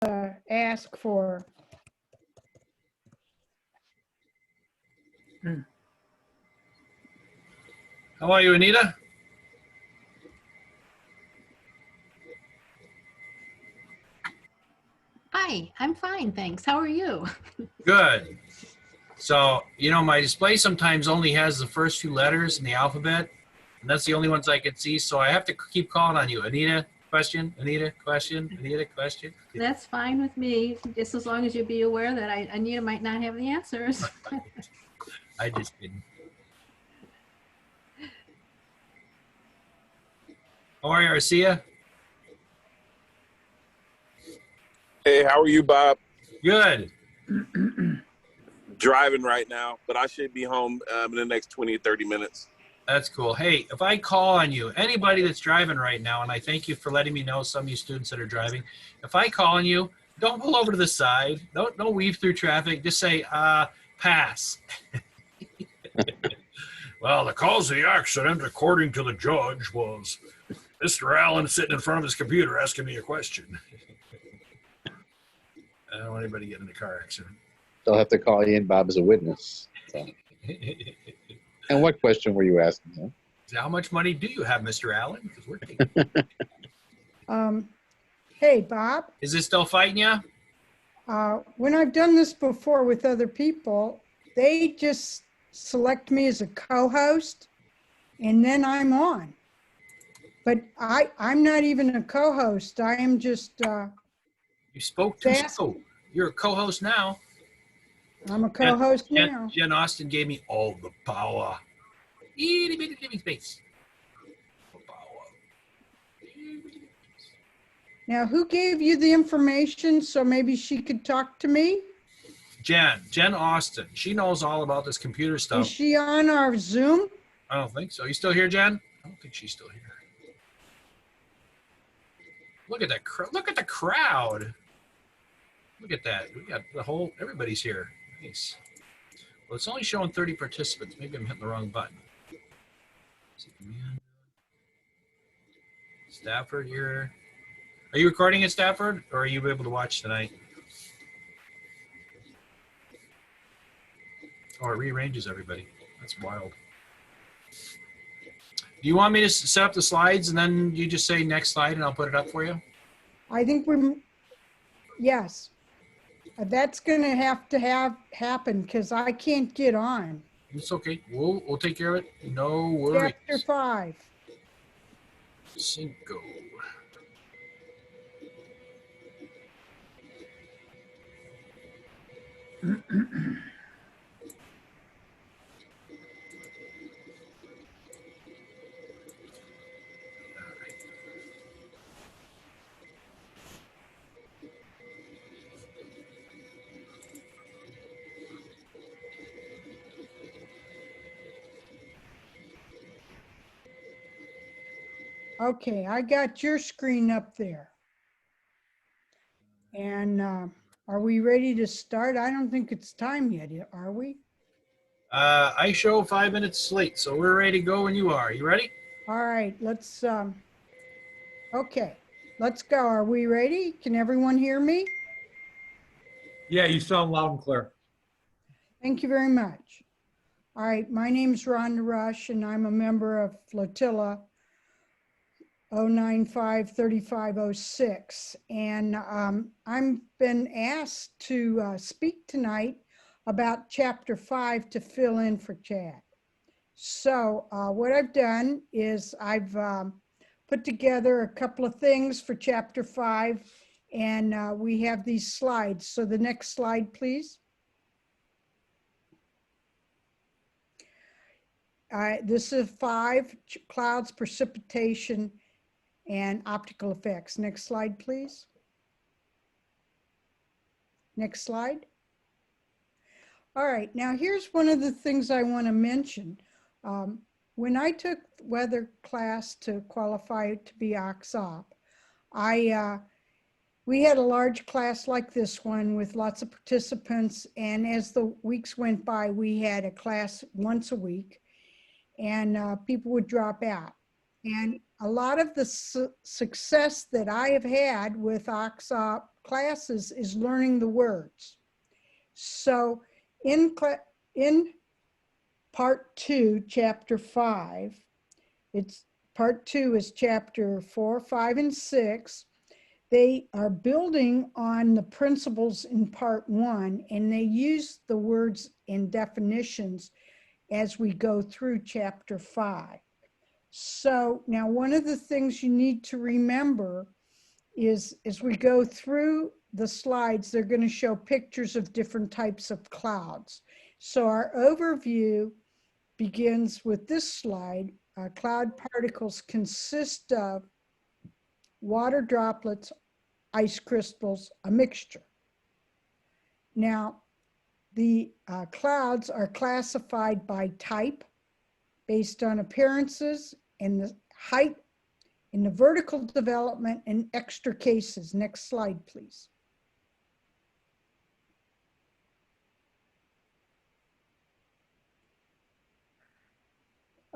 ask for. How are you, Anita? Hi, I'm fine, thanks. How are you? Good. So, you know, my display sometimes only has the first two letters in the alphabet, and that's the only ones I can see, so I have to keep calling on you. Anita, question, Anita, question, Anita, question. That's fine with me, just as long as you be aware that Anita might not have the answers. I just didn't. How are you, Arcia? Hey, how are you, Bob? Good. Driving right now, but I should be home in the next 20 or 30 minutes. That's cool. Hey, if I call on you, anybody that's driving right now, and I thank you for letting me know, some of you students that are driving, if I call on you, don't pull over to the side. Don't weave through traffic. Just say, pass. Well, the cause of the accident, according to the judge, was Mr. Allen sitting in front of his computer asking me a question. I don't want anybody getting in a car accident. They'll have to call you in, Bob, as a witness. So. And what question were you asking him? How much money do you have, Mr. Allen? Because we're taking. Hey, Bob. Is it still fighting you? When I've done this before with other people, they just select me as a co-host, and then I'm on. But I'm not even a co-host. I am just. You spoke too slow. You're a co-host now. I'm a co-host now. Jen Austin gave me all the power. Itty bitty bitty space. Now, who gave you the information so maybe she could talk to me? Jen Austin. She knows all about this computer stuff. Is she on our Zoom? I don't think so. You still here, Jen? I don't think she's still here. Look at that. Look at the crowd. Look at that. We got the whole, everybody's here. Nice. Well, it's only showing 30 participants. Maybe I'm hitting the wrong button. Stafford here. Are you recording at Stafford, or are you able to watch tonight? Oh, it rearranges everybody. That's wild. Do you want me to set up the slides and then you just say next slide and I'll put it up for you? I think yes. That's going to happen because I can't get on. It's okay. We'll take care of it. No worries. Chapter 5. Cinco. Okay, I got your screen up there. And are we ready to start? I don't think it's time yet, are we? I show 5 minutes late, so we're ready to go when you are. You ready? All right, let's, okay, let's go. Are we ready? Can everyone hear me? Yeah, you sound loud and clear. Thank you very much. All right, my name's Rhonda Rush, and I'm a member of Flotilla 095-3506. And I've been asked to speak tonight about Chapter 5 to fill in for Chad. So what I've done is I've put together a couple of things for Chapter 5, and we have these slides. So the next slide, please. This is 5, clouds, precipitation, and optical effects. Next slide, please. Next slide. All right, now here's one of the things I want to mention. When I took weather class to qualify to be OXOP, we had a large class like this one with lots of participants, and as the weeks went by, we had a class once a week, and people would drop out. And a lot of the success that I have had with OXOP classes is learning the words. So in part 2, chapter 5, part 2 is chapter 4, 5, and 6. They are building on the principles in part 1, and they use the words and definitions as we go through chapter 5. So now one of the things you need to remember is as we go through the slides, they're going to show pictures of different types of clouds. So our overview begins with this slide. Cloud particles consist of water droplets, ice crystals, a mixture. Now, the clouds are classified by type based on appearances and the height in the vertical development and extra cases. Next slide, please.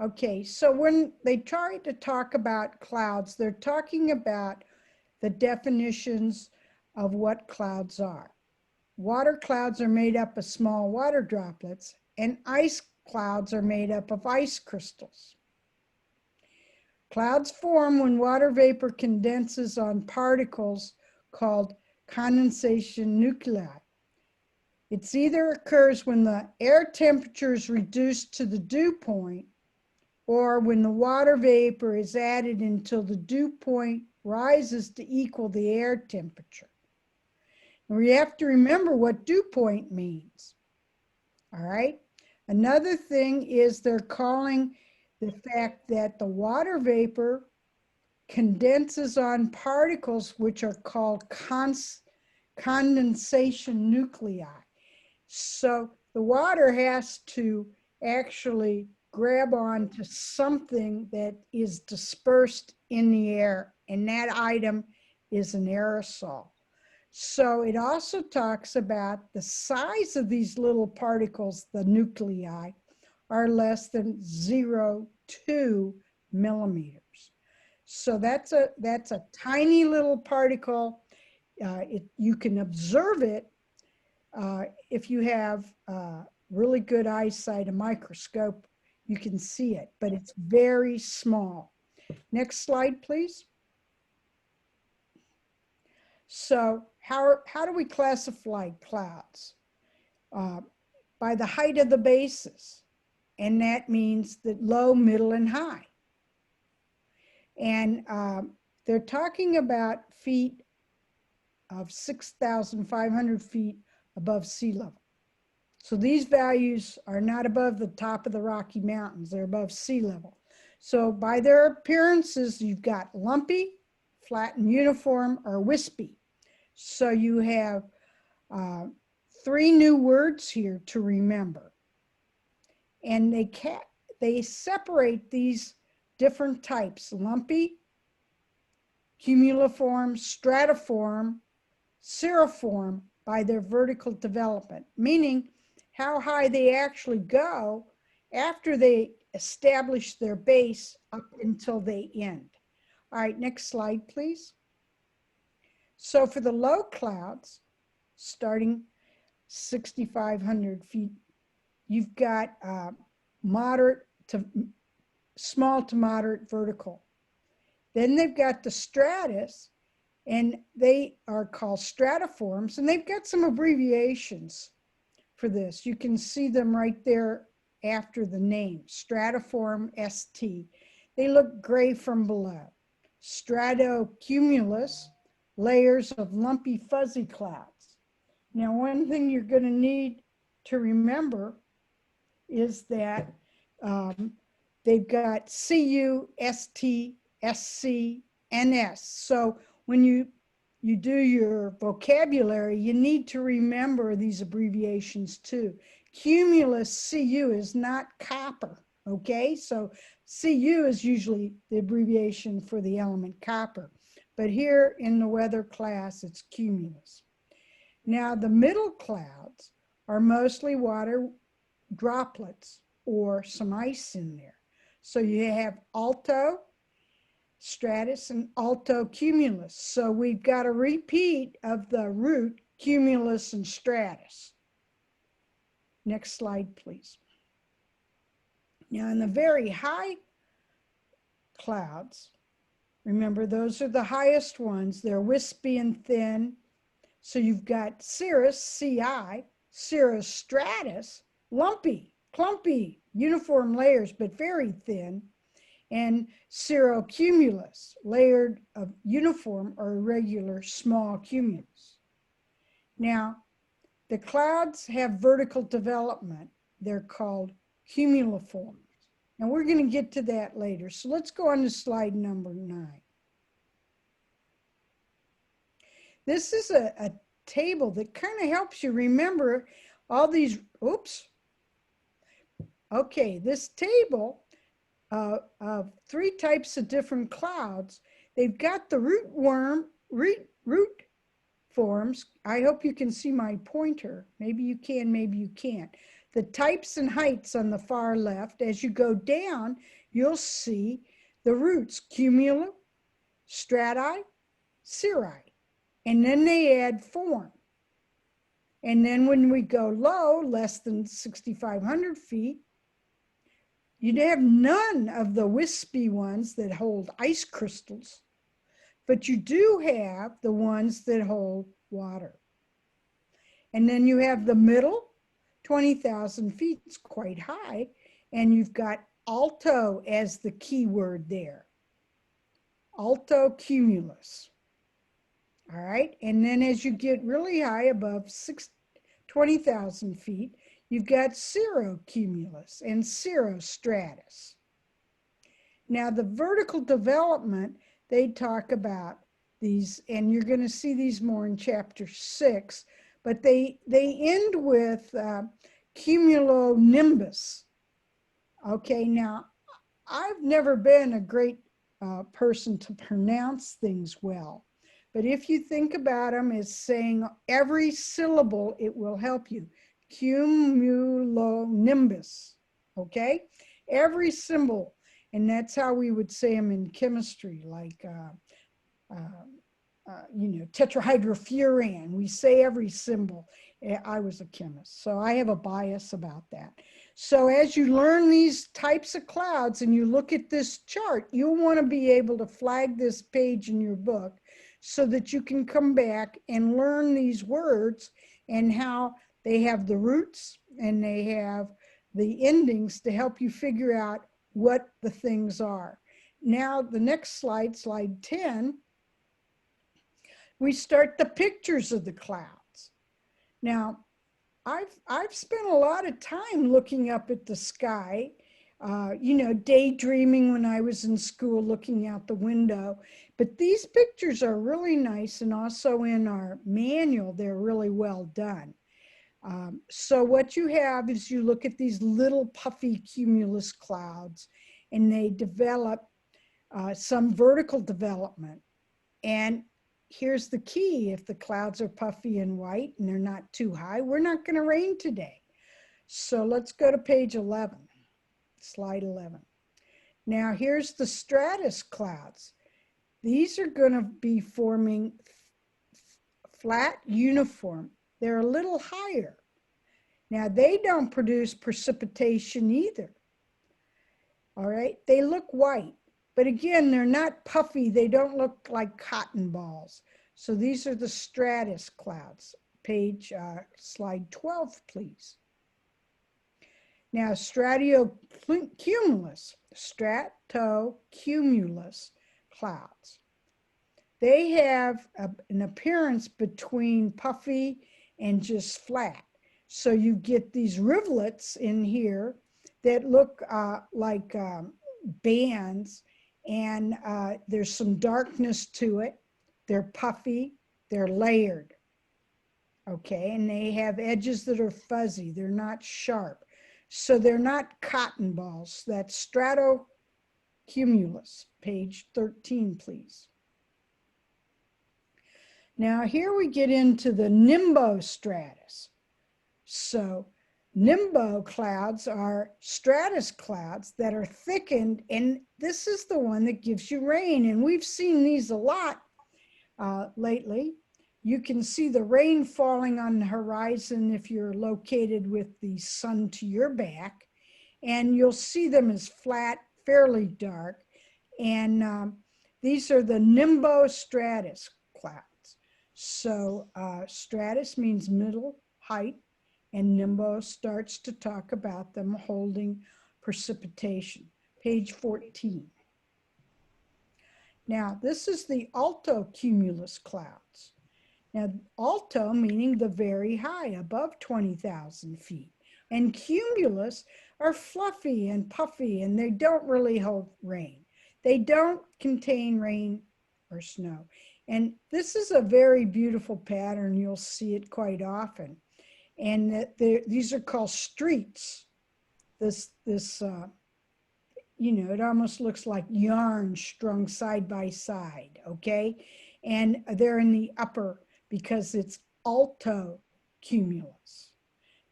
Okay, so when they try to talk about clouds, they're talking about the definitions of what clouds are. Water clouds are made up of small water droplets, and ice clouds are made up of ice crystals. Clouds form when water vapor condenses on particles called condensation nuclei. It either occurs when the air temperature is reduced to the dew point or when the water vapor is added until the dew point rises to equal the air temperature. And we have to remember what dew point means. All right. Another thing is they're calling the fact that the water vapor condenses on particles which are called condensation nuclei. So the water has to actually grab on to something that is dispersed in the air, and that item is an aerosol. So it also talks about the size of these little particles, the nuclei, are less than 0.2 millimeters. So that's a tiny little particle. You can observe it if you have really good eyesight, a microscope, you can see it, but it's very small. Next slide, please. So how do we classify clouds? By the height of the bases, and that means that low, middle, and high. And they're talking about feet of 6,500 feet above sea level. So these values are not above the top of the Rocky Mountains, they're above sea level. So by their appearances, you've got lumpy, flat and uniform, or wispy. So you have 3 new words here to remember. And they separate these different types: lumpy, cumuliform, stratiform, cirriform, by their vertical development, meaning how high they actually go after they establish their base up until they end. All right, next slide, please. So for the low clouds, starting 6,500 feet, you've got small to moderate vertical. Then they've got the stratus, and they are called stratiforms, and they've got some abbreviations for this. You can see them right there after the name, stratiform ST. They look gray from below. Stratocumulus, layers of lumpy fuzzy clouds. Now, one thing you're going to need to remember is that they've got CU, ST, SC, NS. So when you do your vocabulary, you need to remember these abbreviations too. Cumulus, CU, is not copper, okay? So CU is usually the abbreviation for the element copper. But here in the weather class, it's cumulus. Now, the middle clouds are mostly water droplets or some ice in there. So you have alto, Stratus, and Altocumulus. So we've got a repeat of the root Cumulus and Stratus. Next slide, please. Now, in the very high clouds, remember, those are the highest ones. They're wispy and thin. So you've got Cirrus, CI, Cirrostratus, lumpy, clumpy, uniform layers, but very thin, and Cirrocumulus, layered of uniform or irregular small cumulus. Now, the clouds have vertical development. They're called cumuliforms. And we're going to get to that later. So let's go on to slide number 9. This is a table that kind of helps you remember all these, oops. Okay, this table of 3 types of different clouds. They've got the root forms. I hope you can see my pointer. Maybe you can, maybe you can't. The types and heights on the far left. As you go down, you'll see the roots, cumula, strati, cirri. And then they add form. And then when we go low, less than 6,500 feet, you'd have none of the wispy ones that hold ice crystals, but you do have the ones that hold water. And then you have the middle, 20,000 feet, it's quite high, and you've got alto as the key word there, Altocumulus. All right, and then as you get really high above 20,000 feet, you've got Cirrocumulus and Cirrostratus. Now the vertical development, they talk about these, and you're going to see these more in chapter 6, but they end with Cumulonimbus. Okay, now I've never been a great person to pronounce things well, but if you think about them as saying every syllable, it will help you. Cumulonimbus, okay? Every symbol, and that's how we would say them in chemistry, like, tetrahydrofuran. We say every symbol. I was a chemist, so I have a bias about that. So as you learn these types of clouds and you look at this chart, you'll want to be able to flag this page in your book so that you can come back and learn these words and how they have the roots and they have the endings to help you figure out what the things are. Now, the next slide, slide 10, we start the pictures of the clouds. Now, I've spent a lot of time looking up at the sky, daydreaming when I was in school, looking out the window. But these pictures are really nice, and also in our manual, they're really well done. So what you have is you look at these little puffy cumulus clouds, and they develop some vertical development. And here's the key: if the clouds are puffy and white and they're not too high, we're not going to rain today. So let's go to page 11, slide 11. Now here's the stratus clouds. These are going to be forming flat uniform. They're a little higher. Now they don't produce precipitation either. All right, they look white. But again, they're not puffy. They don't look like cotton balls. So these are the stratus clouds. Slide 12, please. Now, Stratocumulus clouds. They have an appearance between puffy and just flat. So you get these rivulets in here that look like bands. And there's some darkness to it. They're puffy, they're layered, okay? And they have edges that are fuzzy, they're not sharp. So they're not cotton balls. That's Stratocumulus, page 13, please. Now here we get into the Nimbostratus. So Nimbo clouds are stratus clouds that are thickened, and this is the one that gives you rain. And we've seen these a lot lately. You can see the rain falling on the horizon if you're located with the sun to your back, and you'll see them as flat, fairly dark. And these are the Nimbostratus clouds. So stratus means middle height, and Nimbo starts to talk about them holding precipitation. Page 14. Now, this is the Altocumulus clouds. Now, alto meaning the very high, above 20,000 feet. And cumulus are fluffy and puffy, and they don't really hold rain. They don't contain rain or snow. And this is a very beautiful pattern. You'll see it quite often. And these are called streets. You know, it almost looks like yarn strung side by side, okay? And they're in the upper because it's Altocumulus,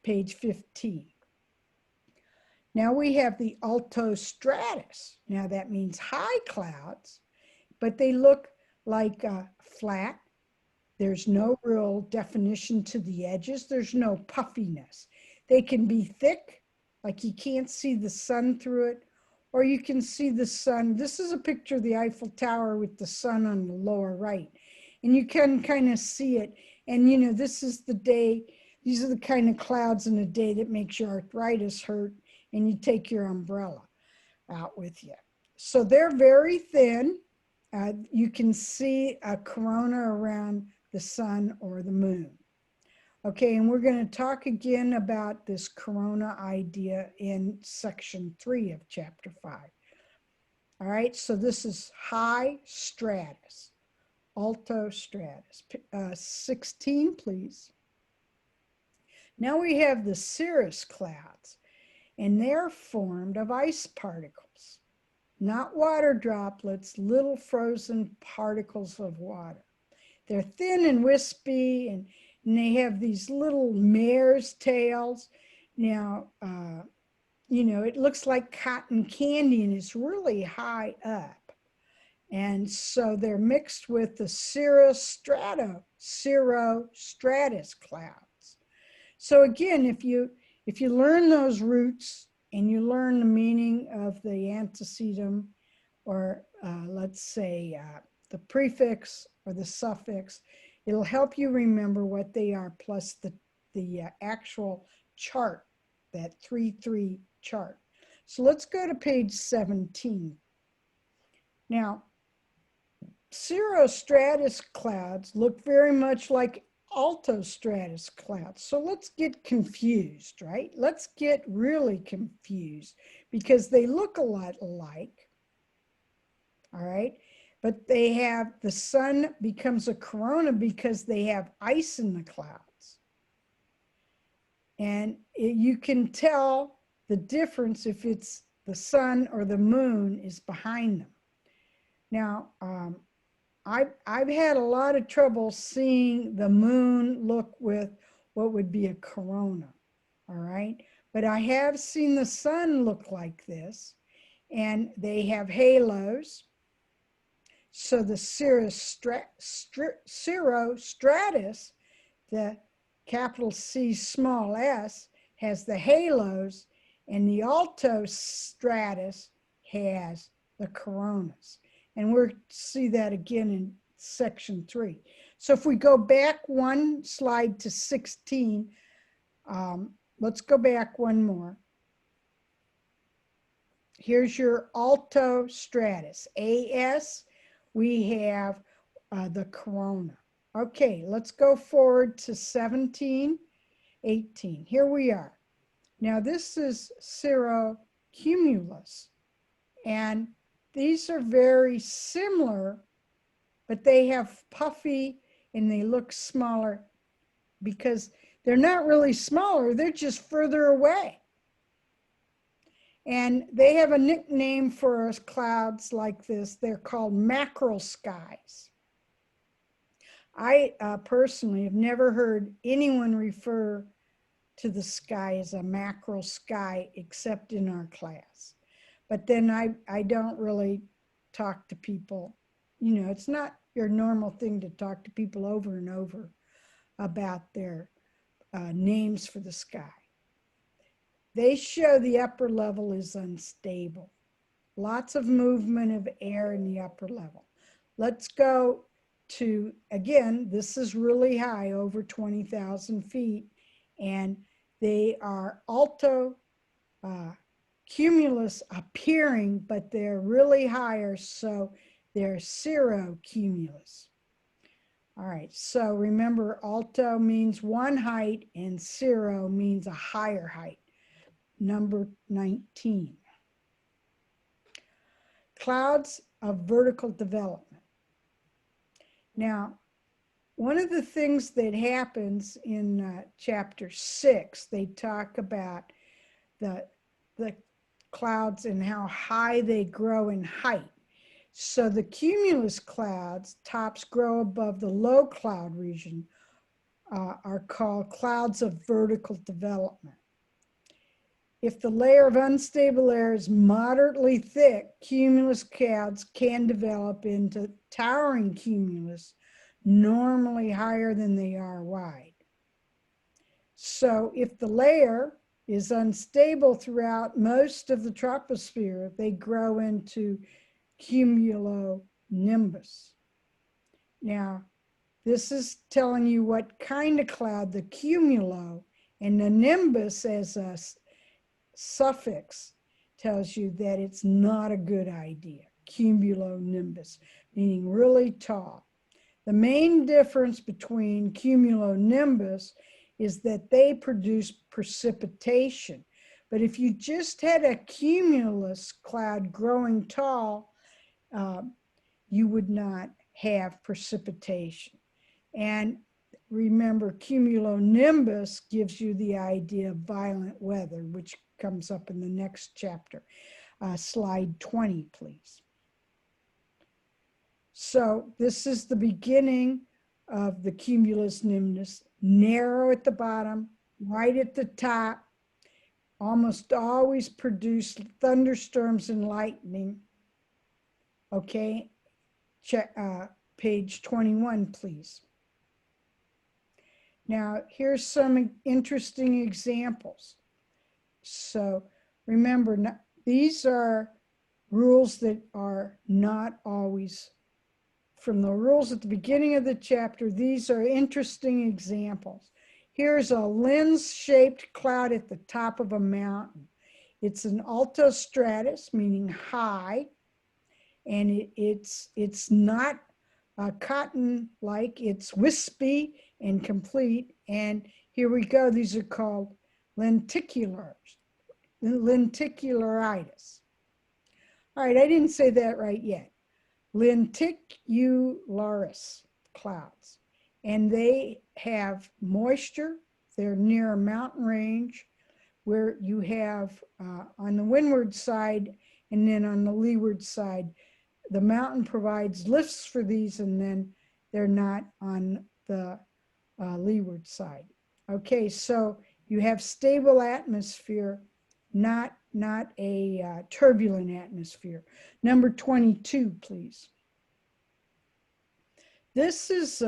page 15. Now we have the Altostratus. Now that means high clouds, but they look like flat. There's no real definition to the edges. There's no puffiness. They can be thick, like you can't see the sun through it, or you can see the sun. This is a picture of the Eiffel Tower with the sun on the lower right. And you can kind of see it. And you know, this is the day, these are the kind of clouds in a day that makes your arthritis hurt and you take your umbrella out with you. So they're very thin. You can see a corona around the sun or the moon. Okay, and we're going to talk again about this corona idea in section 3 of chapter 5. All right, so this is high stratus, Altostratus. 16, please. Now we have the cirrus clouds, and they're formed of ice particles, not water droplets, little frozen particles of water. They're thin and wispy, and they have these little mare's tails. Now, you know, it looks like cotton candy, and it's really high up. And so they're mixed with the Cirrostratus clouds. So again, if you learn those roots and you learn the meaning of the antecedent, or let's say the prefix or the suffix, it'll help you remember what they are, plus the actual chart, that 3-3 chart. So let's go to page 17. Now, Cirrostratus clouds look very much like Altostratus clouds. So let's get confused, right? Let's get really confused because they look a lot alike, all right? But they have, the sun becomes a corona because they have ice in the clouds. And you can tell the difference if it's the sun or the moon is behind them. Now, I've had a lot of trouble seeing the moon look with what would be a corona, all right? But I have seen the sun look like this, and they have halos. So the Cirrostratus, the capital C small s, has the halos, and the Altostratus has the coronas. And we'll see that again in section 3. So if we go back one slide to 16, let's go back one more. Here's your Altostratus. AS, we have the corona. Okay, let's go forward to 17, 18. Here we are. Now this is Cirrocumulus, and these are very similar, but they have puffy and they look smaller because they're not really smaller, they're just further away. And they have a nickname for clouds like this. They're called mackerel skies. I personally have never heard anyone refer to the sky as a mackerel sky, except in our class. But then I don't really talk to people. You know, it's not your normal thing to talk to people over and over about their names for the sky. They show the upper level is unstable. Lots of movement of air in the upper level. Let's go to, again, this is really high, over 20,000 feet, and they are Altocumulus appearing, but they're really higher, so they're Cirrocumulus. All right, so remember, alto means one height and cirro means a higher height. Number 19. Clouds of vertical development. Now, one of the things that happens in chapter 6, they talk about the clouds and how high they grow in height. So the cumulus clouds, tops grow above the low cloud region, are called clouds of vertical development. If the layer of unstable air is moderately thick, cumulus clouds can develop into towering cumulus, normally higher than they are wide. So if the layer is unstable throughout most of the troposphere, they grow into Cumulonimbus. Now, this is telling you what kind of cloud, the cumulo, and the nimbus as a suffix tells you that it's not a good idea. Cumulonimbus, meaning really tall. The main difference between cumulonimbus is that they produce precipitation. But if you just had a cumulus cloud growing tall, you would not have precipitation. And remember, cumulonimbus gives you the idea of violent weather, which comes up in the next chapter. Slide 20, please. So this is the beginning of the cumulus nimbus, narrow at the bottom, wide at the top, almost always produce thunderstorms and lightning. Okay, check page 21, please. Now, here's some interesting examples. So remember, these are rules that are not always from the rules at the beginning of the chapter. These are interesting examples. Here's a lens-shaped cloud at the top of a mountain. It's an Altostratus, meaning high, and it's not cotton-like, it's wispy and complete. And here we go, these are called lenticularis. All right, I didn't say that right yet. Lenticularis clouds. And they have moisture, they're near a mountain range where you have on the windward side and then on the leeward side, the mountain provides lifts for these, and then they're not on the leeward side. Okay, so you have stable atmosphere, not a turbulent atmosphere. Number 22, please. This is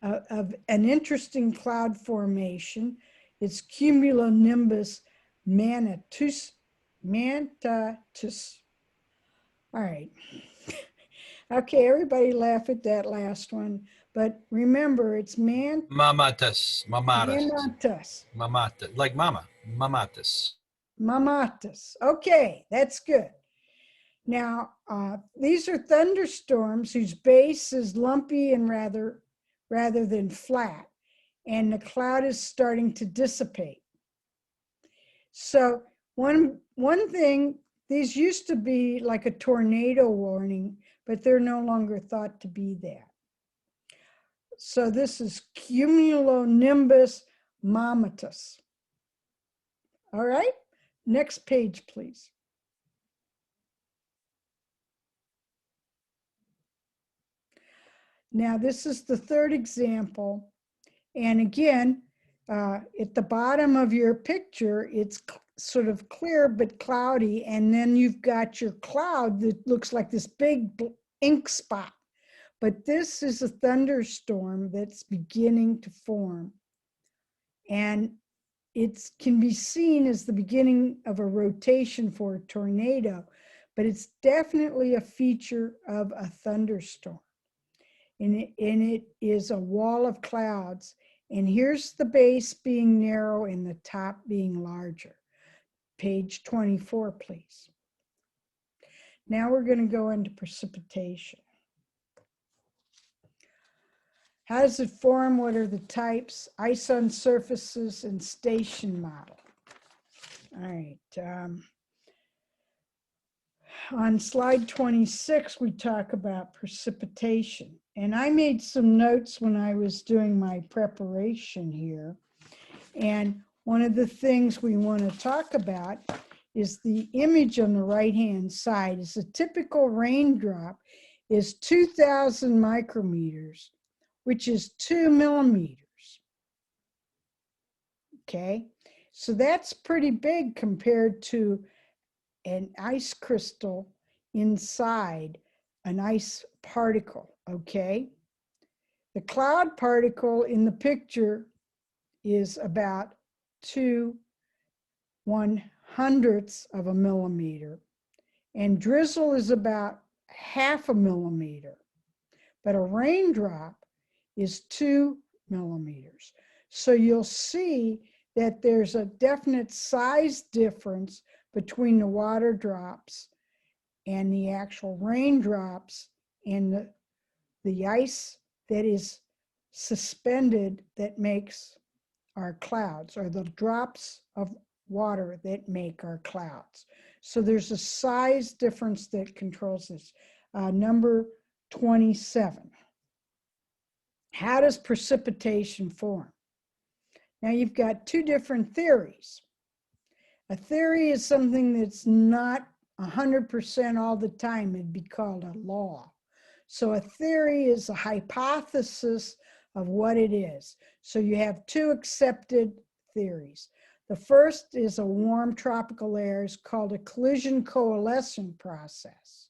of an interesting cloud formation. It's Cumulonimbus mantatus. All right. Okay, everybody laugh at that last one. But remember, it's Mamatus. mamatus. Mamata. Like mama. Mamatus. Mamatus. Okay, that's good. Now, these are thunderstorms whose base is lumpy and rather than flat, and the cloud is starting to dissipate. So one thing, these used to be like a tornado warning, but they're no longer thought to be that. So this is Cumulonimbus mamatus. All right, next page, please. Now, this is the third example. And again, at the bottom of your picture, it's sort of clear but cloudy, and then you've got your cloud that looks like this big ink spot. But this is a thunderstorm that's beginning to form. And it can be seen as the beginning of a rotation for a tornado, but it's definitely a feature of a thunderstorm. And it is a wall of clouds. And here's the base being narrow and the top being larger. Page 24, please. Now we're going to go into precipitation. How does it form? What are the types? Ice on surfaces and station model. All right. On slide 26, we talk about precipitation. And I made some notes when I was doing my preparation here. And one of the things we want to talk about is the image on the right-hand side. Is a typical raindrop is 2,000 micrometers, which is 2 millimeters. Okay, so that's pretty big compared to an ice crystal inside an ice particle, okay? The cloud particle in the picture is about 2/100ths of a millimeter, and drizzle is about 0.5 millimeter, but a raindrop is 2 millimeters. So you'll see that there's a definite size difference between the water drops and the actual raindrops and the ice that is suspended that makes our clouds, or the drops of water that make our clouds. So there's a size difference that controls this. Number 27. How does precipitation form? Now you've got two different theories. A theory is something that's not 100% all the time. It'd be called a law. So a theory is a hypothesis of what it is. So you have two accepted theories. The first is a warm tropical air. It's called a collision coalescent process.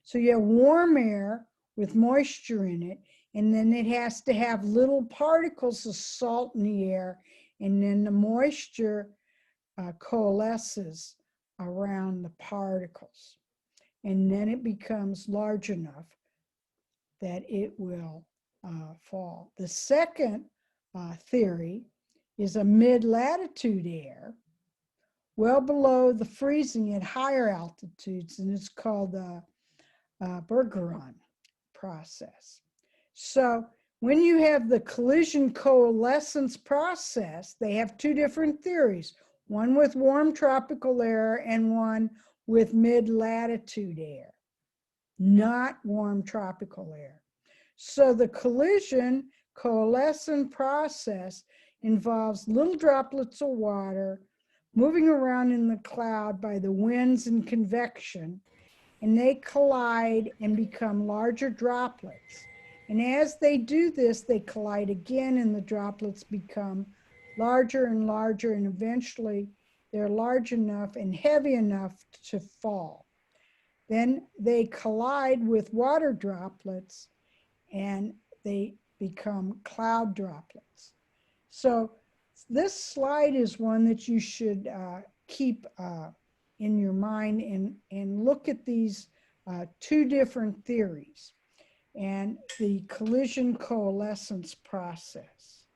So you have warm air with moisture in it, and then it has to have little particles of salt in the air, and then the moisture coalesces around the particles. And then it becomes large enough that it will fall. The second theory is a mid-latitude air, well below the freezing at higher altitudes, and it's called the Bergeron process. So when you have the collision coalescence process, they have two different theories, one with warm tropical air and one with mid-latitude air, not warm tropical air. So the collision coalescent process involves little droplets of water moving around in the cloud by the winds and convection, and they collide and become larger droplets. And as they do this, they collide again, and the droplets become larger and larger, and eventually they're large enough and heavy enough to fall. Then they collide with water droplets, and they become cloud droplets. So this slide is one that you should keep in your mind and look at these two different theories and the collision coalescence process.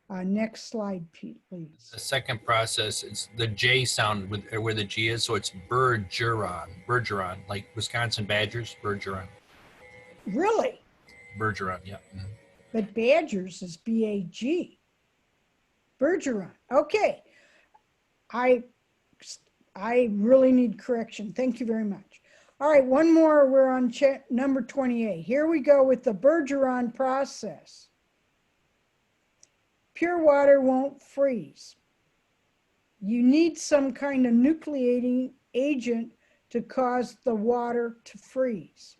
Next slide, please. The second process is the J sound with where the G is, so it's Bergeron, like Wisconsin Badgers, Bergeron. Really? Bergeron, yeah. Mm-hmm. But Badgers is B-A-G. Bergeron. Okay. I really need correction. Thank you very much. All right, one more. We're on number 28. Here we go with the Bergeron process. Pure water won't freeze. You need some kind of nucleating agent to cause the water to freeze.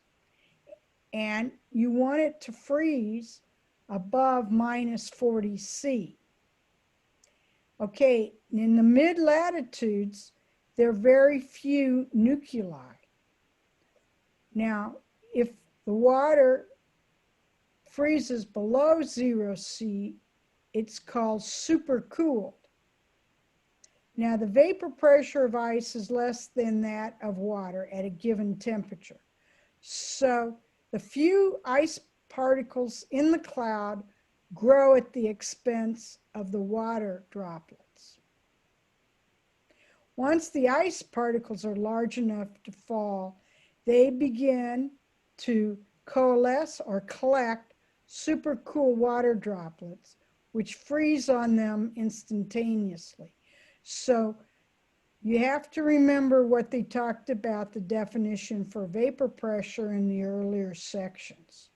And you want it to freeze above -40°C. Okay, in the mid-latitudes, there are very few nuclei. Now, if the water freezes below 0°C, it's called supercooled. Now, the vapor pressure of ice is less than that of water at a given temperature. So the few ice particles in the cloud grow at the expense of the water droplets. Once the ice particles are large enough to fall, they begin to coalesce or collect supercool water droplets, which freeze on them instantaneously. So you have to remember what they talked about, the definition for vapor pressure in the earlier sections.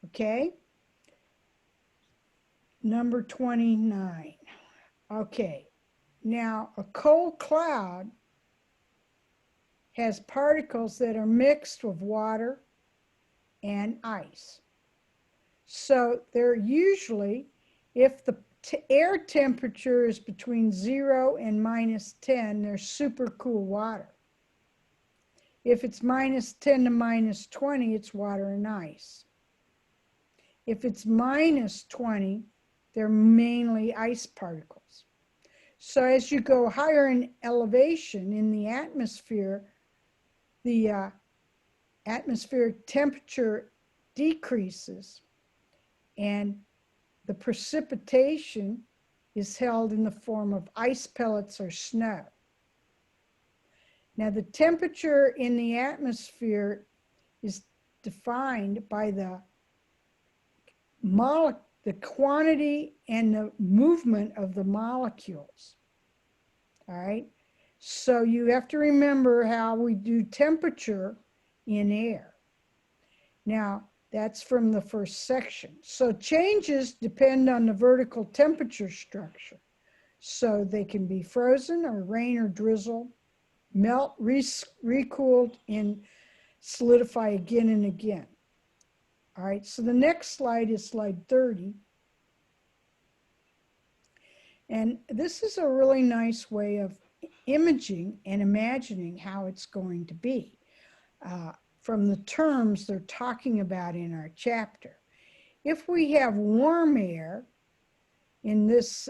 Okay? Number 29. Okay. Now, a cold cloud has particles that are mixed with water and ice. So they're usually, if the air temperature is between 0 and -10, they're supercool water. If it's -10 to -20, it's water and ice. If it's -20, they're mainly ice particles. So as you go higher in elevation in the atmosphere, the atmospheric temperature decreases and the precipitation is held in the form of ice pellets or snow. Now, the temperature in the atmosphere is defined by the quantity and the movement of the molecules. All right. So you have to remember how we do temperature in air. Now, that's from the first section. So changes depend on the vertical temperature structure. So they can be frozen or rain or drizzle, melt, recooled, and solidify again and again. All right, so the next slide is slide 30. And this is a really nice way of imaging and imagining how it's going to be. From the terms they're talking about in our chapter. If we have warm air in this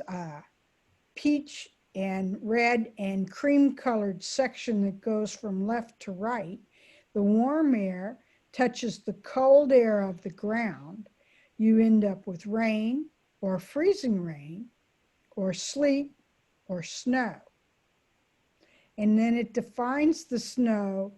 peach and red and cream colored section that goes from left to right, the warm air touches the cold air of the ground, you end up with rain or freezing rain or sleet or snow. And then it defines the snow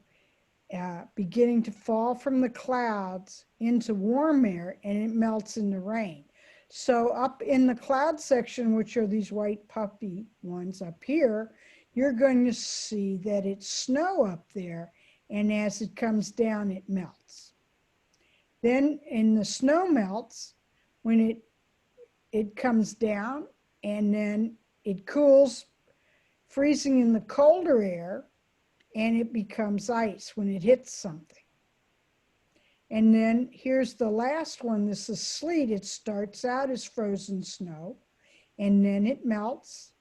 beginning to fall from the clouds into warm air, and it melts into rain. So up in the cloud section, which are these white puffy ones up here, you're going to see that it's snow up there, and as it comes down, it melts. Then in the snow melts, when it comes down, and then it cools, freezing in the colder air, and it becomes ice when it hits something. And then here's the last one. This is sleet. It starts out as frozen snow, and then it melts,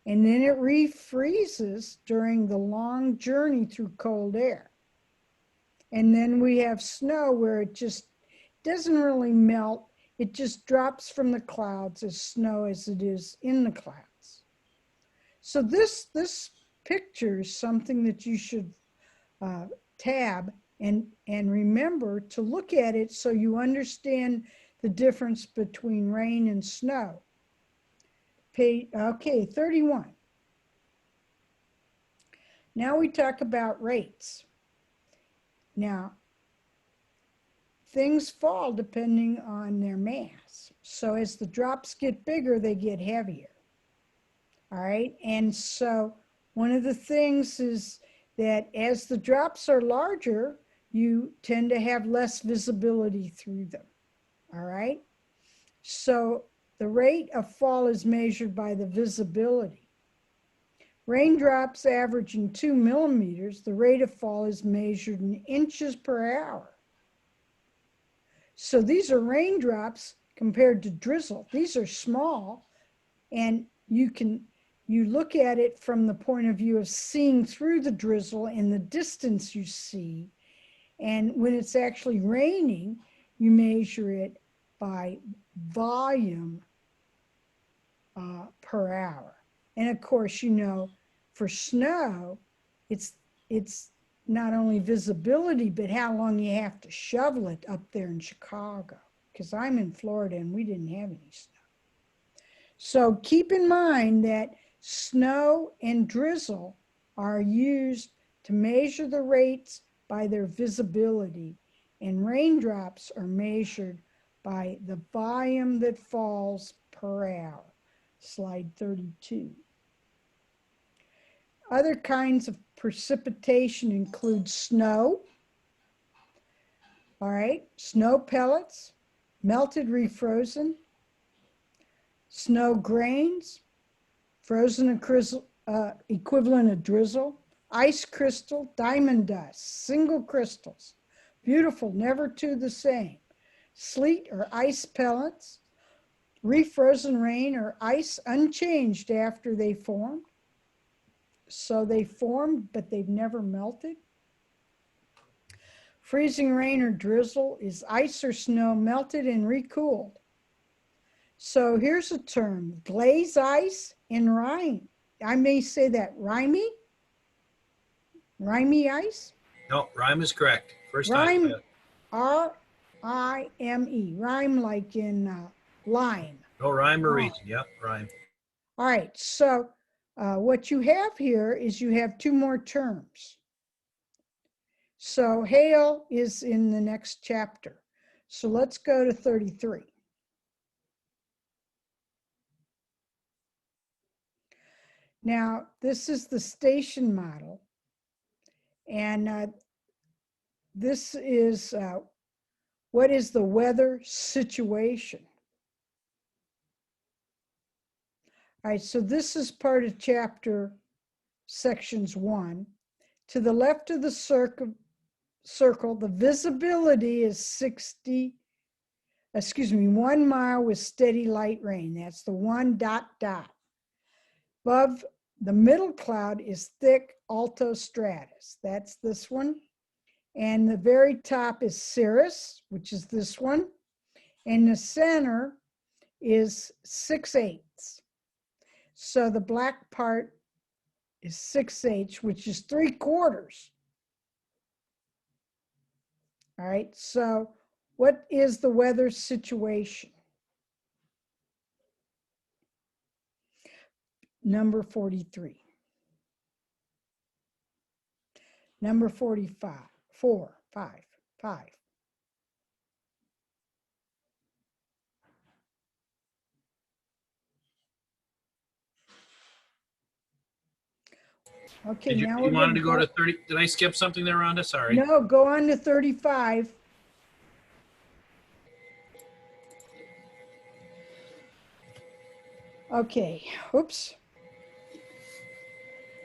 and then it refreezes during the long journey through cold air. And then we have snow where it just doesn't really melt. It just drops from the clouds as snow as it is in the clouds. So this picture is something that you should tab and remember to look at it so you understand the difference between rain and snow. Okay, 31. Now we talk about rates. Now, things fall depending on their mass. So as the drops get bigger, they get heavier. All right, and so one of the things is that as the drops are larger, you tend to have less visibility through them. All right, so the rate of fall is measured by the visibility. Raindrops averaging 2 millimeters, the rate of fall is measured in inches per hour. So these are raindrops compared to drizzle. These are small, And you look at it from the point of view of seeing through the drizzle and the distance you see. And when it's actually raining, you measure it by volume per hour. And of course, you know, for snow, it's not only visibility, but how long you have to shovel it up there in Chicago. Because I'm in Florida and we didn't have any snow. So keep in mind that snow and drizzle are used to measure the rates by their visibility, and raindrops are measured by the volume that falls per hour. Slide 32. Other kinds of precipitation include snow, all right, snow pellets, melted refrozen, snow grains, frozen equivalent of drizzle, ice crystal, diamond dust, single crystals, beautiful, never two the same, sleet or ice pellets, refrozen rain or ice unchanged after they formed. So they formed, but they've never melted. Freezing rain or drizzle is ice or snow melted and recooled. So here's a term, glaze ice and rime. I may say that, rimey? Rimey ice? No, rhyme is correct. First Rime, time. R-I-M-E, rime like in lime. No rhyme or reason. Yep, rhyme. All right, so what you have here is you have two more terms. So hail is in the next chapter. So let's go to 33. Now, this is the station model. And this is what is the weather situation? All right, so this is part of chapter sections 1. To the left of the circle, the visibility is 1 mile with steady light rain. That's the 1 dot dot. Above the middle cloud is thick Altostratus. That's this one. And the very top is Cirrus, which is this one. And the center is 6/8. So the black part is 6/8, which is 3/4. All right, so what is the weather situation? Number 43. Number 45, 4, 5, 5. Okay, You now we're wanted to go gonna to 30? Did I skip something there, Rhonda? Sorry. No, go on to 35. Okay, oops.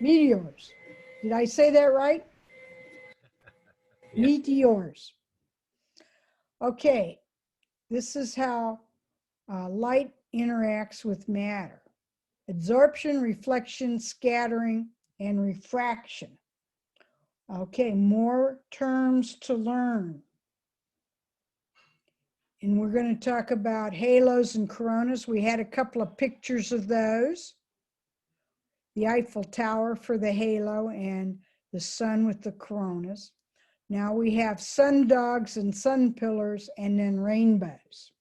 Meteors. Did I say that right? Yeah. Meteors. Okay, this is how light interacts with matter. Absorption, reflection, scattering, and refraction. Okay, more terms to learn. And we're going to talk about halos and coronas. We had a couple of pictures of those. The Eiffel Tower for the halo and the sun with the coronas. Now we have sundogs and sun pillars and then rainbows.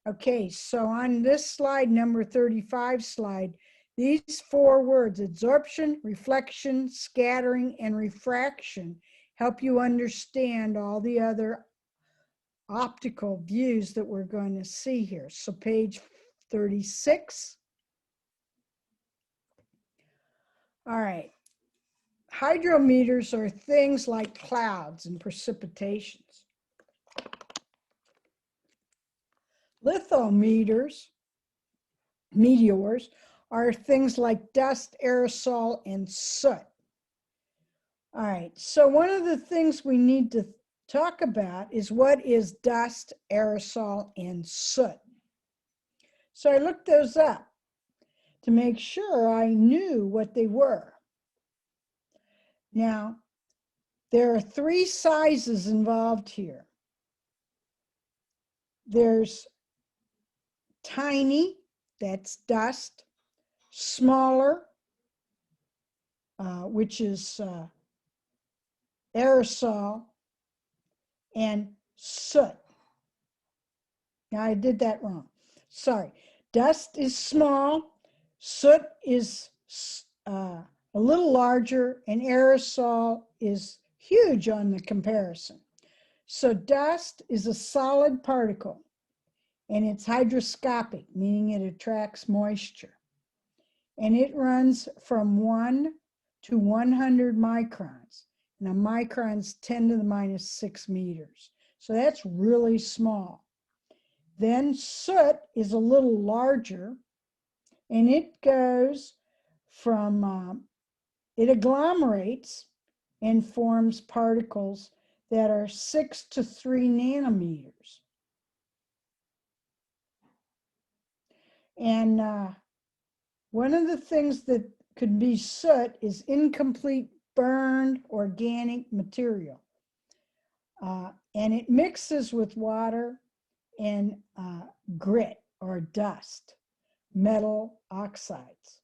Okay, so on this slide, number 35 slide, these 4 words, absorption, reflection, scattering, and refraction, help you understand all the other optical views that we're going to see here. So page 36. All right. Hydrometers are things like clouds and precipitations. Lithometers, meteors, are things like dust, aerosol, and soot. All right, so one of the things we need to talk about is what is dust, aerosol, and soot. So I looked those up. to make sure I knew what they were. Now, there are three sizes involved here. There's tiny, that's dust, smaller, which is aerosol, and soot. Now I did that wrong. Sorry. Dust is small, soot is a little larger, and aerosol is huge on the comparison. So dust is a solid particle, and it's hygroscopic, meaning it attracts moisture. And it runs from 1 to 100 microns. And a micron's 10 to the minus 6 meters. So that's really small. Then soot is a little larger, and it goes from, it agglomerates and forms particles that are 6 to 3 nanometers. And one of the things that could be soot is incomplete burned organic material. And it mixes with water and grit or dust, metal oxides.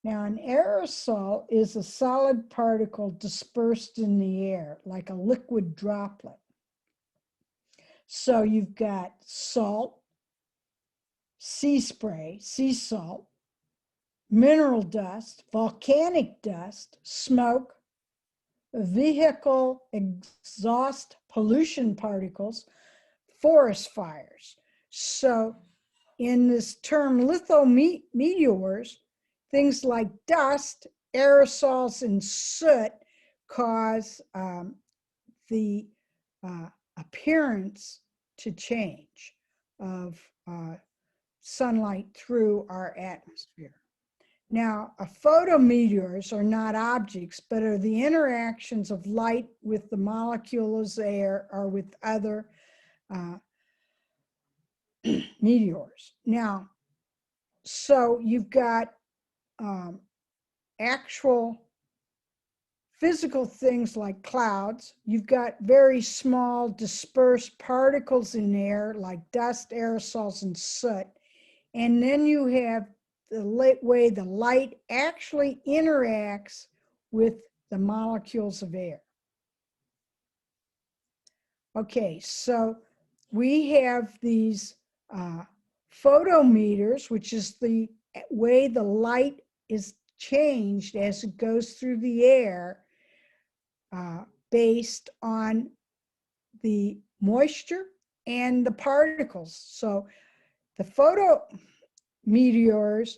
Now, an aerosol is a solid particle dispersed in the air, like a liquid droplet. So you've got salt, sea spray, sea salt, mineral dust, volcanic dust, smoke, vehicle exhaust pollution particles, forest fires. So in this term lithometeors, things like dust, aerosols, and soot cause the appearance to change of sunlight through our atmosphere. Now, photometeors are not objects, but are the interactions of light with the molecules of air or with other meteors. Now, so you've got actual physical things like clouds. You've got very small dispersed particles in air like dust, aerosols, and soot. And then you have the way the light actually interacts with the molecules of air. Okay, so we have these photometers, which is the way the light is changed as it goes through the air based on the moisture and the particles. So the photometeors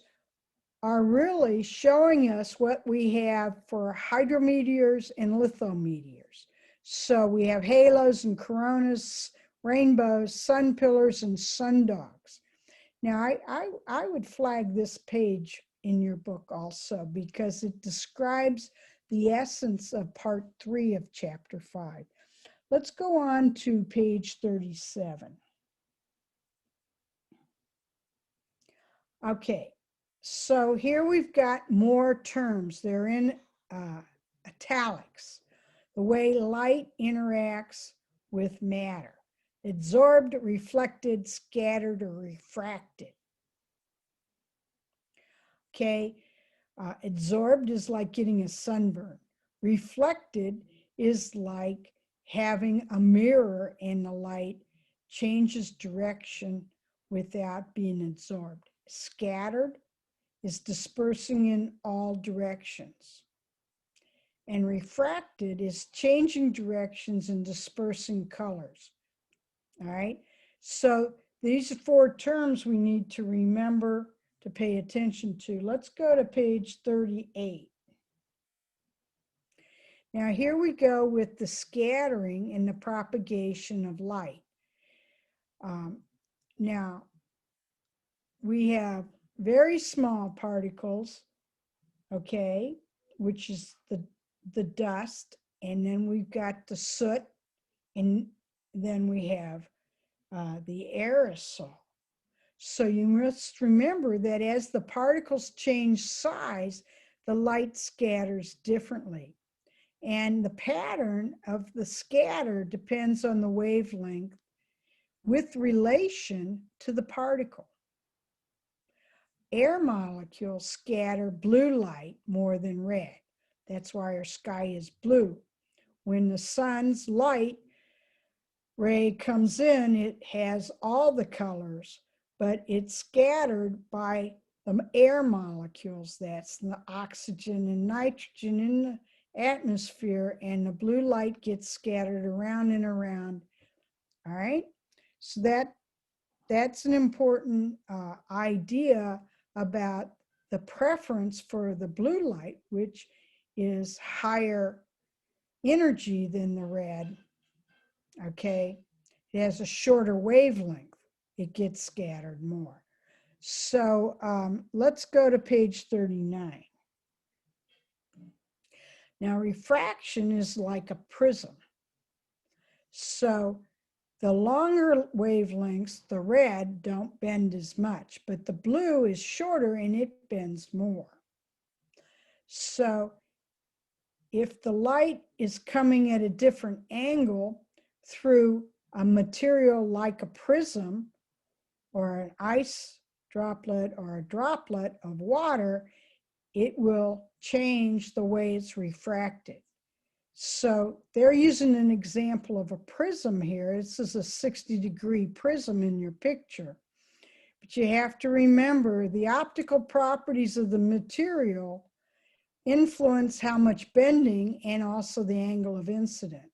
are really showing us what we have for hydrometeors and lithometeors. So we have halos and coronas, rainbows, sun pillars, and sundogs. Now, I would flag this page in your book also because it describes the essence of part 3 of chapter 5. Let's go on to page 37. Okay, so here we've got more terms. They're in italics. The way light interacts with matter. Absorbed, reflected, scattered, or refracted. Okay, absorbed is like getting a sunburn. Reflected is like having a mirror and the light changes direction without being absorbed. Scattered is dispersing in all directions. And refracted is changing directions and dispersing colors. All right, so these are 4 terms we need to remember to pay attention to. Let's go to page 38. Now here we go with the scattering and the propagation of light. Now we have very small particles, okay, which is the dust, and then we've got the soot, and then we have the aerosol. So you must remember that as the particles change size, the light scatters differently. And the pattern of the scatter depends on the wavelength with relation to the particle. Air molecules scatter blue light more than red. That's why our sky is blue. When the sun's light ray comes in, it has all the colors, but it's scattered by the air molecules. That's the oxygen and nitrogen in the atmosphere, and the blue light gets scattered around and around. All right, so that's an important idea about the preference for the blue light, which is higher energy than the red. Okay, it has a shorter wavelength. It gets scattered more. So let's go to page 39. Now, refraction is like a prism. So the longer wavelengths, the red, don't bend as much, but the blue is shorter and it bends more. So if the light is coming at a different angle through a material like a prism or an ice droplet or a droplet of water, it will change the way it's refracted. So they're using an example of a prism here. This is a 60-degree prism in your picture. But you have to remember the optical properties of the material influence how much bending and also the angle of incident.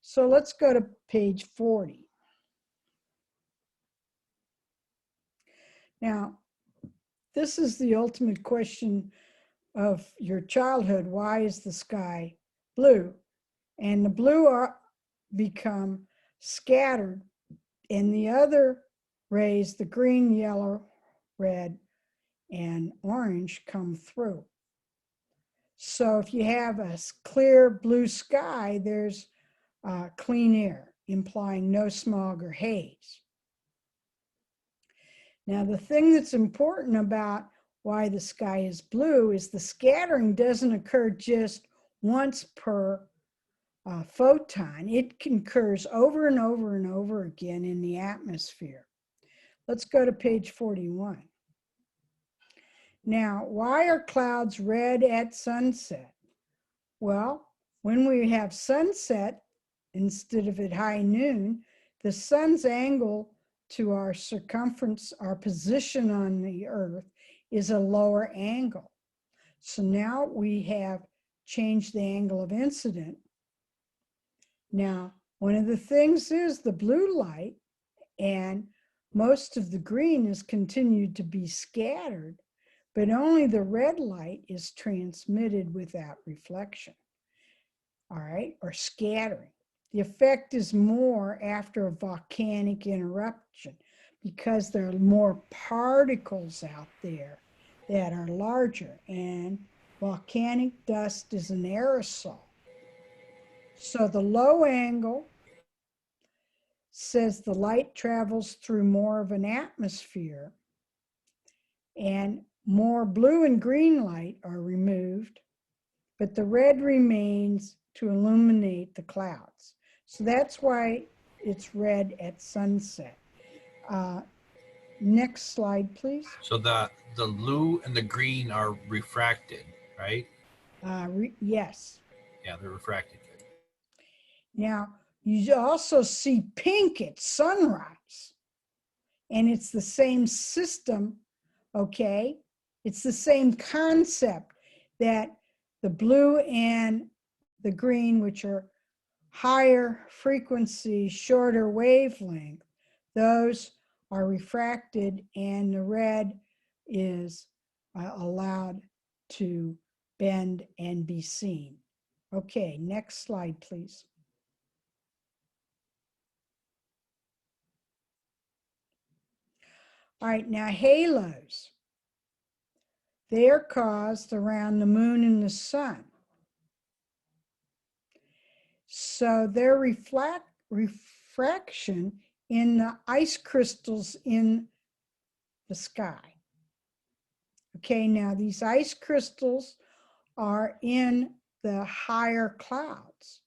So let's go to page 40. Now, this is the ultimate question of your childhood. Why is the sky blue? And the blue become scattered, and the other rays, the green, yellow, red, and orange, come through. So if you have a clear blue sky, there's clean air, implying no smog or haze. Now, the thing that's important about why the sky is blue is the scattering doesn't occur just once per photon. It occurs over and over and over again in the atmosphere. Let's go to page 41. Now, why are clouds red at sunset? Well, when we have sunset instead of at high noon, the sun's angle to our circumference, our position on the earth, is a lower angle. So now we have changed the angle of incident. Now, one of the things is the blue light, and most of the green has continued to be scattered, but only the red light is transmitted without reflection, all right, or scattering. The effect is more after a volcanic eruption because there are more particles out there that are larger, and volcanic dust is an aerosol. So the low angle says the light travels through more of an atmosphere, and more blue and green light are removed, but the red remains to illuminate the clouds. So that's why it's red at sunset. Next slide, please. So the blue and the green are refracted, right? Yes. Yeah, they're refracted. Now, you also see pink at sunrise, and it's the same system, okay? It's the same concept that the blue and the green, which are higher frequency, shorter wavelength, those are refracted, and the red is allowed to bend and be seen. Okay, next slide, please. All right, now halos. They're caused around the moon and the sun. So their refraction in the ice crystals in the sky. Okay, now these ice crystals are in the higher clouds.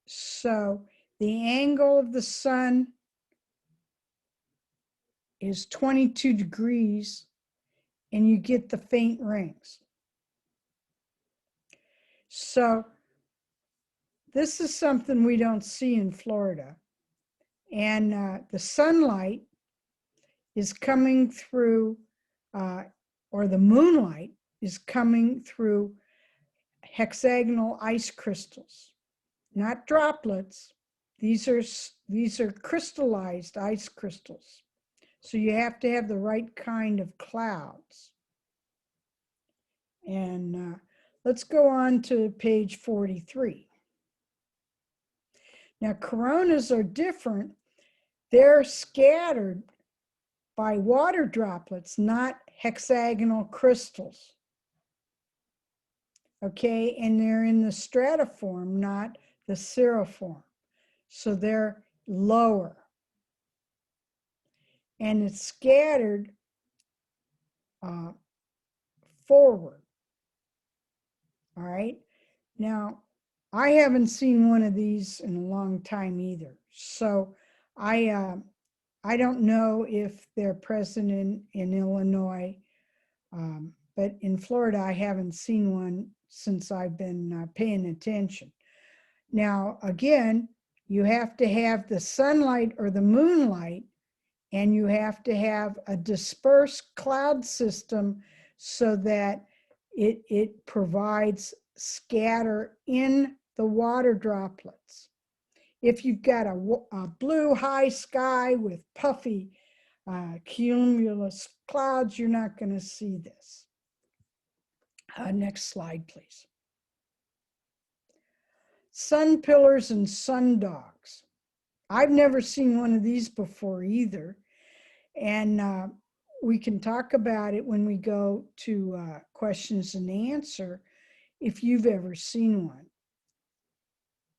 So the angle of the sun is 22 degrees and you get the faint rings. So this is something we don't see in Florida. And the sunlight is coming through, or the moonlight is coming through hexagonal ice crystals, not droplets. These are crystallized ice crystals. So you have to have the right kind of clouds. And let's go on to page 43. Now, coronas are different. They're scattered by water droplets, not hexagonal crystals. Okay, and they're in the stratiform, not the cirriform. So they're lower. And it's scattered forward. All right. Now, I haven't seen one of these in a long time either. So I don't know if they're present in Illinois, but in Florida, I haven't seen one since I've been paying attention. Now, again, you have to have the sunlight or the moonlight, and you have to have a dispersed cloud system so that it provides scatter in the water droplets. If you've got a blue high sky with puffy cumulus clouds, you're not going to see this. Next slide, please. Sun pillars and sundogs. I've never seen one of these before either. And we can talk about it when we go to questions and answer if you've ever seen one.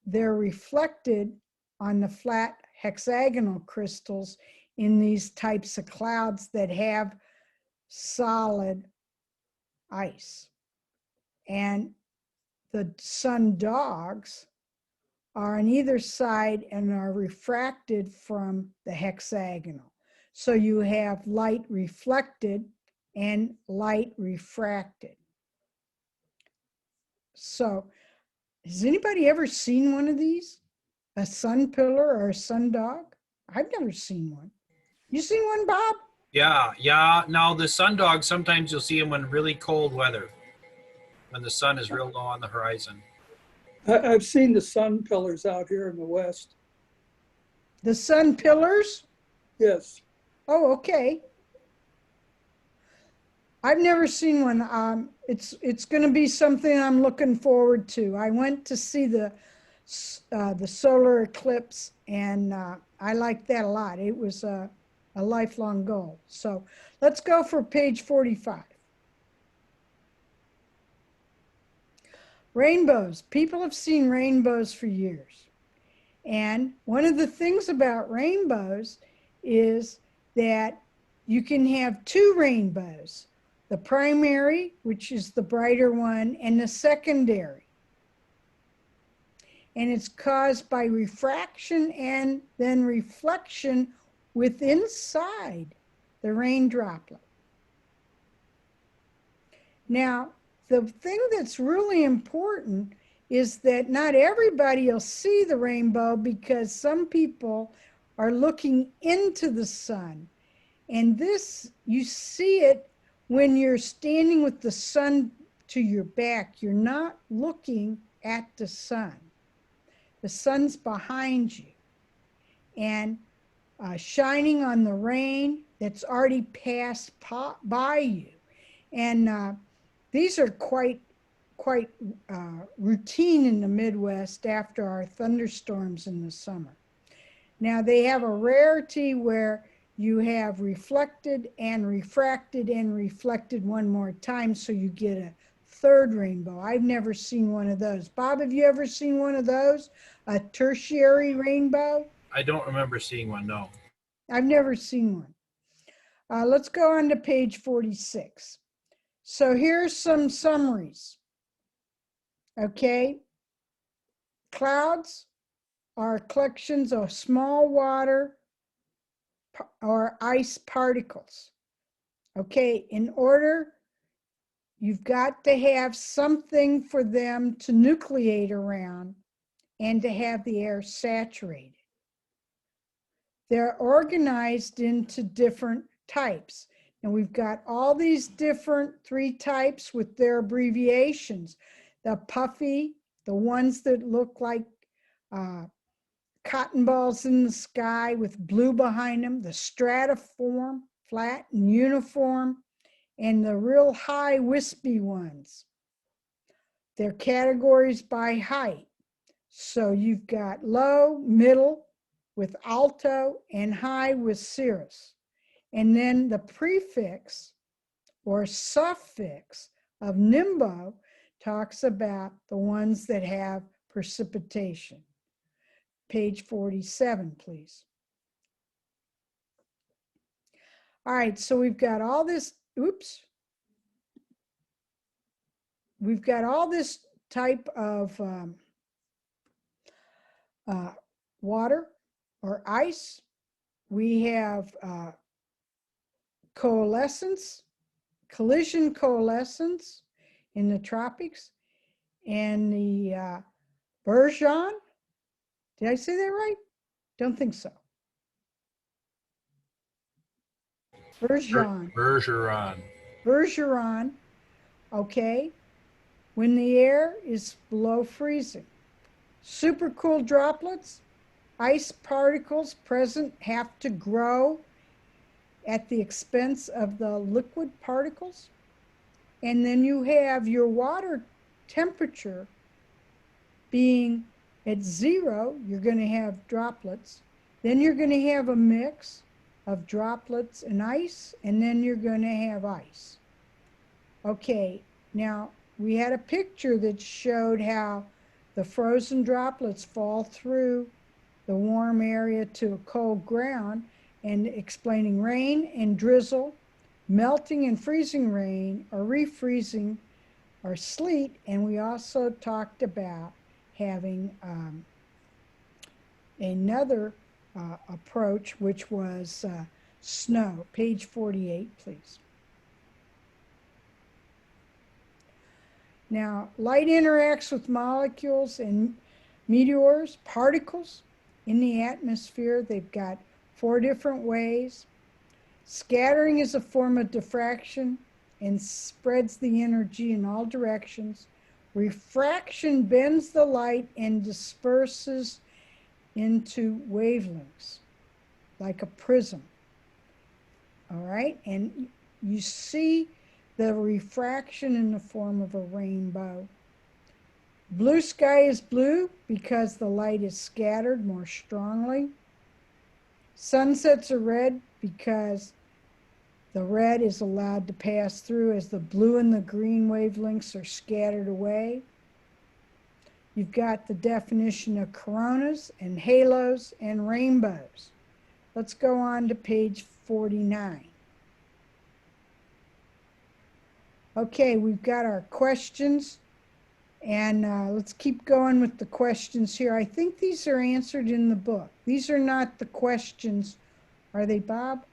They're reflected on the flat hexagonal crystals in these types of clouds that have solid ice. And the sundogs are on either side and are refracted from the hexagonal. So you have light reflected and light refracted. So has anybody ever seen one of these? A sun pillar or a sundog? I've never seen one. You seen one, Bob? Yeah. Now the sundog, sometimes you'll see them in really cold weather, when the sun is real low on the horizon. I've seen the sun pillars out here in the west. The sun pillars? Yes. Oh, okay. I've never seen one. It's going to be something I'm looking forward to. I went to see the solar eclipse, and I liked that a lot. It was a lifelong goal. So let's go for page 45. Rainbows. People have seen rainbows for years. And one of the things about rainbows is that you can have two rainbows, the primary, which is the brighter one, and the secondary. And it's caused by refraction and then reflection within inside the rain droplet. Now, the thing that's really important is that not everybody will see the rainbow because some people are looking into the sun. And this, you see it when you're standing with the sun to your back. You're not looking at the sun. The sun's behind you and shining on the rain that's already passed by you. And these are quite routine in the Midwest after our thunderstorms in the summer. Now they have a rarity where you have reflected and refracted and reflected one more time, so you get a third rainbow. I've never seen one of those. Bob, have you ever seen one of those? A tertiary rainbow? I don't remember seeing one, no. I've never seen one. Let's go on to page 46. So here's some summaries. Okay. Clouds are collections of small water or ice particles. Okay, in order, you've got to have something for them to nucleate around and to have the air saturated. They're organized into different types. And we've got all these different 3 types with their abbreviations. The puffy, the ones that look like cotton balls in the sky with blue behind them, the stratiform, flat and uniform, and the real high wispy ones. They're categories by height. So you've got low, middle with alto, and high with cirrus. And then the prefix or suffix of nimbo talks about the ones that have precipitation. Page 47, please. All right, so we've got all this, we've got all this type of water or ice. We have coalescence, collision coalescence in the tropics, and the Bergeron. Did I say that right? Don't think so. Bergeron. Bergeron, okay, when the air is below freezing. Supercooled droplets, ice particles present have to grow at the expense of the liquid particles. And then you have your water temperature being at 0, you're going to have droplets. Then you're going to have a mix of droplets and ice, and then you're going to have ice. Okay, now we had a picture that showed how the frozen droplets fall through the warm area to a cold ground, and explaining rain and drizzle, melting and freezing rain, or refreezing or sleet. And we also talked about having another approach, which was snow. Page 48, please. Now, light interacts with molecules and meteors, particles in the atmosphere. They've got 4 different ways. Scattering is a form of diffraction and spreads the energy in all directions. Refraction bends the light and disperses into wavelengths, like a prism. All right, and you see the refraction in the form of a rainbow. Blue sky is blue because the light is scattered more strongly. Sunsets are red because the red is allowed to pass through as the blue and the green wavelengths are scattered away. You've got the definition of coronas and halos and rainbows. Let's go on to page 49. Okay, we've got our questions, and let's keep going with the questions here. I think these are answered in the book. These are not the questions, are they, Bob?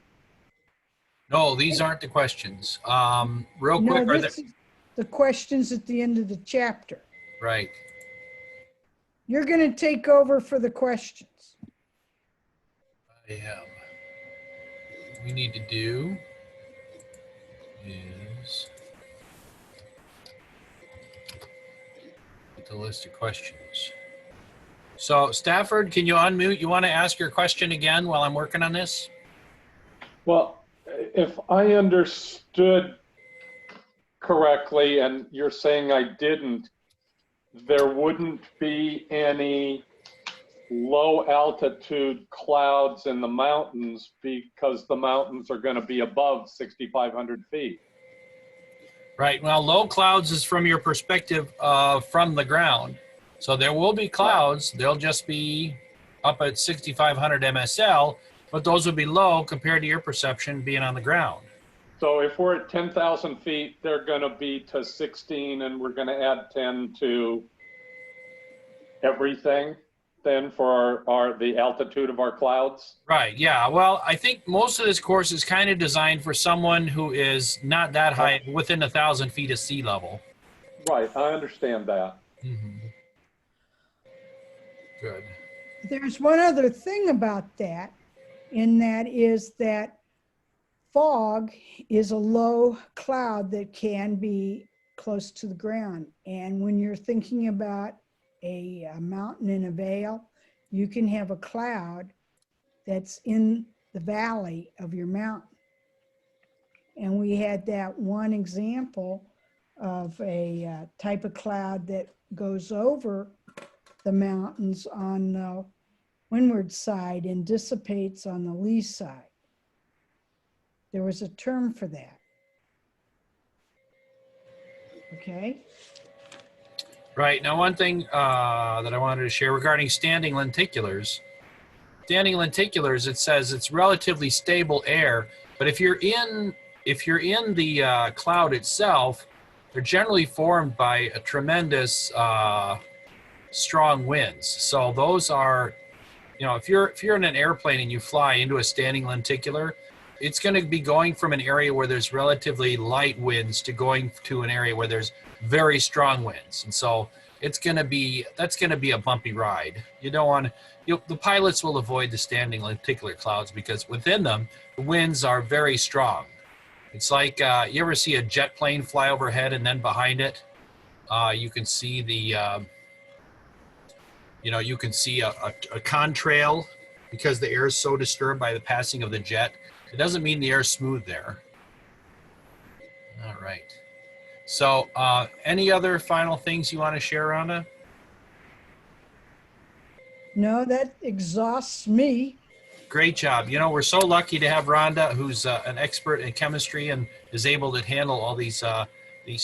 No, these aren't the questions. Real No, quick, this is the questions at the end of the chapter. right. You're going to take over for the questions. I am. What we need to do is get the list of questions. So Stafford, can you unmute? You want to ask your question again while I'm working on this? Well, if I understood correctly, and you're saying I didn't, there wouldn't be any low altitude clouds in the mountains because the mountains are going to be above 6,500 feet. Right. Well, low clouds is from your perspective from the ground. So there will be clouds. They'll just be up at 6,500 MSL. but those would be low compared to your perception being on the ground. So if we're at 10,000 feet, they're going to be to 16, and we're going to add 10 to everything then for the altitude of our clouds? Right, yeah. Well, I think most of this course is kind of designed for someone who is not that high, within 1,000 feet of sea level. Right, I understand that. Mm-hmm. Good. There's one other thing about that, and that is that fog is a low cloud that can be close to the ground. And when you're thinking about a mountain in a vale, you can have a cloud that's in the valley of your mountain. And we had that one example of a type of cloud that goes over the mountains on the windward side and dissipates on the lee side. There was a term for that. Okay. Right. Now, one thing that I wanted to share regarding standing lenticulars. Standing lenticulars, it says it's relatively stable air, but if you're in the cloud itself, they're generally formed by a tremendous strong winds. So those are, you know, if you're in an airplane and you fly into a standing lenticular, it's going to be going from an area where there's relatively light winds to going to an area where there's very strong winds. And so that's going to be a bumpy ride. You don't want to, the pilots will avoid the standing lenticular clouds because within them, the winds are very strong. It's like, you ever see a jet plane fly overhead and then behind it, you can see you can see a contrail because the air is so disturbed by the passing of the jet. It doesn't mean the air is smooth there. All right. So any other final things you want to share, Rhonda? No, that exhausts me. Great job. You know, we're so lucky to have Rhonda, who's an expert in chemistry and is able to handle all these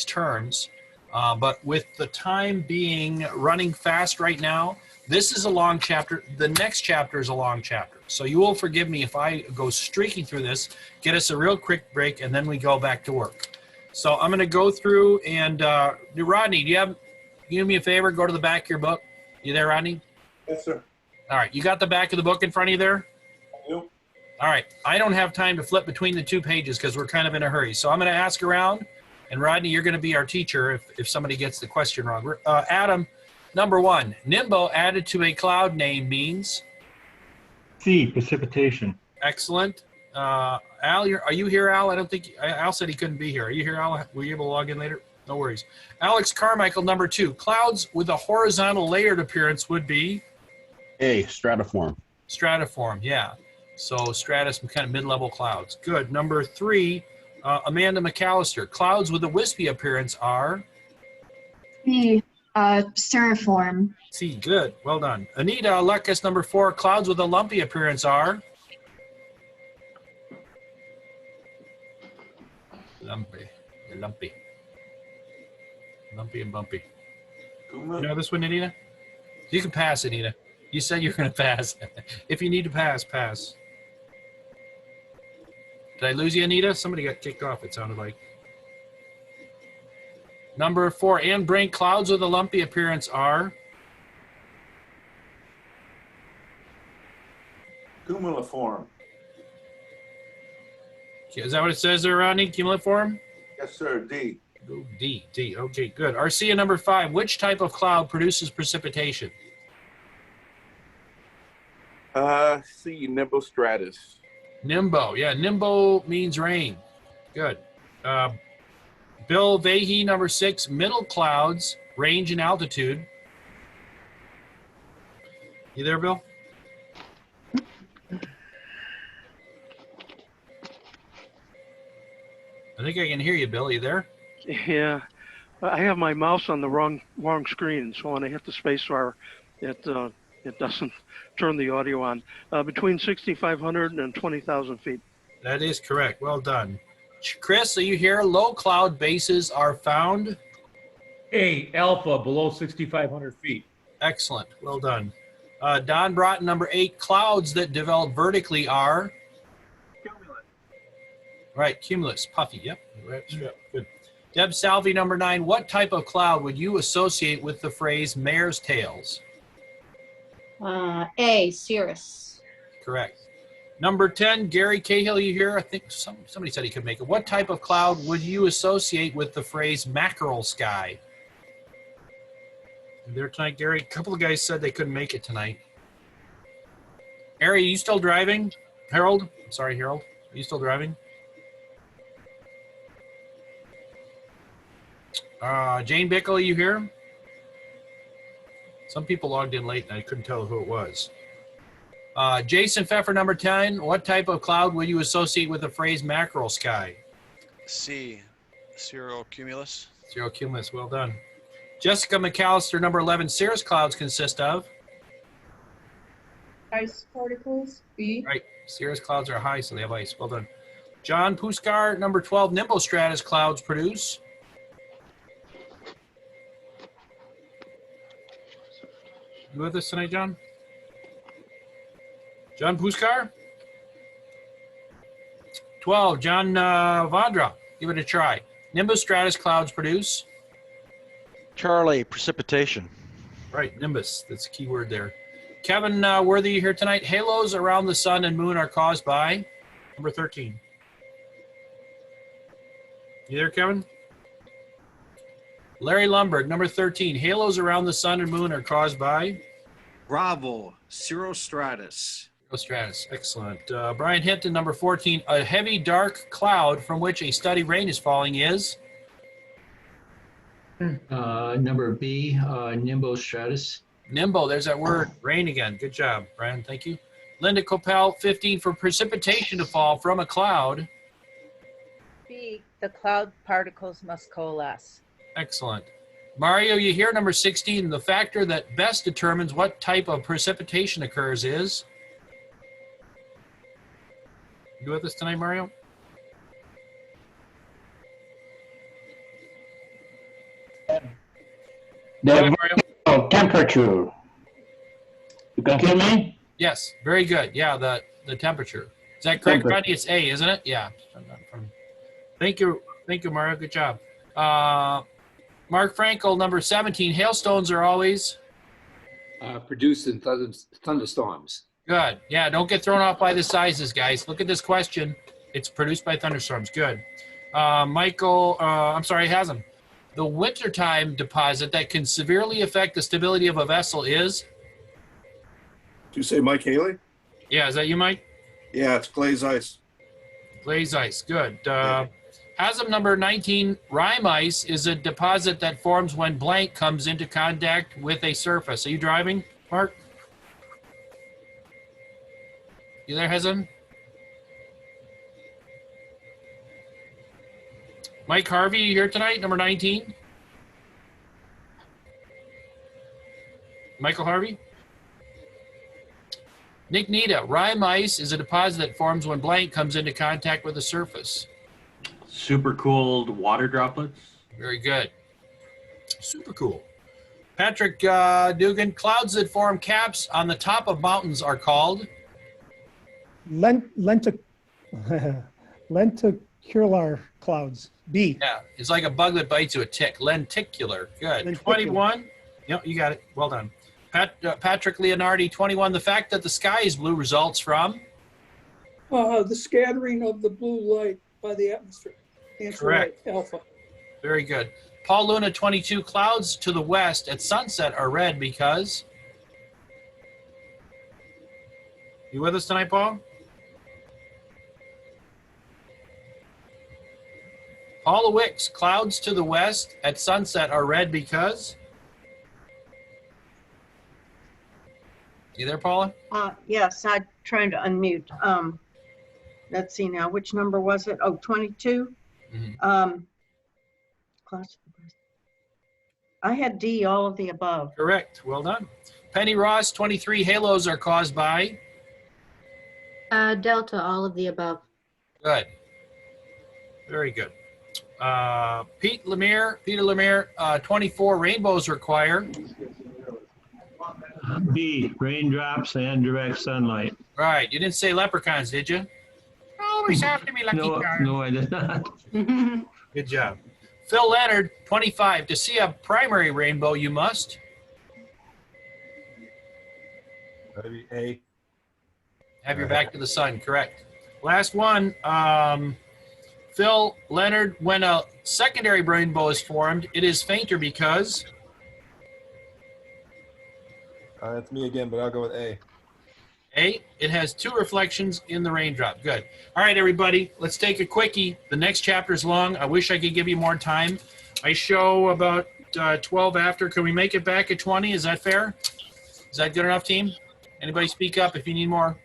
terms. But with the time being running fast right now, this is a long chapter. The next chapter is a long chapter. So you will forgive me if I go streaking through this, get us a real quick break, and then we go back to work. So I'm going to go through and Rodney, you do me a favor, go to the back of your book. You there, Rodney? Yes, sir. All right. You got the back of the book in front of you there? I do. All right. I don't have time to flip between the two pages because we're kind of in a hurry. So I'm going to ask around, and Rodney, you're going to be our teacher if somebody gets the question wrong. Adam, number one, Nimbo added to a cloud name means? C, precipitation. Excellent. Al, are you here, Al? I don't think Al said he couldn't be here. Are you here, Al? Were you able to log in later? No worries. Alex Carmichael, number two, clouds with a horizontal layered appearance would be? A, stratiform. Stratiform, yeah. So stratus, kind of mid-level clouds. Good. Number three, Amanda McAllister, clouds with a wispy appearance are? C, cirriform. C, good. Well done. Anita Lekas, number four, clouds with a lumpy appearance are? Lumpy and bumpy. You know this one, Anita? You can pass, Anita. You said you're going to pass. If you need to pass, pass. Did I lose you, Anita? Somebody got kicked off, it sounded like. Number four, Ann Brink, clouds with a lumpy appearance are? Cumuliform. Is that what it says there, Rodney? Cumuliform? Yes, sir. D. Oh, D. Okay, good. Arcia, number five, which type of cloud produces precipitation? C, Nimbostratus. Nimbo. Yeah, Nimbo means rain. Good. Bill Vahey, number six, middle clouds, range and altitude. You there, Bill? I think I can hear you, Bill. Are you there? Yeah, I have my mouse on the wrong screen, so when I hit the space bar, it doesn't turn the audio on. Between 6,500 and 20,000 feet. That is correct. Well done. Chris, are you here? Low cloud bases are found? A, alpha, below 6,500 feet. Excellent. Well done. Don Broughton, number 8, clouds that develop vertically are? Cumulus. Right, cumulus, puffy, yep. Right, good. Deb Salvi, number 9, what type of cloud would you associate with the phrase mare's tails? A, Cirrus. Correct. Number 10, Gary Cahill, you here? I think somebody said he could make it. What type of cloud would you associate with the phrase mackerel sky? You there tonight, Gary? A couple of guys said they couldn't make it tonight. Harry, are you still driving? Harold? I'm sorry, Harold. Are you still driving? Jane Bickle, are you here? Some people logged in late and I couldn't tell who it was. Jason Pfeffer, number 10. What type of cloud will you associate with the phrase mackerel sky? C, Cirrocumulus. Cirrocumulus, well done. Jessica McAllister, number 11. Cirrus clouds consist of? Ice particles, B. Right, cirrus clouds are high, so they have ice. Well done. John Puskar, number 12. Nimbostratus clouds produce? You with us tonight, John? John Puskar? 12, John Vandra. Give it a try. Nimbostratus clouds produce? Charlie, precipitation. Right, nimbus. That's a key word there. Kevin Worthy here tonight. Halos around the sun and moon are caused by? Number 13. You there, Kevin? Larry Lumberg, number 13. Halos around the sun and moon are caused by? Bravo, Cirrostratus. Stratus, excellent. Brian Hinton, number 14. A heavy dark cloud from which a steady rain is falling is? Number B, Nimbostratus. Nimbo, there's that word. Rain again. Good job, Brian. Thank you. Linda Coppell, 15. For precipitation to fall from a cloud? B, the cloud particles must coalesce. Excellent. Mario, you hear number 16. The factor that best determines what type of precipitation occurs is? You with us tonight, Mario? The temperature. You can hear me? Yes, very good. Yeah, the temperature. Is that correct, Rodney? It's A, isn't it? Yeah. Thank you, Mario. Good job. Mark Frankel, number 17. Hailstones are always produced in thunderstorms. good. Yeah, don't get thrown off by the sizes, guys. Look at this question. It's produced by thunderstorms. Good. Michael, I'm sorry, Haslam. The wintertime deposit that can severely affect the stability of a vessel is? Did you say Mike Haley? Yeah, is that you, Mike? Yeah, it's glaze ice. Glaze ice, good. Haslam number 19, rime ice is a deposit that forms when blank comes into contact with a surface. Are you driving, Mark? You there, Haslam? Mike Harvey, you here tonight, number 19? Michael Harvey? Nick Nita, rime ice is a deposit that forms when blank comes into contact with a surface. Super cooled water droplets. Very good. Super cool. Patrick Dugan, clouds that form caps on the top of mountains are called? Lenticular clouds. B. Yeah, it's like a bug that bites you, a tick. Lenticular. Good. Lenticular. 21. Yep, you got it. Well done. Patrick Leonardi, 21. The fact that the sky is blue results from? The scattering of the blue light by the atmosphere. Answer Correct. right, alpha. Very good. Paul Luna, 22. Clouds to the west at sunset are red because? You with us tonight, Paul? Paula Wicks, clouds to the west at sunset are red because? You there, Paula? Yes, I'm trying to unmute. Let's see now, which number was it? Oh, 22. I had D, all of the above. Correct. Well done. Penny Ross, 23. Halos are caused by? Delta, all of the above. Good. Very good. Peter Lemire, 24. Rainbows require? B, raindrops and direct sunlight. Right. You didn't say leprechauns, did you? Always after me, Lucky No, Charms. no, I did not. Good job. Phil Leonard, 25. To see a primary rainbow, you must Maybe A. have your back to the sun. Correct. Last one. Phil Leonard, when a secondary rainbow is formed, it is fainter because... That's me again, but I'll go with A. A, it has 2 reflections in the raindrop. Good. All right, everybody, let's take a quickie. The next chapter is long. I wish I could give you more time. I show about 12 after. Can we make it back at 20? Is that fair? Is that good enough, team? Anybody speak up if you need more?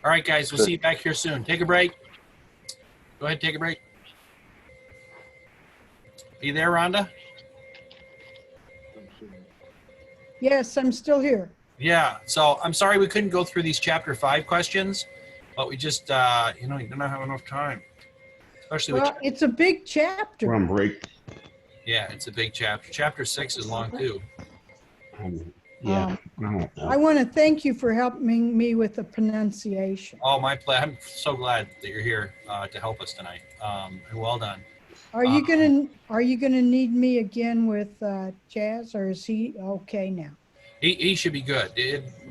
All right, guys, we'll see you back here soon. Take a break. Go ahead, take a break. Are you there, Rhonda? Yes, I'm still here. Yeah, so I'm sorry we couldn't go through these chapter 5 questions, but we just, you know, you didn't have enough time. Especially Well, it's a big chapter. We're on break. yeah, it's a big chapter. Chapter 6 is long too. Yeah. I want to thank you for helping me with the pronunciation. Oh, my pleasure. I'm so glad that you're here to help us tonight. And well done. Are you gonna need me again with Chaz, or is he okay now? He should be good.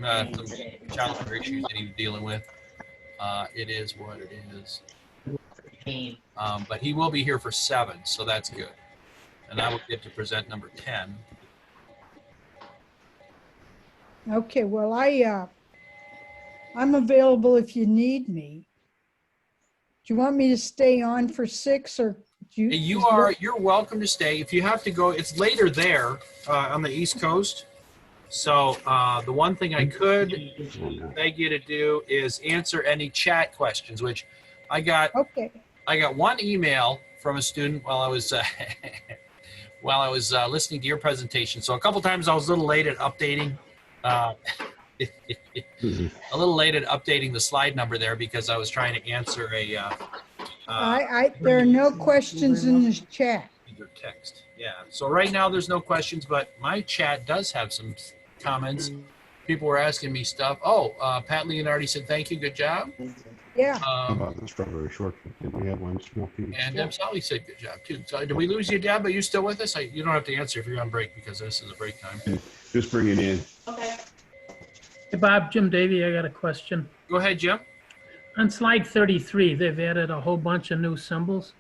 Some childhood issues that he's dealing with. It is what it is. But he will be here for 7, so that's good. And I will get to present number 10. Okay, well, I'm available if you need me. Do you want me to stay on for 6, or do you? You're welcome to stay. If you have to go, it's later there on the East Coast. So the one thing I could beg you to do is answer any chat questions, which I got. Okay. I got one email from a student while I was listening to your presentation. So a couple times I was a little late at updating. A little late at updating the slide number there because I was trying to answer a. There are no questions in this chat. Your text. Yeah. So right now there's no questions, but my chat does have some comments. People were asking me stuff. Oh, Pat Leonardi said thank you. Good job. Yeah. How about the strawberry shortcake? Did we have one small piece? And Deb Solly said good job too. So did we lose you, Deb? Are you still with us? You don't have to answer if you're on break because this is a break time. Just bring it in. Okay. Hey, Bob, Jim Davey, I got a question. Go ahead, Jim. On slide 33, they've added a whole bunch of new symbols.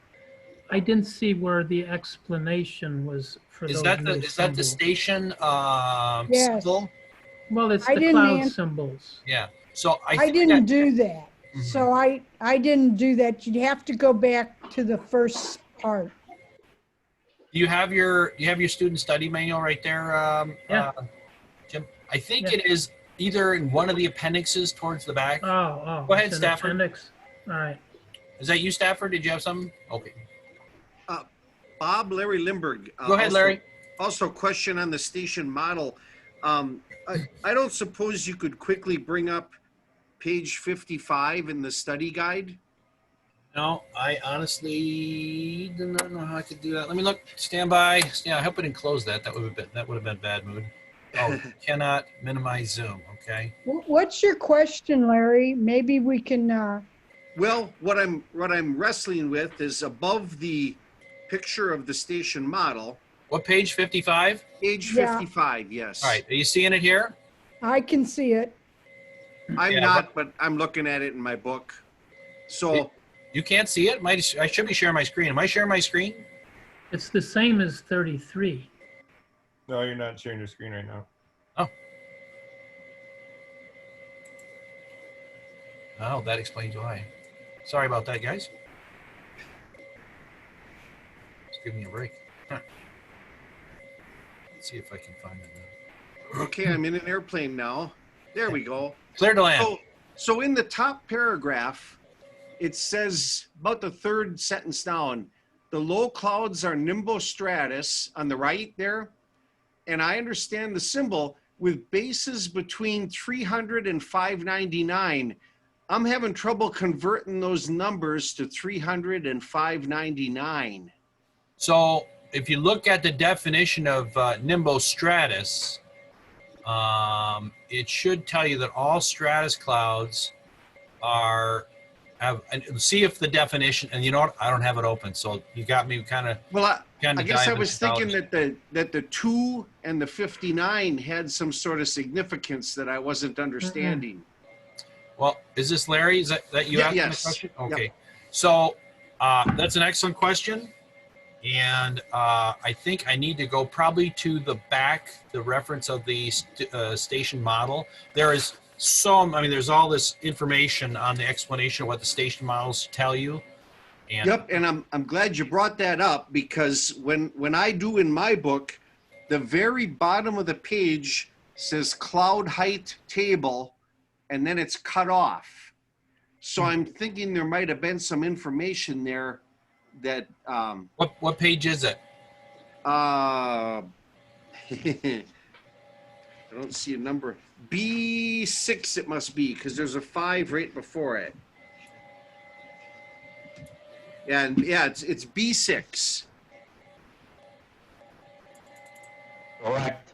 I didn't see where the explanation was for those new Is that the symbols. station Yes. symbol? Well, it's I the didn't cloud answer- symbols. Yeah. So I didn't do that. So I didn't do that. You'd have to go back to the first part. You have your student study manual right there, Jim. I think it is either in one of the appendixes towards the back. Oh. Go ahead, it's an Stafford. appendix. All right. Is that you, Stafford? Did you have something? Okay. Bob, Larry Lindbergh. Go ahead, Larry. Also, question on the station model. I don't suppose you could quickly bring up page 55 in the study guide? No, I honestly do not know how I could do that. Let me look. Stand by. Yeah, I hope I didn't close that. That would have been bad mood. Oh, cannot minimize Zoom. Okay. What's your question, Larry? Maybe we can. Well, what I'm wrestling with is above the picture of the station model. What page? 55. Page Yeah. 55. Yes. All right. Are you seeing it here? I can see it. I'm Yeah, not, but I'm looking at it in my book. So You can't see it. I should be sharing my screen. Am I sharing my screen? It's the same as 33. No, you're not sharing your screen right now. Oh, that explains why. Sorry about that, guys. Just give me a break. Huh. Let's see if I can find it now. okay, I'm in an airplane now. There we go. Clear to land. So in the top paragraph, it says about the third sentence down, the low clouds are Nimbostratus on the right there. And I understand the symbol with bases between 300 and 599. I'm having trouble converting those numbers to 300 and 599. So if you look at the definition of Nimbostratus, it should tell you that all stratus clouds and see if the definition, and you know what, I don't have it open, so you got me kind of. Well, I guess I was thinking that the 2 and the 59 had some sort of significance that I wasn't understanding. Well, is this Larry? Is that you asking the question? Okay. Yep. So that's an excellent question. And I think I need to go probably to the back, the reference of the station model. There is there's all this information on the explanation of what the station models tell you. And yep, and I'm glad you brought that up, because when I do in my book, the very bottom of the page says cloud height table, and then it's cut off. So I'm thinking there might have been some information there that what page is it? I don't see a number. B6 it must be, because there's a 5 right before it. And yeah, it's B6. Correct.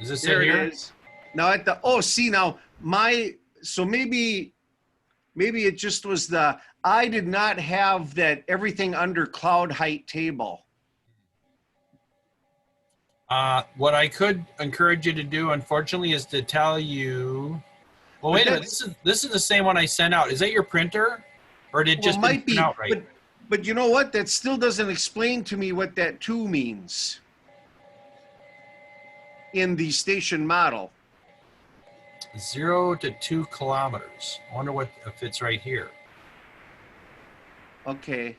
Is this there it here? It is. Now at the so maybe it just was I did not have that everything under cloud height table. What I could encourage you to do, unfortunately, is to tell you. Well, wait a minute. This is the same one I sent out. Is that your printer, or did it just might be out right? But you know what? That still doesn't explain to me what that 2 means in the station model. 0 to 2 kilometers. I wonder if it's right here. Okay.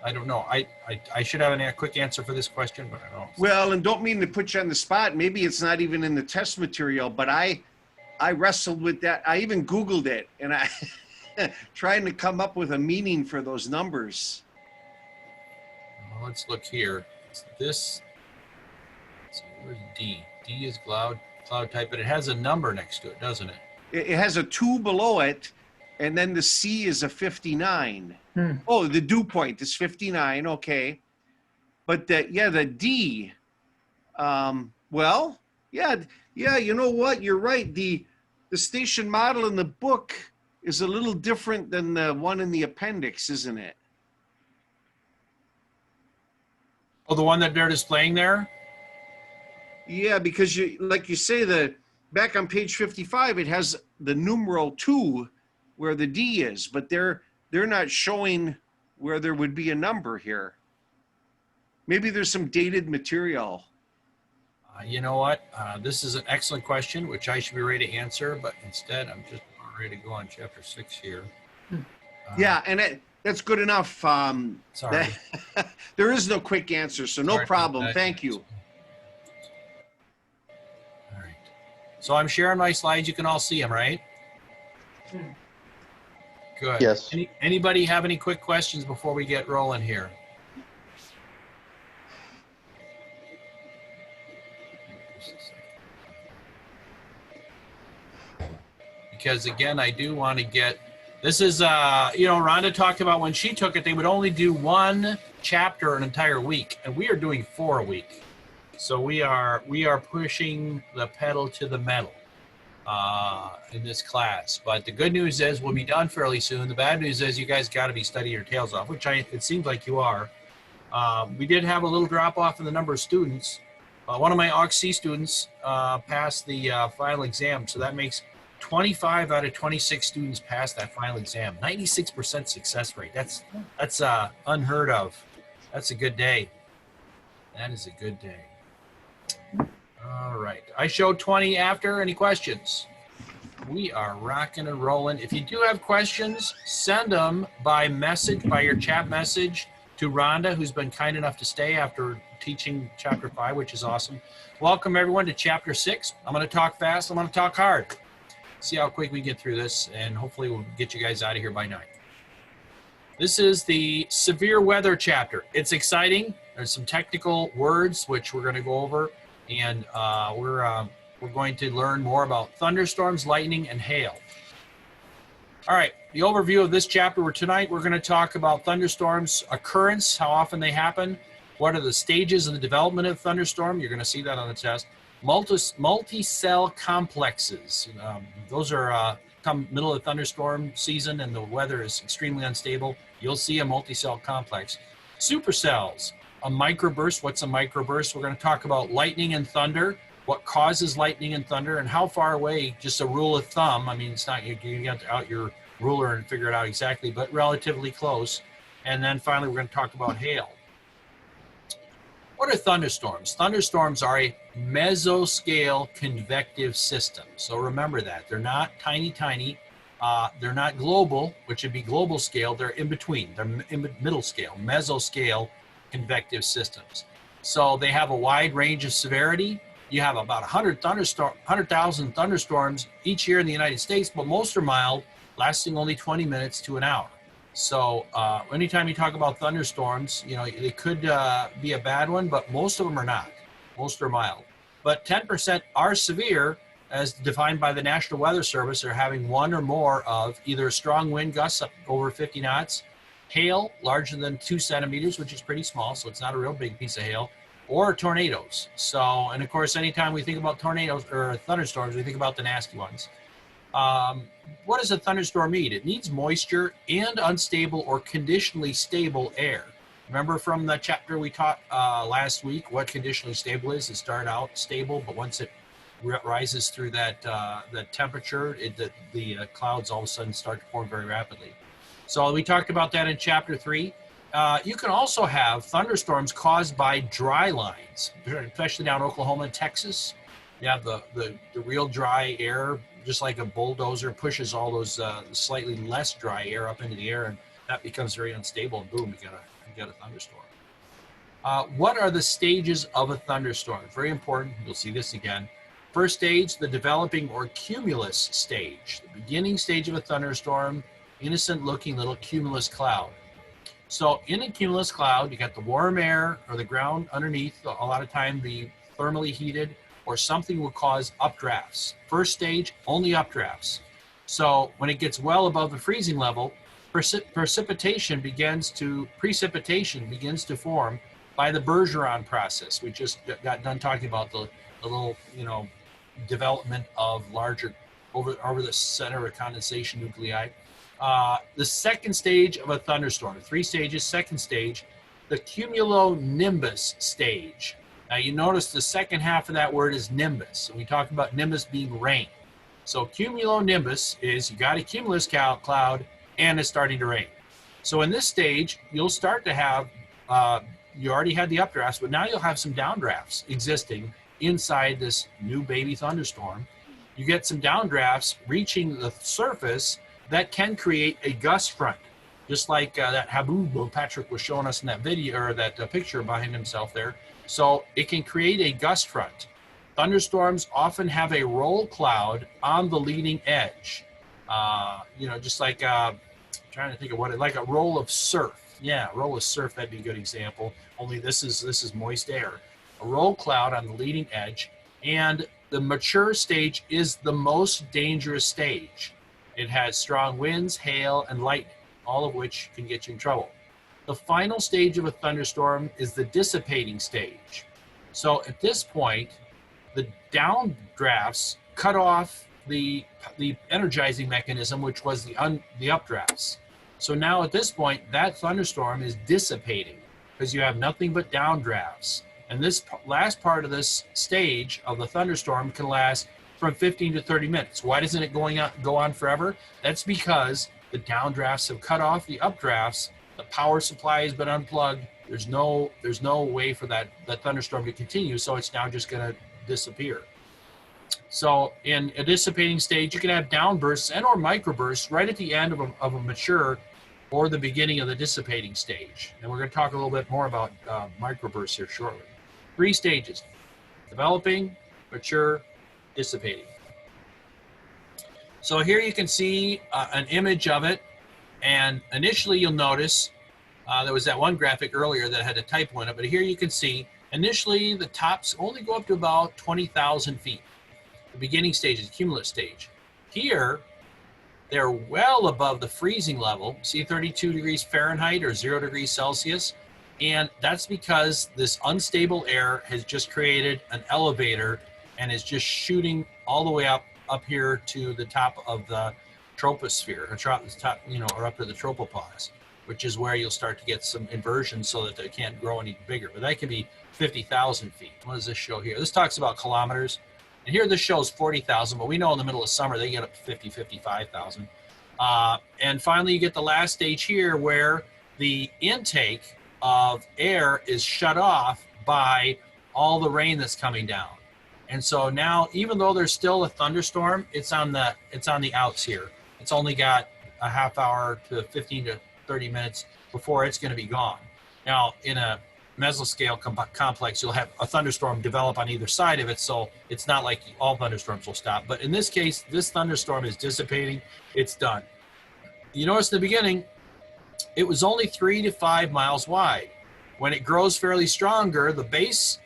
I don't know. I should have a quick answer for this question, but I don't. Well, and don't mean to put you on the spot. Maybe it's not even in the test material, but I wrestled with that. I even Googled it, and I trying to come up with a meaning for those numbers. Well, let's look here. It's this. Let's see, where's D? D is cloud type, but it has a number next to it, doesn't it? It has a 2 below it, and then the C is a 59. Oh, the dew point is 59. Okay, but the D. Well, yeah. You know what? You're right. The station model in the book is a little different than the one in the appendix, isn't it? Oh, the one that they're displaying there? Yeah, because like you say, back on page 55, it has the numeral 2 where the D is, but they're not showing where there would be a number here. Maybe there's some dated material. You know what? This is an excellent question, which I should be ready to answer, but instead I'm just ready to go on chapter 6 here. Yeah, and that's good enough. Sorry. There is no quick answer, so no problem. Thank you. All right. So I'm sharing my slides. You can all see them, right? Good. Yes. Anybody have any quick questions before we get rolling here? Because again, I do want to get, this is, Rhonda talked about when she took it, they would only do 1 chapter an entire week, and we are doing 4 a week. So we are pushing the pedal to the metal in this class. But the good news is we'll be done fairly soon. The bad news is you guys got to be studying your tails off, which it seems like you are. We did have a little drop off in the number of students. One of my AUC students passed the final exam, so that makes 25 out of 26 students pass that final exam. 96% success rate. That's unheard of. That's a good day. That is a good day. All right. I showed 20 after. Any questions? We are rocking and rolling. If you do have questions, send them by your chat message to Rhonda, who's been kind enough to stay after teaching chapter 5, which is awesome. Welcome everyone to chapter 6. I'm going to talk fast. I'm going to talk hard. See how quick we get through this, and hopefully we'll get you guys out of here by 9. This is the severe weather chapter. It's exciting. There's some technical words which we're going to go over, and we're going to learn more about thunderstorms, lightning, and hail. All right, the overview of this chapter. Tonight we're going to talk about thunderstorms occurrence, how often they happen, what are the stages of the development of thunderstorm. You're going to see that on the test. Multi-cell complexes. Those are come middle of the thunderstorm season and the weather is extremely unstable. You'll see a multi-cell complex. Supercells, a microburst. What's a microburst? We're going to talk about lightning and thunder. What causes lightning and thunder, and how far away, just a rule of thumb. I mean, it's not, you get out your ruler and figure it out exactly, but relatively close. And then finally, we're going to talk about hail. What are thunderstorms? Thunderstorms are a mesoscale convective system. So remember that. They're not tiny. They're not global, which would be global scale. They're in between. They're in middle scale, mesoscale convective systems. So they have a wide range of severity. You have about 100,000 thunderstorms each year in the United States, but most are mild, lasting only 20 minutes to an hour. So anytime you talk about thunderstorms, you know, it could be a bad one, but most of them are not. Most are mild. But 10% are severe, as defined by the National Weather Service, are having one or more of either strong wind gusts up over 50 knots, hail larger than 2 centimeters, which is pretty small, so it's not a real big piece of hail, or tornadoes. So, and of course, anytime we think about tornadoes or thunderstorms, we think about the nasty ones. What does a thunderstorm need? It needs moisture and unstable or conditionally stable air. Remember from the chapter we taught last week what conditionally stable is? It started out stable, but once it rises through that temperature, the clouds all of a sudden start to form very rapidly. So we talked about that in chapter 3. You can also have thunderstorms caused by dry lines, especially down Oklahoma and Texas. You have the real dry air, just like a bulldozer pushes all those slightly less dry air up into the air, and that becomes very unstable, and boom, you got a thunderstorm. What are the stages of a thunderstorm? Very important. You'll see this again. First stage, the developing or cumulus stage, the beginning stage of a thunderstorm, innocent-looking little cumulus cloud. So in a cumulus cloud, you got the warm air or the ground underneath, a lot of time the thermally heated, or something will cause updrafts. First stage, only updrafts. So when it gets well above the freezing level, precipitation begins to form by the Bergeron process. We just got done talking about the little, development of larger over the center of condensation nuclei. The second stage of a thunderstorm, 3 stages, second stage, the cumulonimbus stage. Now you notice the second half of that word is nimbus. And we talk about nimbus being rain. So cumulonimbus is you got a cumulus cloud and it's starting to rain. So in this stage, you'll start to have, you already had the updrafts, but now you'll have some downdrafts existing inside this new baby thunderstorm. You get some downdrafts reaching the surface that can create a gust front, just like that haboob Patrick was showing us in that video, or that picture behind himself there. So it can create a gust front. Thunderstorms often have a roll cloud on the leading edge. Just like, trying to think of like a roll of surf. Yeah, a roll of surf, that'd be a good example. Only this is moist air. A roll cloud on the leading edge. And the mature stage is the most dangerous stage. It has strong winds, hail, and lightning, all of which can get you in trouble. The final stage of a thunderstorm is the dissipating stage. So at this point, the downdrafts cut off the energizing mechanism, which was the updrafts. So now at this point, that thunderstorm is dissipating because you have nothing but downdrafts. And this last part of this stage of the thunderstorm can last from 15 to 30 minutes. Why doesn't it go on forever? That's because the downdrafts have cut off the updrafts. The power supply has been unplugged. There's no way for that thunderstorm to continue, so it's now just going to disappear. So in a dissipating stage, you can have downbursts and or microbursts right at the end of a mature or the beginning of the dissipating stage. And we're going to talk a little bit more about microbursts here shortly. 3 stages: developing, mature, dissipating. So here you can see an image of it. And initially you'll notice there was that one graphic earlier that had a typo in it, but here you can see initially the tops only go up to about 20,000 feet. The beginning stage is the cumulus stage. Here they're well above the freezing level. See 32 degrees Fahrenheit or 0 degrees Celsius. And that's because this unstable air has just created an elevator and is just shooting all the way up here to the top of the troposphere, or top, or up to the tropopause, which is where you'll start to get some inversion so that they can't grow any bigger. But that can be 50,000 feet. What does this show here? This talks about kilometers. And here this shows 40,000, but we know in the middle of summer they get up to 50, 55,000. And finally, you get the last stage here where the intake of air is shut off by all the rain that's coming down. And so now, even though there's still a thunderstorm, it's on the outs here. It's only got a half hour to 15 to 30 minutes before it's going to be gone. Now, in a mesoscale complex, you'll have a thunderstorm develop on either side of it, so it's not like all thunderstorms will stop. But in this case, this thunderstorm is dissipating. It's done. You notice in the beginning, it was only 3 to 5 miles wide. When it grows fairly stronger, the base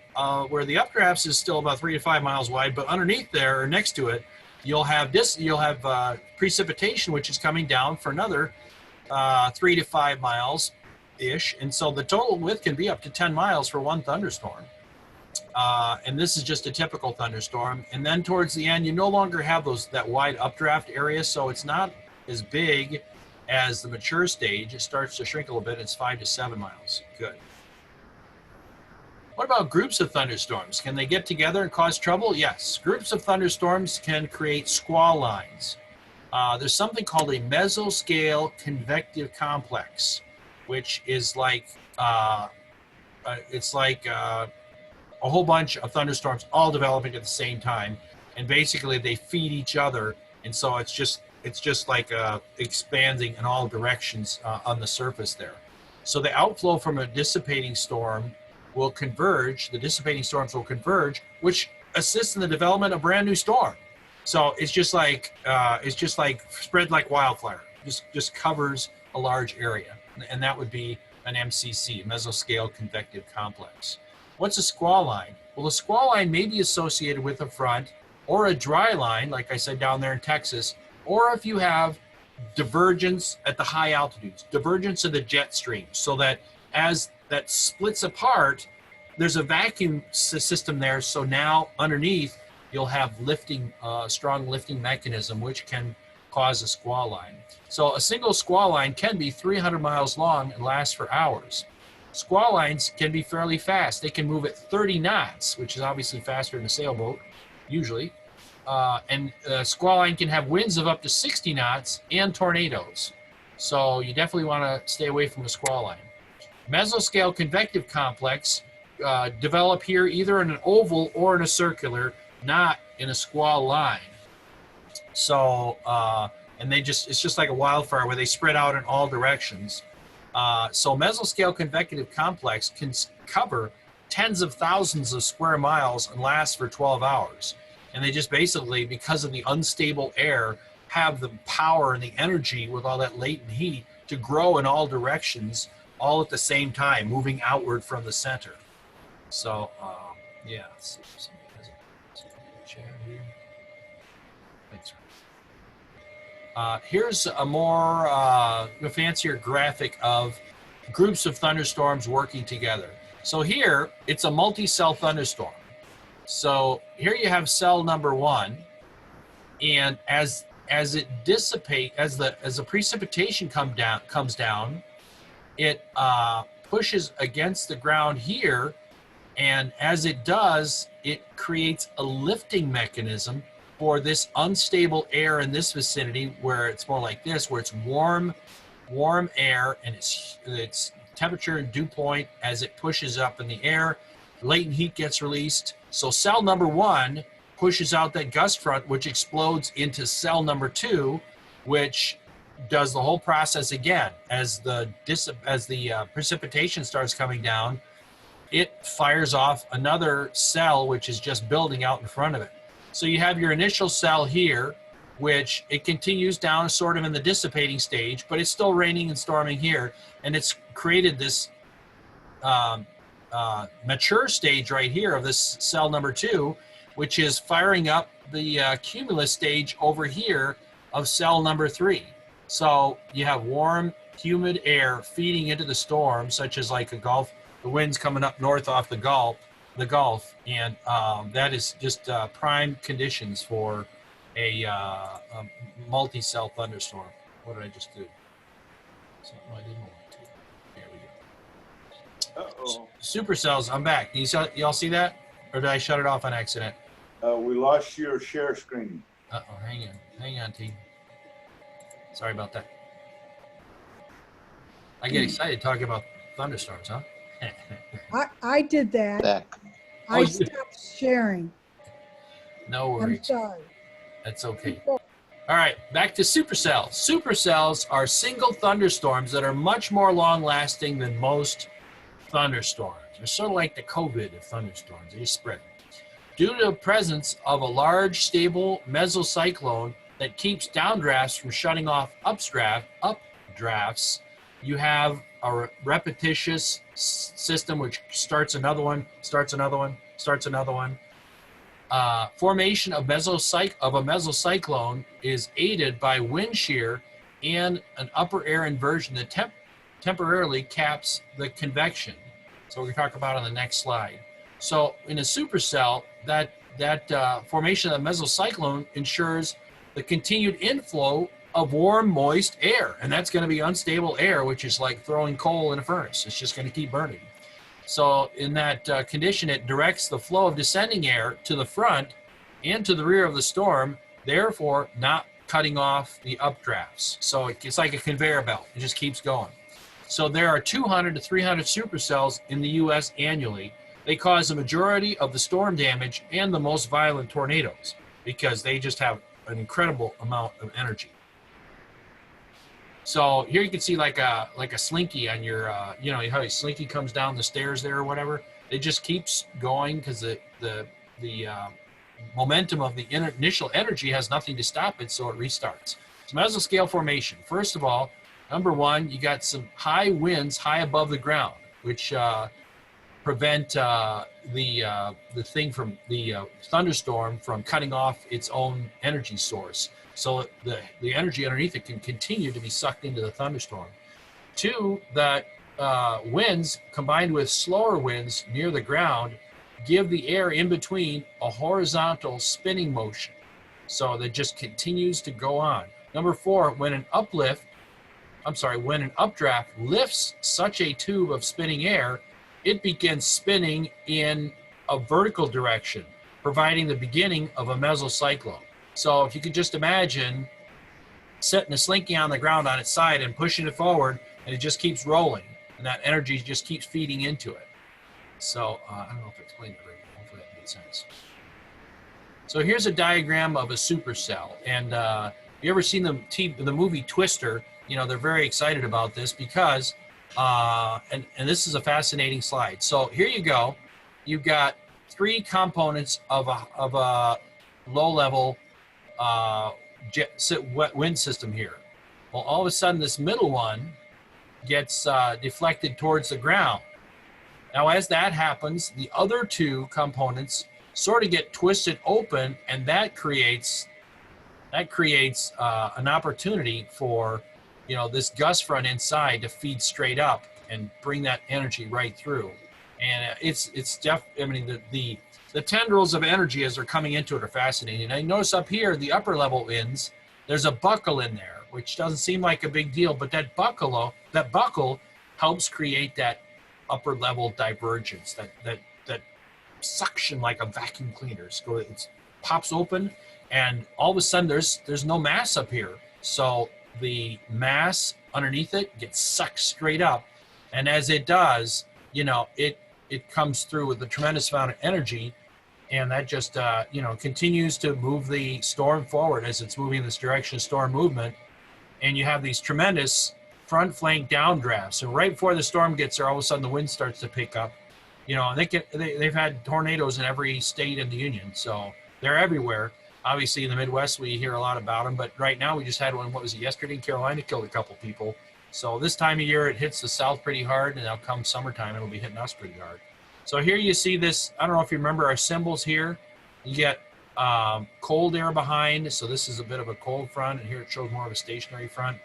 where the updrafts is still about 3 to 5 miles wide, but underneath there or next to it, you'll have precipitation, which is coming down for another 3 to 5 miles ish, and so the total width can be up to 10 miles for one thunderstorm. And this is just a typical thunderstorm. And then towards the end, you no longer have that wide updraft area, so it's not as big as the mature stage. It starts to shrink a little bit. It's 5 to 7 miles. Good. What about groups of thunderstorms? Can they get together and cause trouble? Yes. Groups of thunderstorms can create squall lines. There's something called a mesoscale convective complex, which is like a whole bunch of thunderstorms all developing at the same time, and basically they feed each other, and so it's just like expanding in all directions on the surface there. So the outflow from a dissipating storm will converge. The dissipating storms will converge, which assists in the development of a brand new storm. So it's just like spread like wildfire. Just covers a large area, and that would be an MCC, mesoscale convective complex. What's a squall line? Well, a squall line may be associated with a front or a dry line, like I said down there in Texas, or if you have divergence at the high altitudes, divergence of the jet stream, so that as that splits apart, there's a vacuum system there. So now underneath, you'll have strong lifting mechanism, which can cause a squall line. So a single squall line can be 300 miles long and last for hours. Squall lines can be fairly fast. They can move at 30 knots, which is obviously faster than a sailboat, usually. And a squall line can have winds of up to 60 knots and tornadoes. So you definitely want to stay away from a squall line. Mesoscale convective complex develop here either in an oval or in a circular, not in a squall line. So, and it's just like a wildfire where they spread out in all directions. So mesoscale convective complex can cover tens of thousands of square miles and last for 12 hours. And they just basically, because of the unstable air, have the power and the energy with all that latent heat to grow in all directions, all at the same time, moving outward from the center. So, yeah. Let's see if somebody has a chat here. Thanks. Here's a more fancier graphic of groups of thunderstorms working together. So here, it's a multi-cell thunderstorm. So here you have cell number 1, and as it dissipates, as the precipitation comes down, it pushes against the ground here, and as it does, it creates a lifting mechanism for this unstable air in this vicinity, where it's more like this, where it's warm air, and its temperature and dew point as it pushes up in the air, latent heat gets released. So cell number 1 pushes out that gust front, which explodes into cell number 2, which does the whole process again. As the precipitation starts coming down, it fires off another cell, which is just building out in front of it. So you have your initial cell here, which it continues down sort of in the dissipating stage, but it's still raining and storming here, and it's created this mature stage right here of this cell number 2, which is firing up the cumulus stage over here of cell number 3. So you have warm, humid air feeding into the storm, such as like a Gulf, the wind's coming up north off the Gulf, and that is just prime conditions for a multi-cell thunderstorm. What did I just do? Something I didn't want to. There we go. Uh-oh. Supercells, I'm back. Y'all see that? Or did I shut it off on accident? We lost your share screen. Uh-oh, hang on, team. Sorry about that. I get excited talking about thunderstorms, huh? I did that. I stopped sharing. No worries. I'm sorry. That's okay. All right, back to supercells. Supercells are single thunderstorms that are much more long-lasting than most thunderstorms. They're sort of like the COVID of thunderstorms. They spread. Due to the presence of a large, stable mesocyclone that keeps downdrafts from shutting off updrafts, you have a repetitious system which starts another one, starts another one, starts another one. Formation of a mesocyclone is aided by wind shear and an upper air inversion that temporarily caps the convection. So we're going to talk about on the next slide. So in a supercell, that formation of the mesocyclone ensures the continued inflow of warm, moist air. And that's going to be unstable air, which is like throwing coal in a furnace. It's just going to keep burning. So in that condition, it directs the flow of descending air to the front and to the rear of the storm, therefore not cutting off the updrafts. So it's like a conveyor belt. It just keeps going. So there are 200 to 300 supercells in the U.S. annually. They cause the majority of the storm damage and the most violent tornadoes because they just have an incredible amount of energy. So here you can see like a slinky on your, you know how a slinky comes down the stairs there or whatever. It just keeps going because the momentum of the initial energy has nothing to stop it, so it restarts. So mesoscale formation. First of all, number one, you got some high winds high above the ground, which prevent the thunderstorm from cutting off its own energy source. So the energy underneath it can continue to be sucked into the thunderstorm. Two, that winds combined with slower winds near the ground give the air in between a horizontal spinning motion. So that just continues to go on. Number four, when an updraft lifts such a tube of spinning air, it begins spinning in a vertical direction, providing the beginning of a mesocyclone. So if you could just imagine setting a slinky on the ground on its side and pushing it forward, and it just keeps rolling, and that energy just keeps feeding into it. So I don't know if I explained it right. Hopefully that made sense. So here's a diagram of a supercell. And you ever seen the movie Twister? You know, they're very excited about this because, and this is a fascinating slide. So here you go. You've got three components of a low-level wind system here. Well, all of a sudden, this middle one gets deflected towards the ground. Now, as that happens, the other two components sort of get twisted open, and that creates an opportunity for, you know, this gust front inside to feed straight up and bring that energy right through. And I mean, the tendrils of energy as they're coming into it are fascinating. And I notice up here, the upper level winds, there's a buckle in there, which doesn't seem like a big deal, but that buckle helps create that upper level divergence, that suction like a vacuum cleaner. So it pops open, and all of a sudden there's no mass up here. So the mass underneath it gets sucked straight up, and as it does, you know, it comes through with a tremendous amount of energy, and that just you know, continues to move the storm forward as it's moving in this direction of storm movement. And you have these tremendous front flank downdrafts. So right before the storm gets there, all of a sudden the wind starts to pick up. You know, and they've had tornadoes in every state in the union, so they're everywhere. Obviously, in the Midwest, we hear a lot about them, but right now we just had one, what was it, yesterday in Carolina, killed a couple people. So this time of year, it hits the South pretty hard, and now come summertime, it'll be hitting us pretty hard. So here you see this, I don't know if you remember our symbols here. You get cold air behind. So this is a bit of a cold front, and here it shows more of a stationary front.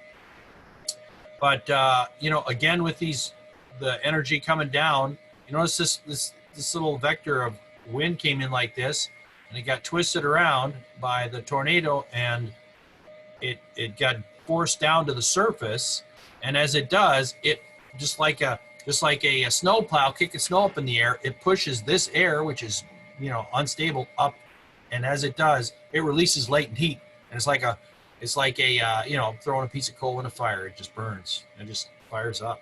But you know, again, with the energy coming down, you notice this little vector of wind came in like this, and it got twisted around by the tornado, and it got forced down to the surface. And as it does, it just like a snow plow kicking snow up in the air, it pushes this air, which is, you know, unstable, up, and as it does, it releases latent heat, and it's like a you know, throwing a piece of coal in a fire. It just burns and just fires up.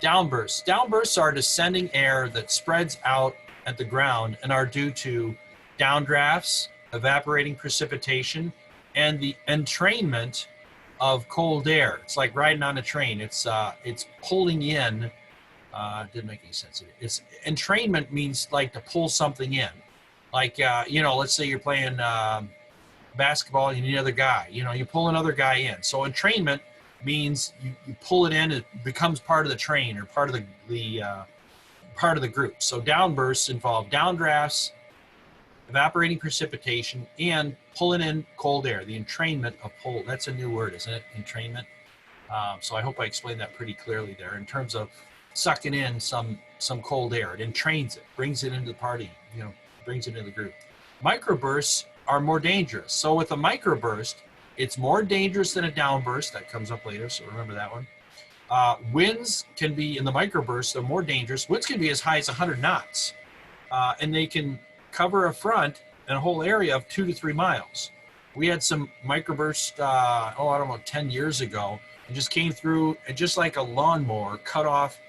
Downbursts. Downbursts are descending air that spreads out at the ground and are due to downdrafts, evaporating precipitation, and the entrainment of cold air. It's like riding on a train. It's pulling in. Didn't make any sense. It's entrainment means like to pull something in. Like you know, let's say you're playing basketball and you need another guy. You know, you pull another guy in. So entrainment means you pull it in. It becomes part of the train or part of the group. So downbursts involve downdrafts, evaporating precipitation, and pulling in cold air. The entrainment of pull. That's a new word, isn't it? Entrainment. So I hope I explained that pretty clearly there in terms of sucking in some cold air. It entrains it, brings it into the party, you know, brings it into the group. Microbursts are more dangerous. So with a microburst, it's more dangerous than a downburst. That comes up later, so remember that one. Winds can be, in the microbursts, they're more dangerous. Winds can be as high as 100 knots, and they can cover a front and a whole area of 2 to 3 miles. We had some microbursts, I don't know, 10 years ago, and just came through, and just like a lawnmower, cut off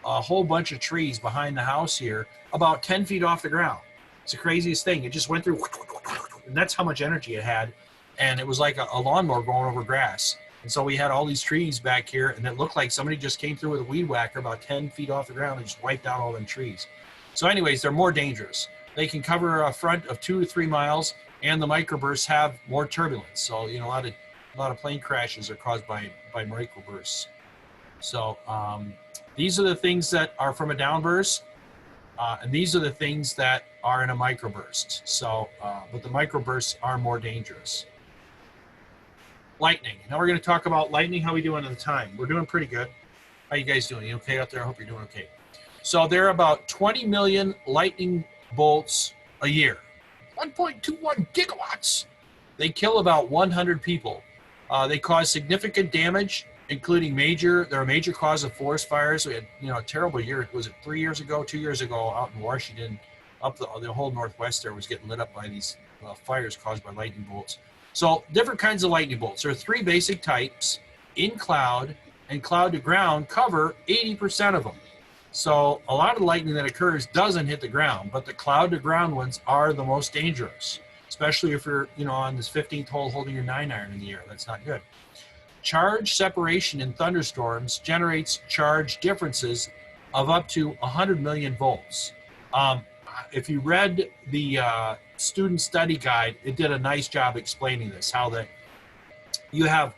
a whole bunch of trees behind the house here, about 10 feet off the ground. It's the craziest thing. It just went through, and that's how much energy it had. And it was like a lawnmower going over grass. And so we had all these trees back here, and it looked like somebody just came through with a weed whacker about 10 feet off the ground and just wiped out all them trees. So anyways, they're more dangerous. They can cover a front of 2 to 3 miles, and the microbursts have more turbulence. So, you know, a lot of plane crashes are caused by microbursts. So these are the things that are from a downburst, and these are the things that are in a microburst. So, but the microbursts are more dangerous. Lightning. Now we're going to talk about lightning. How are we doing at the time? We're doing pretty good. How you guys doing? You okay out there? I hope you're doing okay. So there are about 20 million lightning bolts a year. 1.21 gigawatts. They kill about 100 people. They cause significant damage, including they're a major cause of forest fires. We had, you know, a terrible year. Was it 3 years ago, 2 years ago, out in Washington, up the whole Northwest there was getting lit up by these fires caused by lightning bolts. So different kinds of lightning bolts. There are 3 basic types: in cloud and cloud to ground cover 80% of them. So a lot of the lightning that occurs doesn't hit the ground, but the cloud to ground ones are the most dangerous, especially if you're, you know, on this 15th hole holding your 9-iron in the air. That's not good. Charge separation in thunderstorms generates charge differences of up to 100 million volts. If you read the student study guide, it did a nice job explaining this, how that you have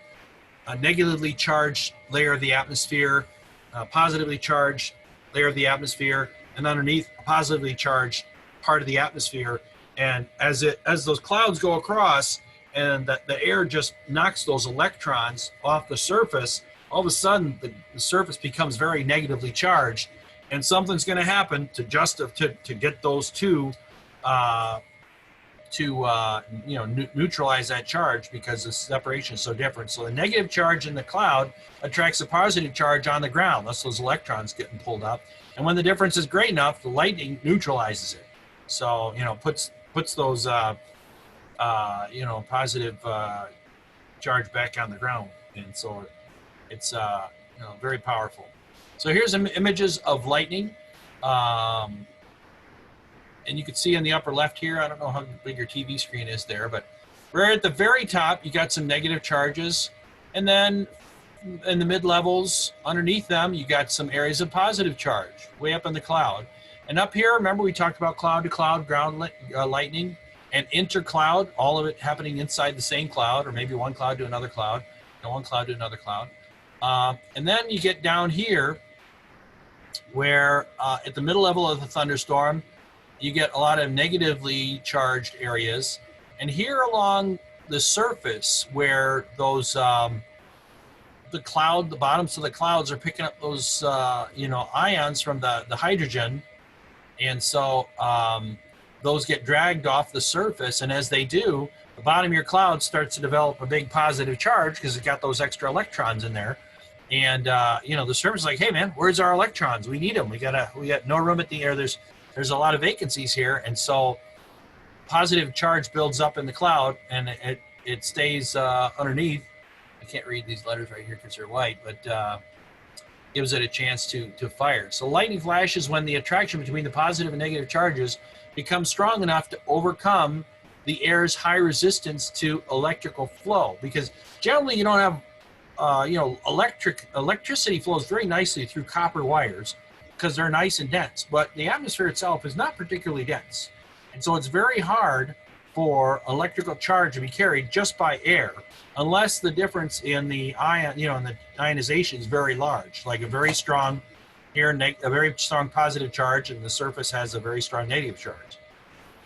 a negatively charged layer of the atmosphere, a positively charged layer of the atmosphere, and underneath a positively charged part of the atmosphere. And as those clouds go across and the air just knocks those electrons off the surface, all of a sudden the surface becomes very negatively charged, and something's going to happen to get those two neutralize that charge, because the separation is so different. So the negative charge in the cloud attracts a positive charge on the ground. That's those electrons getting pulled up. And when the difference is great enough, the lightning neutralizes it. So, you know, puts those, positive charge back on the ground. And so it's, very powerful. So here's some images of lightning. And you can see in the upper left here, I don't know how big your TV screen is there, but right at the very top, you got some negative charges. And then in the mid-levels, underneath them, you got some areas of positive charge way up in the cloud. And up here, remember we talked about cloud-to-cloud ground lightning and intercloud, all of it happening inside the same cloud, or maybe one cloud to another cloud, and one cloud to another cloud. And then you get down here where at the middle level of the thunderstorm, you get a lot of negatively charged areas. And here along the surface where those, the bottoms of the clouds are picking up those, ions from the hydrogen. And so those get dragged off the surface. And as they do, the bottom of your cloud starts to develop a big positive charge because it's got those extra electrons in there. And, the surface is like, hey, man, where's our electrons? We need them. We got no room at the air. There's a lot of vacancies here. And so positive charge builds up in the cloud and it stays underneath. I can't read these letters right here because they're white, but gives it a chance to fire. So lightning flashes when the attraction between the positive and negative charges becomes strong enough to overcome the air's high resistance to electrical flow. Because generally you don't have, electricity flows very nicely through copper wires because they're nice and dense, but the atmosphere itself is not particularly dense. And so it's very hard for electrical charge to be carried just by air, unless the difference in the ion, in the ionization is very large, like a very strong here, a very strong positive charge, and the surface has a very strong negative charge.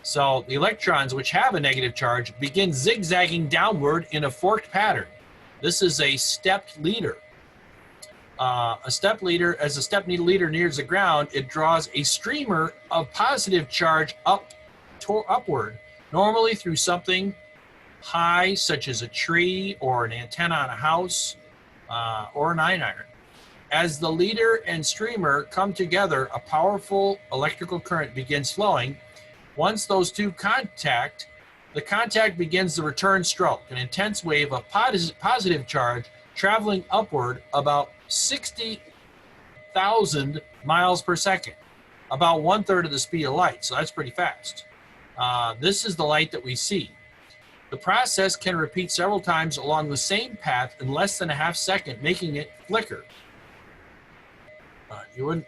So the electrons, which have a negative charge, begin zigzagging downward in a forked pattern. This is a stepped leader. As a step leader nears the ground, it draws a streamer of positive charge upward, normally through something high, such as a tree or an antenna on a house or an iron. As the leader and streamer come together, a powerful electrical current begins flowing. Once those two contact, the contact begins the return stroke, an intense wave of positive charge traveling upward about 60,000 miles per second, about 1/3 of the speed of light. So that's pretty fast. This is the light that we see. The process can repeat several times along the same path in less than a half second, making it flicker. You wouldn't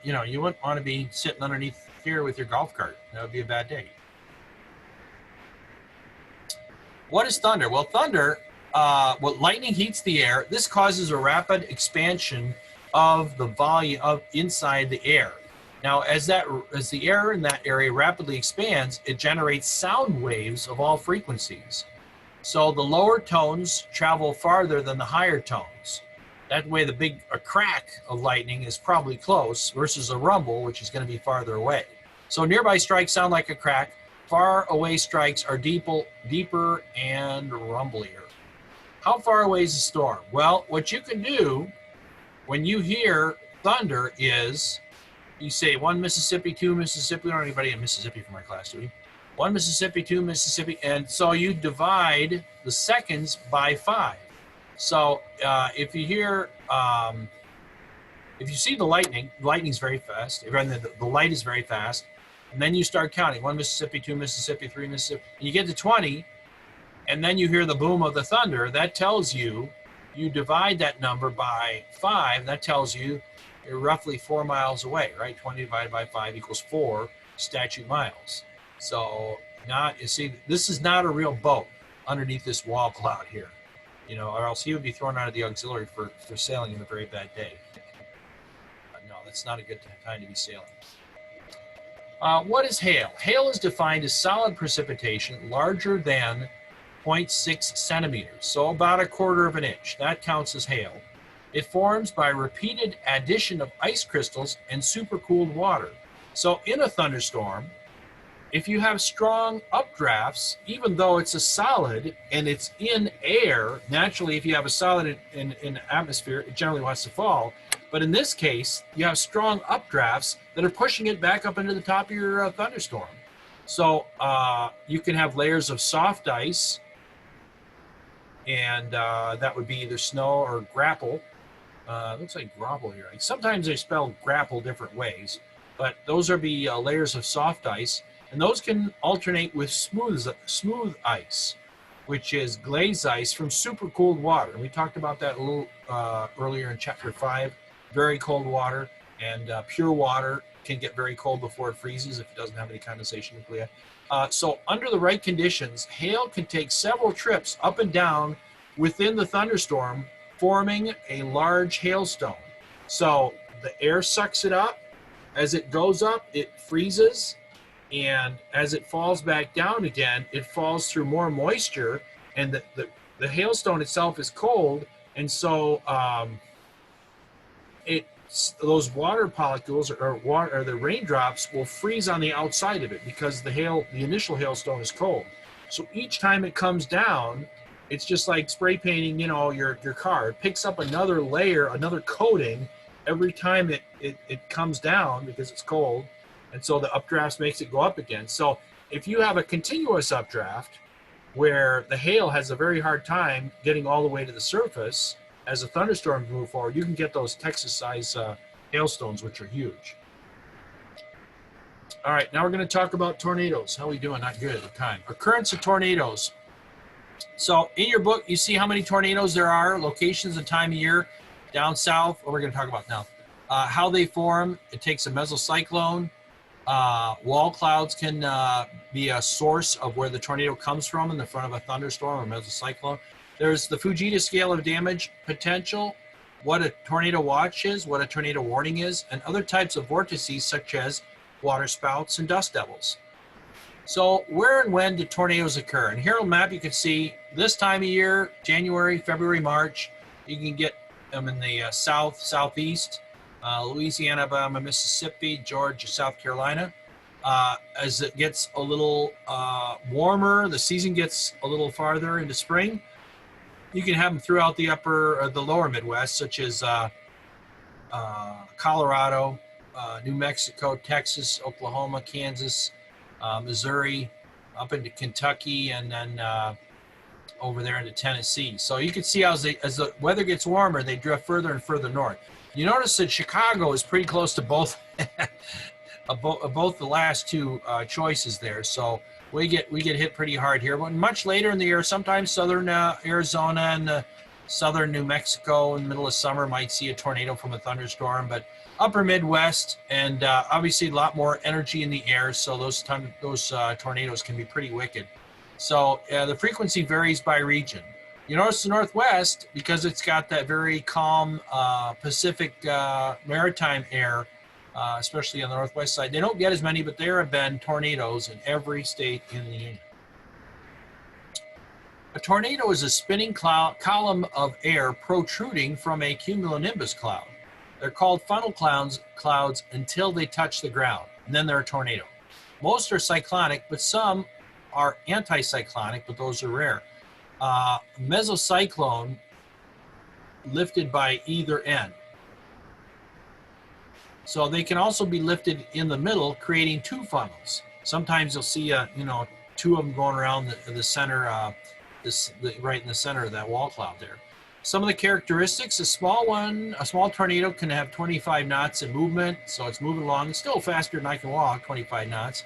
want to be sitting underneath here with your golf cart. That would be a bad day. What is thunder? Well, thunder, lightning heats the air. This causes a rapid expansion of the volume of inside the air. Now, as the air in that area rapidly expands, it generates sound waves of all frequencies. So the lower tones travel farther than the higher tones. That way, a crack of lightning is probably close versus a rumble, which is going to be farther away. So nearby strikes sound like a crack. Far away strikes are deeper and rumblier. How far away is the storm? Well, what you can do when you hear thunder is you say 1 Mississippi, 2 Mississippi. We don't have anybody in Mississippi from our class, do we? 1 Mississippi, 2 Mississippi. And so you divide the seconds by 5. So if you hear, if you see the lightning's very fast. The light is very fast. And then you start counting 1 Mississippi, 2 Mississippi, 3 Mississippi. And you get to 20. And then you hear the boom of the thunder. That tells you divide that number by 5. That tells you you're roughly 4 miles away, right? 20 divided by 5 equals 4 statute miles. So this is not a real boat underneath this wall cloud here, or else he would be thrown out of the auxiliary for sailing in a very bad day. No, that's not a good time to be sailing. What is hail? Hail is defined as solid precipitation larger than 0.6 centimeters, so about 1/4 of an inch. That counts as hail. It forms by repeated addition of ice crystals and supercooled water. So in a thunderstorm, if you have strong updrafts, even though it's a solid and it's in air, naturally, if you have a solid in atmosphere, it generally wants to fall. But in this case, you have strong updrafts that are pushing it back up into the top of your thunderstorm. So you can have layers of soft ice, and that would be either snow or grapple. It looks like grapple here. Sometimes they spell grapple different ways, but those are the layers of soft ice. And those can alternate with smooth ice, which is glazed ice from supercooled water. And we talked about that a little earlier in chapter 5. Very cold water and pure water can get very cold before it freezes if it doesn't have any condensation nuclei. So under the right conditions, hail can take several trips up and down within the thunderstorm, forming a large hailstone. So the air sucks it up. As it goes up, it freezes. And as it falls back down again, it falls through more moisture, and the hailstone itself is cold, and so those water molecules or the raindrops will freeze on the outside of it because the initial hailstone is cold. So each time it comes down, it's just like spray painting, your car. It picks up another layer, another coating every time it comes down because it's cold. And so the updrafts makes it go up again. So if you have a continuous updraft where the hail has a very hard time getting all the way to the surface, as a thunderstorm moves forward, you can get those Texas-sized hailstones, which are huge. All right, now we're going to talk about tornadoes. How are we doing? Not good at the time. Occurrence of tornadoes. So in your book, you see how many tornadoes there are, locations and time of year. Down south, what we're going to talk about now. How they form. It takes a mesocyclone. Wall clouds can be a source of where the tornado comes from in the front of a thunderstorm or mesocyclone. There's the Fujita scale of damage potential, what a tornado watch is, what a tornado warning is, and other types of vortices such as water spouts and dust devils. So where and when do tornadoes occur? And here on the map you can see this time of year, January, February, March. You can get them in the south, southeast, Louisiana, Alabama, Mississippi, Georgia, South Carolina. As it gets a little warmer, the season gets a little farther into spring. You can have them throughout the the lower Midwest, such as Colorado, New Mexico, Texas, Oklahoma, Kansas, Missouri, up into Kentucky, and then over there into Tennessee. So you can see how as the weather gets warmer, they drift further and further north. You notice that Chicago is pretty close to both both the last two choices there. So we get hit pretty hard here. But much later in the year, sometimes southern Arizona and southern New Mexico in the middle of summer might see a tornado from a thunderstorm. But upper Midwest and obviously a lot more energy in the air, so those tornadoes can be pretty wicked. So the frequency varies by region. You notice the Northwest, because it's got that very calm Pacific maritime air, especially on the Northwest side. They don't get as many, but there have been tornadoes in every state in the union. A tornado is a spinning column of air protruding from a cumulonimbus cloud. They're called funnel clouds until they touch the ground, and then they're a tornado. Most are cyclonic, but some are anticyclonic, but those are rare. Mesocyclone lifted by either end. So they can also be lifted in the middle, creating two funnels. Sometimes you'll see, two of them going around the center, right in the center of that wall cloud there. Some of the characteristics: a small tornado can have 25 knots in movement, so it's moving along. It's still faster than I can walk, 25 knots.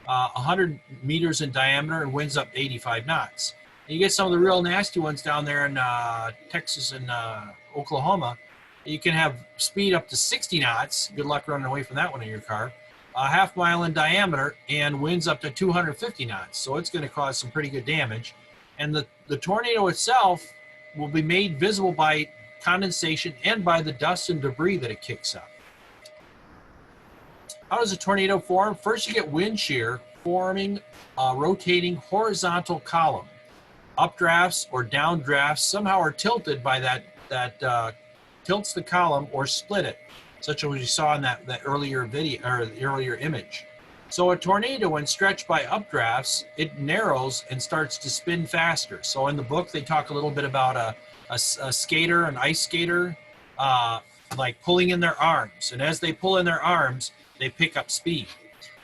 100 meters in diameter and winds up 85 knots. And you get some of the real nasty ones down there in Texas and Oklahoma. You can have speed up to 60 knots. Good luck running away from that one in your car. A half mile in diameter and winds up to 250 knots. So it's going to cause some pretty good damage. And the tornado itself will be made visible by condensation and by the dust and debris that it kicks up. How does a tornado form? First, you get wind shear forming a rotating horizontal column. Updrafts or downdrafts somehow are tilted by that tilts the column or split it, such as we saw in that earlier video or the earlier image. So a tornado, when stretched by updrafts, it narrows and starts to spin faster. So in the book, they talk a little bit about a skater, an ice skater, like pulling in their arms. And as they pull in their arms, they pick up speed.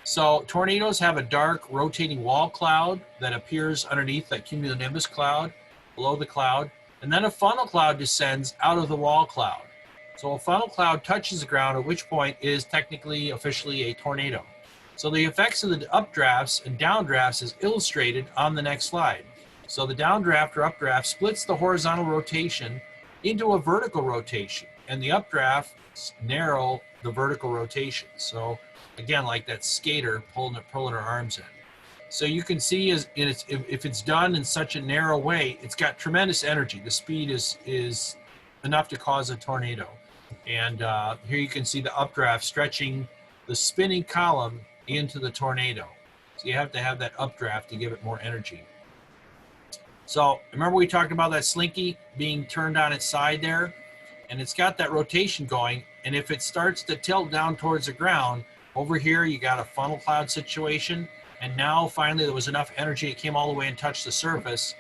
So tornadoes have a dark rotating wall cloud that appears underneath that cumulonimbus cloud, below the cloud, and then a funnel cloud descends out of the wall cloud. So a funnel cloud touches the ground, at which point it is technically, officially a tornado. So the effects of the updrafts and downdrafts is illustrated on the next slide. So the downdraft or updraft splits the horizontal rotation into a vertical rotation, and the updrafts narrow the vertical rotation. So again, like that skater pulling her arms in. So you can see if it's done in such a narrow way, it's got tremendous energy. The speed is enough to cause a tornado. And here you can see the updraft stretching the spinning column into the tornado. So you have to have that updraft to give it more energy. So remember we talked about that slinky being turned on its side there? And it's got that rotation going. And if it starts to tilt down towards the ground, over here you got a funnel cloud situation. And now finally there was enough energy, it came all the way and touched the surface.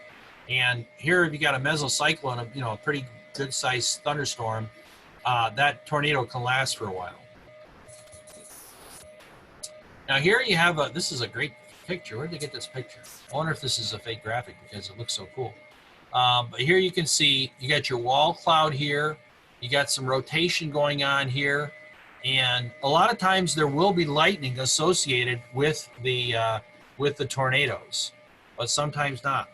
And here if you got a mesocyclone, a pretty good sized thunderstorm, that tornado can last for a while. Now here you have this is a great picture. Where did they get this picture? I wonder if this is a fake graphic because it looks so cool. But here you can see you got your wall cloud here. You got some rotation going on here. And a lot of times there will be lightning associated with the tornadoes, but sometimes not.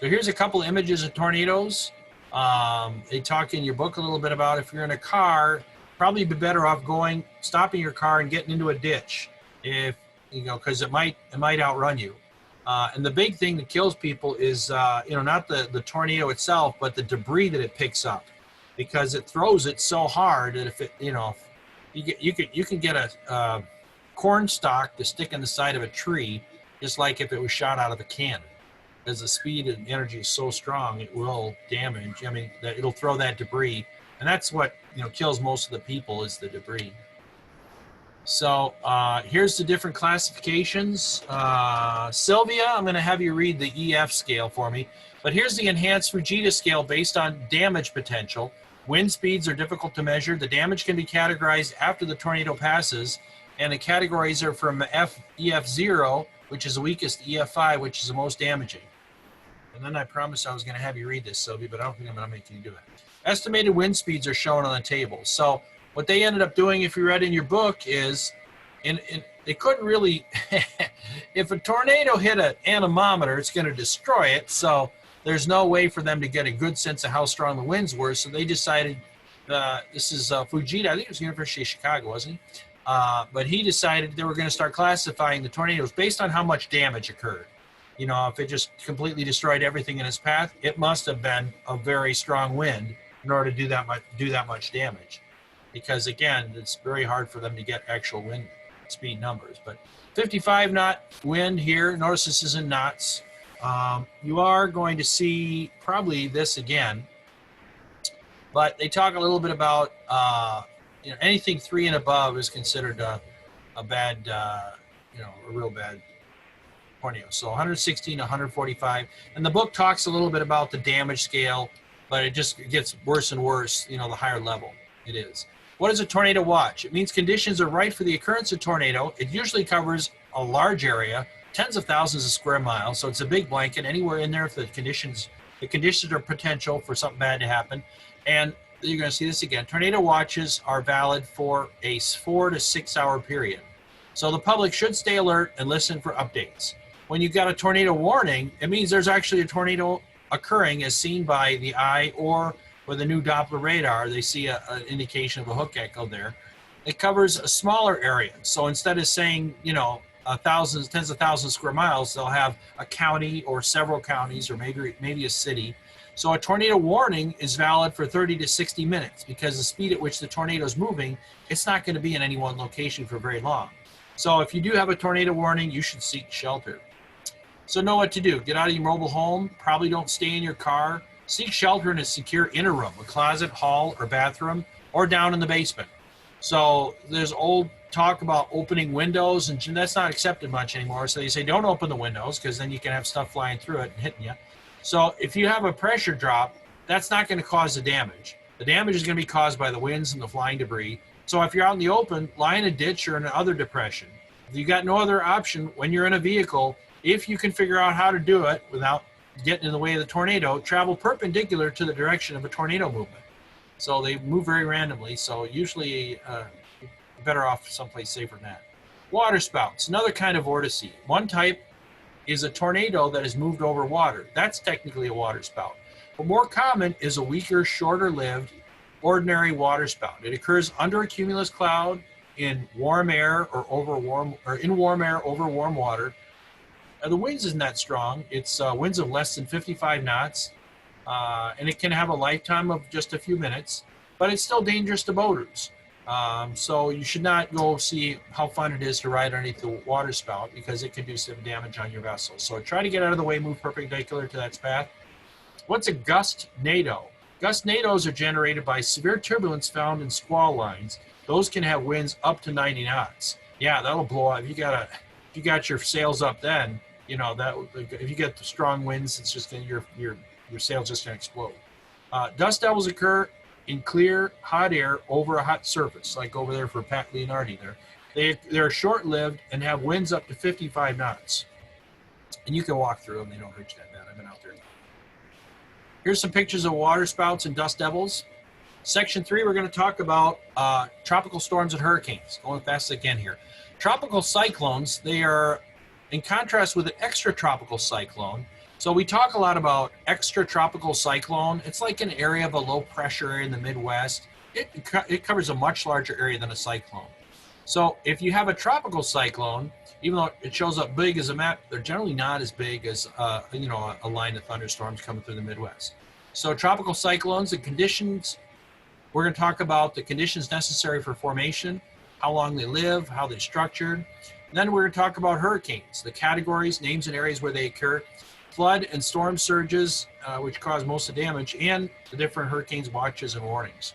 So here's a couple images of tornadoes. They talk in your book a little bit about if you're in a car, probably be better off stopping your car and getting into a ditch, if because it might outrun you. And the big thing that kills people is not the tornado itself, but the debris that it picks up, because it throws it so hard that if it you can get a corn stalk to stick in the side of a tree, just like if it was shot out of a cannon. As the speed and energy is so strong, it will damage. I mean, it'll throw that debris, and that's what kills most of the people is the debris. So here's the different classifications. Sylvia, I'm going to have you read the EF scale for me. But here's the enhanced Fujita scale based on damage potential. Wind speeds are difficult to measure. The damage can be categorized after the tornado passes, and the categories are from EF0, which is the weakest, to EF5, which is the most damaging. And then I promised I was going to have you read this, Sylvia, but I don't think I'm going to make you do it. Estimated wind speeds are shown on the table. So what they ended up doing, if you read in your book, is they couldn't really, if a tornado hit an anemometer, it's going to destroy it. So there's no way for them to get a good sense of how strong the winds were. So they decided, this is Fujita, I think it was University of Chicago, wasn't he? But he decided they were going to start classifying the tornadoes based on how much damage occurred. If it just completely destroyed everything in its path, it must have been a very strong wind in order to do that much damage. Because again, it's very hard for them to get actual wind speed numbers. But 55 knot wind here. Notice this is in knots. You are going to see probably this again. But they talk a little bit about anything 3 and above is considered a bad, a real bad tornado. So 116, 145. And the book talks a little bit about the damage scale, but it just gets worse and worse, the higher level it is. What is a tornado watch? It means conditions are right for the occurrence of tornado. It usually covers a large area, tens of thousands of square miles. So it's a big blanket anywhere in there if the conditions are potential for something bad to happen. And you're going to see this again. Tornado watches are valid for a 4 to 6 hour period. So the public should stay alert and listen for updates. When you've got a tornado warning, it means there's actually a tornado occurring as seen by the eye, or with a new Doppler radar, they see an indication of a hook echo there. It covers a smaller area. So instead of saying, tens of thousands of square miles, they'll have a county or several counties or maybe a city. So a tornado warning is valid for 30 to 60 minutes because the speed at which the tornado is moving, it's not going to be in any one location for very long. So if you do have a tornado warning, you should seek shelter. So know what to do. Get out of your mobile home. Probably don't stay in your car. Seek shelter in a secure inner room, a closet, hall, or bathroom, or down in the basement. So there's old talk about opening windows, and that's not accepted much anymore. So they say don't open the windows because then you can have stuff flying through it and hitting you. So if you have a pressure drop, that's not going to cause the damage. The damage is going to be caused by the winds and the flying debris. So if you're out in the open, lie in a ditch or in another depression. If you got no other option when you're in a vehicle, if you can figure out how to do it without getting in the way of the tornado, travel perpendicular to the direction of a tornado movement. So they move very randomly. So usually you're better off someplace safer than that. Water spouts, another kind of vortice. One type is a tornado that has moved over water. That's technically a water spout. But more common is a weaker, shorter-lived, ordinary water spout. It occurs under a cumulus cloud in warm air or in warm air over warm water. The winds isn't that strong. It's winds of less than 55 knots, and it can have a lifetime of just a few minutes, but it's still dangerous to boaters. So you should not go see how fun it is to ride underneath the water spout because it can do some damage on your vessel. So try to get out of the way, move perpendicular to that path. What's a gust NATO? Gust NATOs are generated by severe turbulence found in squall lines. Those can have winds up to 90 knots. Yeah, that'll blow up. If you got your sails up, then you know that if you get the strong winds, it's just gonna, your sail's just gonna explode. Dust devils occur in clear, hot air over a hot surface, like over there for Pat Leonardi there. They're short-lived and have winds up to 55 knots. And you can walk through them. They don't hurt you that bad. I've been out there. Here's some pictures of water spouts and dust devils. Section 3, we're going to talk about tropical storms and hurricanes. Going fast as I can here. Tropical cyclones, they are in contrast with an extratropical cyclone. So we talk a lot about extratropical cyclone. It's like an area of a low pressure area in the Midwest. It covers a much larger area than a cyclone. So if you have a tropical cyclone, even though it shows up big as a map, they're generally not as big as a line of thunderstorms coming through the Midwest. So tropical cyclones, the conditions, we're going to talk about the conditions necessary for formation, how long they live, how they're structured. And then we're going to talk about hurricanes, the categories, names and areas where they occur, flood and storm surges, which cause most of the damage, and the different hurricanes, watches, and warnings.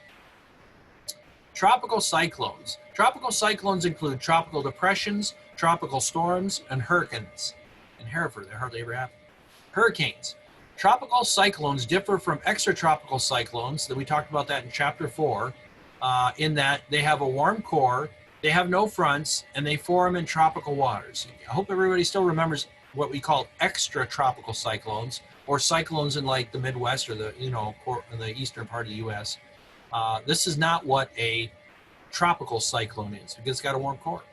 Tropical cyclones. Tropical cyclones include tropical depressions, tropical storms, and hurricanes. In Hereford, they hardly ever happen. Hurricanes. Tropical cyclones differ from extratropical cyclones, that we talked about that in chapter 4, in that they have a warm core, they have no fronts, and they form in tropical waters. I hope everybody still remembers what we call extratropical cyclones, or cyclones in like the Midwest or the in the eastern part of the U.S. This is not what a tropical cyclone is because it's got a warm core.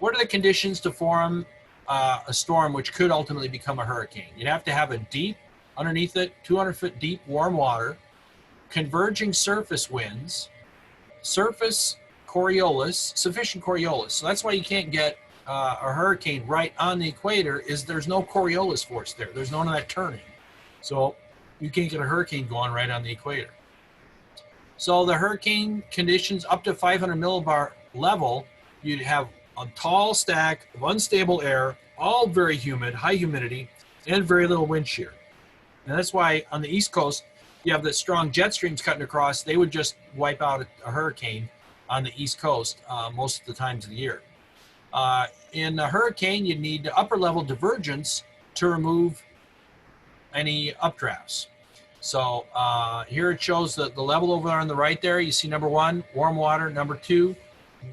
What are the conditions to form a storm which could ultimately become a hurricane? You'd have to have a deep, underneath it, 200-foot deep warm water, converging surface winds, surface Coriolis, sufficient Coriolis. So that's why you can't get a hurricane right on the equator, is there's no Coriolis force there. There's none of that turning. So you can't get a hurricane going right on the equator. So the hurricane conditions up to 500 millibar level, you'd have a tall stack of unstable air, all very humid, high humidity, and very little wind shear. And that's why on the East Coast, you have the strong jet streams cutting across. They would just wipe out a hurricane on the East Coast most of the times of the year. In a hurricane, you need upper level divergence to remove any updrafts. So here it shows the level over there on the right there. You see number 1, warm water. Number 2,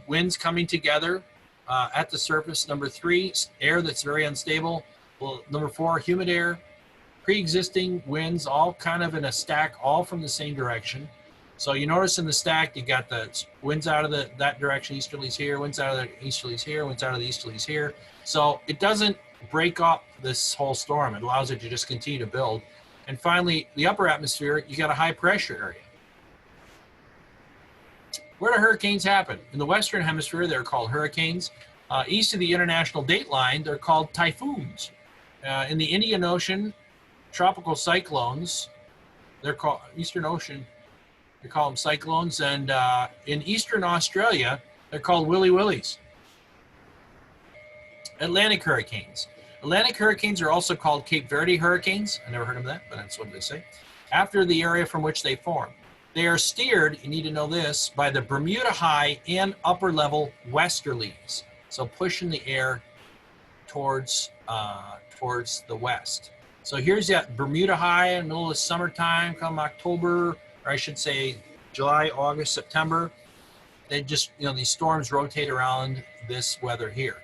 winds coming together at the surface. Number 3, air that's very unstable. Well, number 4, humid air. Pre-existing winds, all kind of in a stack, all from the same direction. So you notice in the stack, you got the winds out of that direction, easterlies here, winds out of the easterlies here, winds out of the easterlies here. So it doesn't break up this whole storm. It allows it to just continue to build. And finally, the upper atmosphere, you got a high pressure area. Where do hurricanes happen? In the Western Hemisphere, they're called hurricanes. East of the international date line, they're called typhoons. In the Indian Ocean, tropical cyclones, they're called Eastern Ocean, they call them cyclones. And in Eastern Australia, they're called willy willies. Atlantic hurricanes. Atlantic hurricanes are also called Cape Verde hurricanes. I never heard of that, but that's what they say. After the area from which they form. They are steered, you need to know this, by the Bermuda high and upper level westerlies. So pushing the air towards the west. So here's that Bermuda high in the middle of summertime, come October, or I should say July, August, September. They just, these storms rotate around this weather here.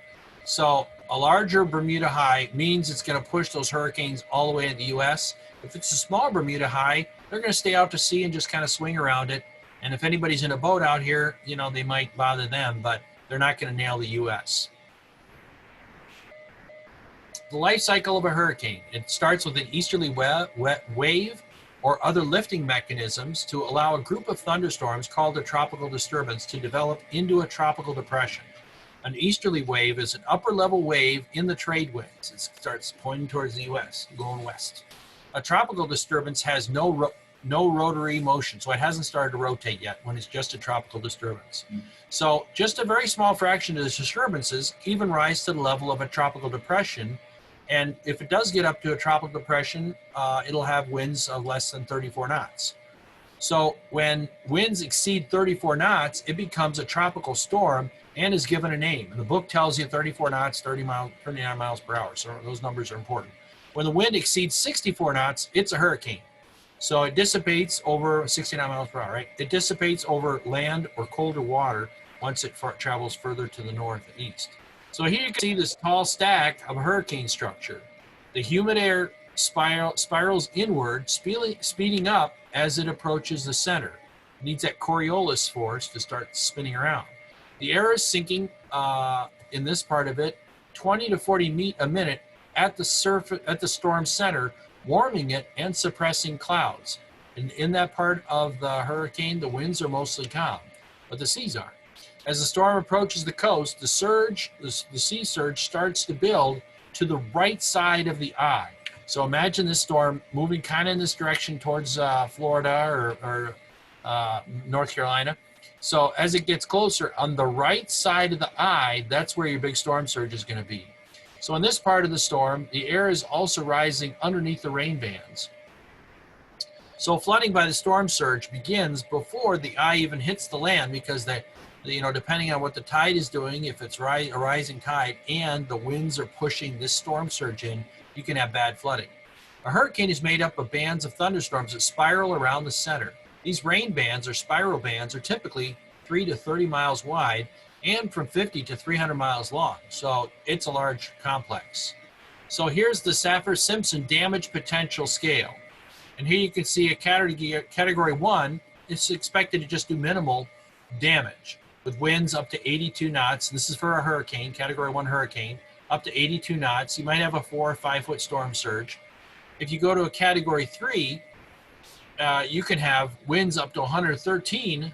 So a larger Bermuda high means it's going to push those hurricanes all the way to the U.S. If it's a small Bermuda high, they're going to stay out to sea and just kind of swing around it. And if anybody's in a boat out here, they might bother them, but they're not going to nail the U.S. The life cycle of a hurricane. It starts with an easterly wave or other lifting mechanisms to allow a group of thunderstorms called a tropical disturbance to develop into a tropical depression. An easterly wave is an upper level wave in the trade winds. It starts pointing towards the U.S., going west. A tropical disturbance has no no rotary motion. So it hasn't started to rotate yet when it's just a tropical disturbance. So just a very small fraction of the disturbances even rise to the level of a tropical depression. And if it does get up to a tropical depression, it'll have winds of less than 34 knots. So when winds exceed 34 knots, it becomes a tropical storm and is given a name. And the book tells you 34 knots, 39 miles per hour. So those numbers are important. When the wind exceeds 64 knots, it's a hurricane. So it dissipates over 69 miles per hour, right? It dissipates over land or colder water once it travels further to the north and east. So here you can see this tall stack of a hurricane structure. The humid air spirals inward, speeding up as it approaches the center. It needs that Coriolis force to start spinning around. The air is sinking in this part of it 20 to 40 feet a minute at the surface, at the storm center, warming it and suppressing clouds. And in that part of the hurricane, the winds are mostly calm, but the seas aren't. As the storm approaches the coast, the sea surge starts to build to the right side of the eye. So imagine this storm moving kind of in this direction towards Florida or North Carolina. So as it gets closer, on the right side of the eye, that's where your big storm surge is going to be. So in this part of the storm, the air is also rising underneath the rain bands. So flooding by the storm surge begins before the eye even hits the land, because depending on what the tide is doing, if it's a rising tide and the winds are pushing this storm surge in, you can have bad flooding. A hurricane is made up of bands of thunderstorms that spiral around the center. These rain bands or spiral bands are typically 3 to 30 miles wide and from 50 to 300 miles long. So it's a large complex. So here's the Saffir-Simpson damage potential scale. And here you can see a category 1, it's expected to just do minimal damage with winds up to 82 knots. This is for a hurricane, category 1 hurricane, up to 82 knots. You might have a 4 or 5 foot storm surge. If you go to a category 3, you can have winds up to 113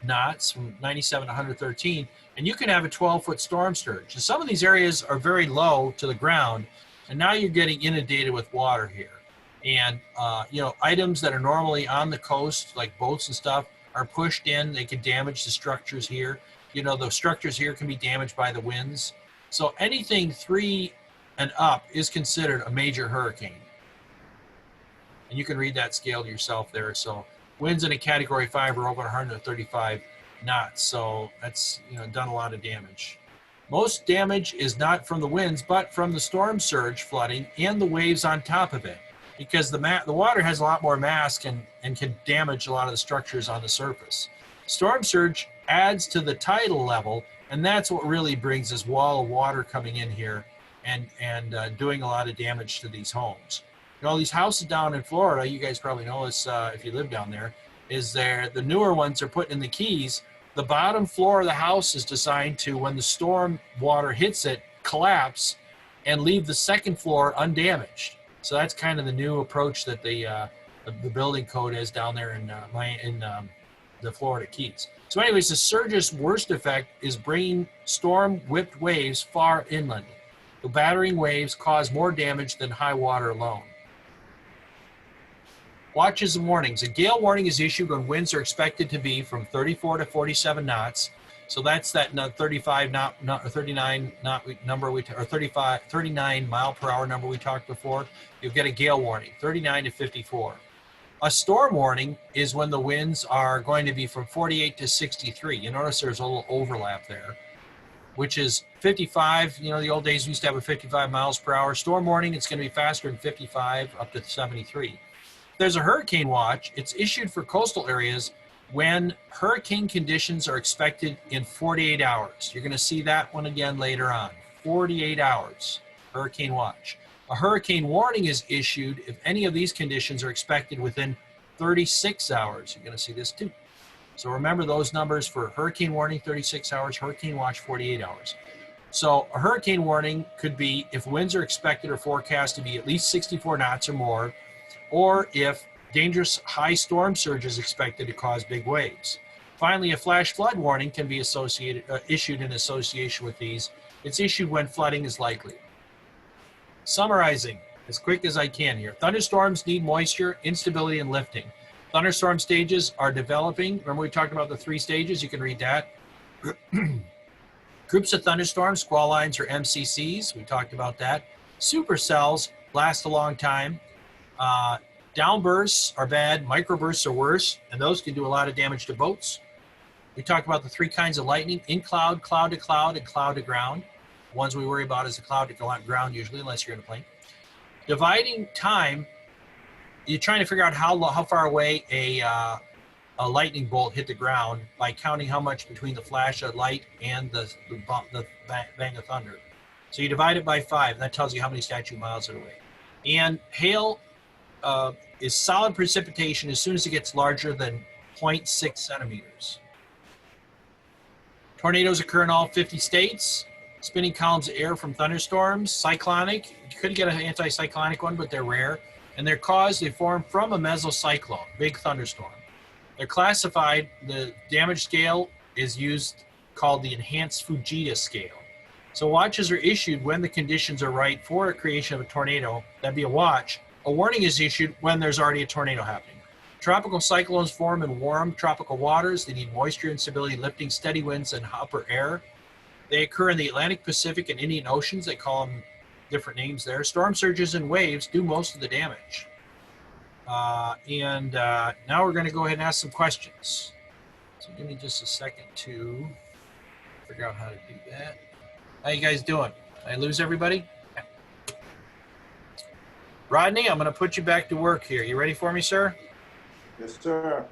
knots, from 97 to 113, and you can have a 12-foot storm surge. And some of these areas are very low to the ground, and now you're getting inundated with water here. And items that are normally on the coast, like boats and stuff, are pushed in. They can damage the structures here. The structures here can be damaged by the winds. So anything 3 and up is considered a major hurricane. And you can read that scale to yourself there. So winds in a category 5 are over 135 knots. So that's done a lot of damage. Most damage is not from the winds, but from the storm surge flooding and the waves on top of it, because the water has a lot more mass and can damage a lot of the structures on the surface. Storm surge adds to the tidal level, and that's what really brings this wall of water coming in here and doing a lot of damage to these homes. These houses down in Florida, you guys probably know this if you live down there, the newer ones are put in the Keys. The bottom floor of the house is designed to, when the storm water hits it, collapse and leave the second floor undamaged. So that's kind of the new approach that the building code is down there in the Florida Keys. So anyways, the surge's worst effect is bringing storm-whipped waves far inland. The battering waves cause more damage than high water alone. Watches and warnings. A gale warning is issued when winds are expected to be from 34 to 47 knots. So that's that 35 knot, or 39 knot number, or 39 mile per hour number we talked before. You'll get a gale warning, 39 to 54. A storm warning is when the winds are going to be from 48 to 63. You notice there's a little overlap there, which is 55. The old days we used to have a 55 miles per hour. Storm warning, it's going to be faster than 55 up to 73. There's a hurricane watch. It's issued for coastal areas when hurricane conditions are expected in 48 hours. You're going to see that one again later on. 48 hours, hurricane watch. A hurricane warning is issued if any of these conditions are expected within 36 hours. You're going to see this too. So remember those numbers for hurricane warning, 36 hours, hurricane watch, 48 hours. So a hurricane warning could be if winds are expected or forecast to be at least 64 knots or more, or if dangerous high storm surge is expected to cause big waves. Finally, a flash flood warning can be issued in association with these. It's issued when flooding is likely. Summarizing, as quick as I can here. Thunderstorms need moisture, instability, and lifting. Thunderstorm stages are developing. Remember we talked about the 3 stages? You can read that. Groups of thunderstorms, squall lines, or MCCs. We talked about that. Supercells last a long time. Downbursts are bad. Microbursts are worse, and those can do a lot of damage to boats. We talked about the 3 kinds of lightning: in cloud, cloud to cloud, and cloud to ground. The ones we worry about is the cloud to ground usually, unless you're in a plane. Dividing time, you're trying to figure out how far away a lightning bolt hit the ground by counting how much between the flash of light and the bang of thunder. So you divide it by 5, and that tells you how many statute miles it away. And hail is solid precipitation as soon as it gets larger than 0.6 centimeters. Tornadoes occur in all 50 states. Spinning columns of air from thunderstorms. Cyclonic, you could get an anticyclonic one, but they're rare. And they form from a mesocyclone, big thunderstorm. They're classified, the damage scale is used, called the enhanced Fujita scale. So watches are issued when the conditions are right for a creation of a tornado. That'd be a watch. A warning is issued when there's already a tornado happening. Tropical cyclones form in warm tropical waters. They need moisture, instability, lifting, steady winds, and upper air. They occur in the Atlantic, Pacific, and Indian Oceans. They call them different names there. Storm surges and waves do most of the damage. Now we're going to go ahead and ask some questions. So give me just a second to figure out how to do that. How you guys doing? Did I lose everybody? Rodney, I'm going to put you back to work here. You ready for me, sir? Yes, sir.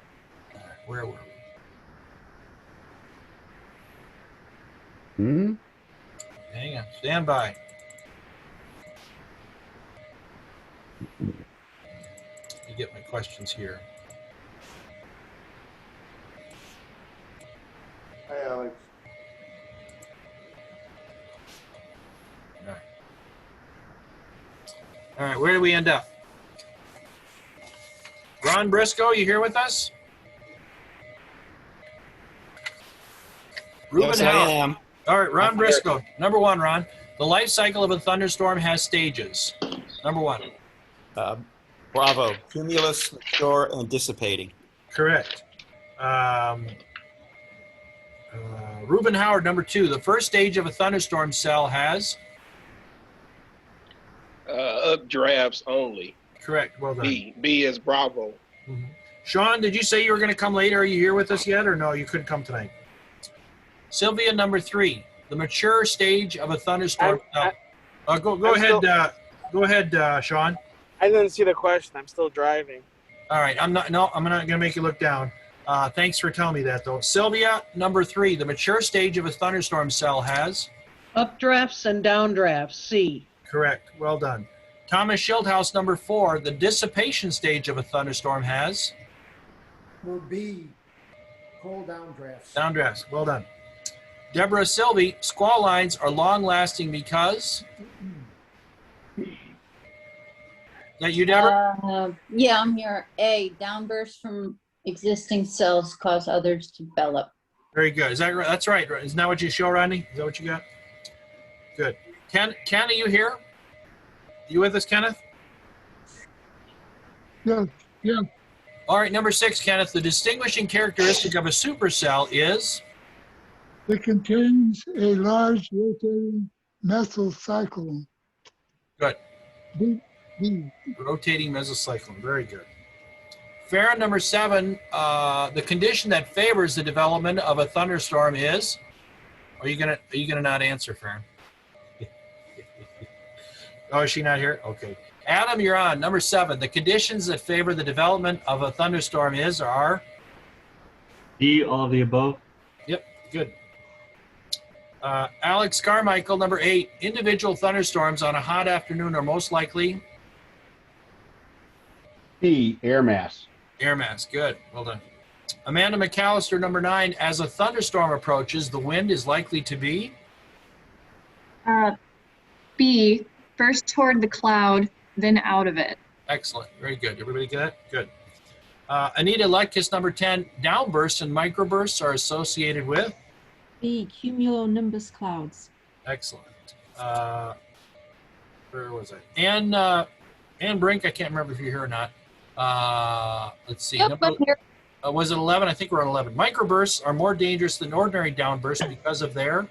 All right, where were we? Hmm? Hang on. Stand by. Let me get my questions here. Hi, Alex. All right, where do we end up? Ron Briscoe, you here with us? Yes, I am. All right, Ron I'm Briscoe. Number 1, Ron. The life cycle of a thunderstorm has stages. Number 1. Bravo. Cumulus, mature, and dissipating. Correct. Reuben Howard, number 2. The first stage of a thunderstorm cell has? Updrafts only. Correct. Well done. B is Bravo. Mm-hmm. Sean, did you say you were going to come later? Are you here with us yet, or no? You couldn't come tonight. Sylvia, number 3. The mature stage of a thunderstorm. Go ahead, Sean. I didn't see the question. I'm still driving. All right. I'm not going to make you look down. Thanks for telling me that, though. Sylvia, number 3. The mature stage of a thunderstorm cell has? Updrafts and downdrafts, C. Correct. Well done. Thomas Schildhouse, number 4. The dissipation stage of a thunderstorm has? Or B, cold downdrafts. Downdrafts. Well done. Deborah Sylvie, squall lines are long-lasting because? Is that you, Deborah? Yeah, I'm here. A, downbursts from existing cells cause others to develop. Very good. Is that right? That's right. Isn't that what you show, Rodney? Is that what you got? Good. Ken, are you here? You with us, Kenneth? Yeah. All right, number 6, Kenneth. The distinguishing characteristic of a supercell is? It contains a large rotating mesocyclone. Good. B. Rotating mesocyclone. Very good. Farron, number 7. The condition that favors the development of a thunderstorm is? Are you gonna not answer, Farron? Oh, is she not here? Okay. Adam, you're on. Number 7. The conditions that favor the development of a thunderstorm are? D, all of the above. Yep, good. Alex Carmichael, number 8. Individual thunderstorms on a hot afternoon are most likely? B, air mass. Air mass, good. Well done. Amanda McAllister, number 9. As a thunderstorm approaches, the wind is likely to be? B, first toward the cloud, then out of it. Excellent. Very good. Everybody get that? Good. Anita Lutkus, number 10. Downbursts and microbursts are associated with? B, cumulonimbus clouds. Excellent. Where was I? Ann Ann Brink, I can't remember if you're here or not. Let's see. Yep, I'm here. Was it 11? I think we're on 11. Microbursts are more dangerous than ordinary downbursts because of their...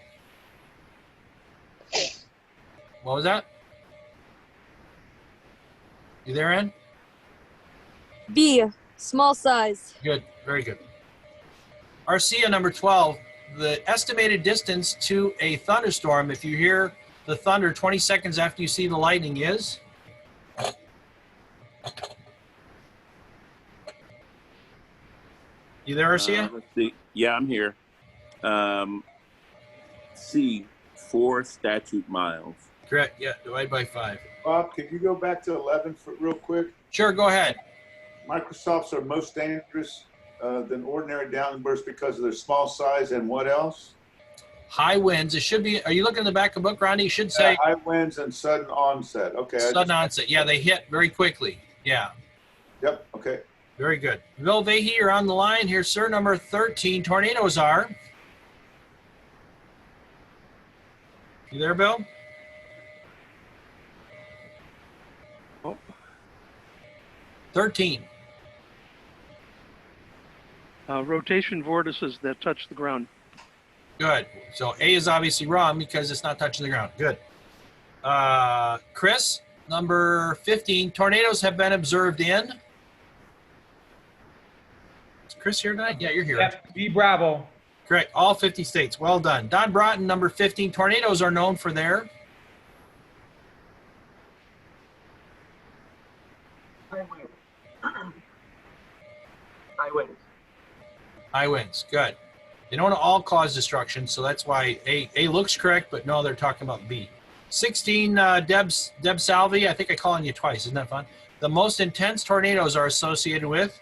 What was that? You there, Ann? B, small size. Good, very good. Arcia number 12, the estimated distance to a thunderstorm, if you hear the thunder 20 seconds after you see the lightning is? You there, Arcia? Let's see. Yeah, I'm here. C, 4 statute miles. Correct, yeah, divide by 5. Bob, could you go back to 11 real quick? Sure, go ahead. Microsofts are most dangerous than ordinary downbursts because of their small size and what else? High winds, it should be, are you looking in the back of the book, Ronnie? You should say high winds and sudden onset. Okay. sudden onset. Yeah, they hit very quickly. Yeah. Yep, okay. Very good. Bill Vahey, you're on the line here, sir. Number 13, tornadoes are. You there, Bill? Oh. 13. Rotation vortices that touch the ground. Good. So A is obviously wrong because it's not touching the ground. Good. Chris, number 15, tornadoes have been observed in. Is Chris here tonight? Yeah, you're here. Yep, B Bravo. Correct. All 50 states. Well done. Don Broughton, number 15, tornadoes are known for their. High winds. High winds. Good. They don't all cause destruction, so that's why A looks correct, but no, they're talking about B. 16, Deb Salvi, I think I call on you twice. Isn't that fun? The most intense tornadoes are associated with?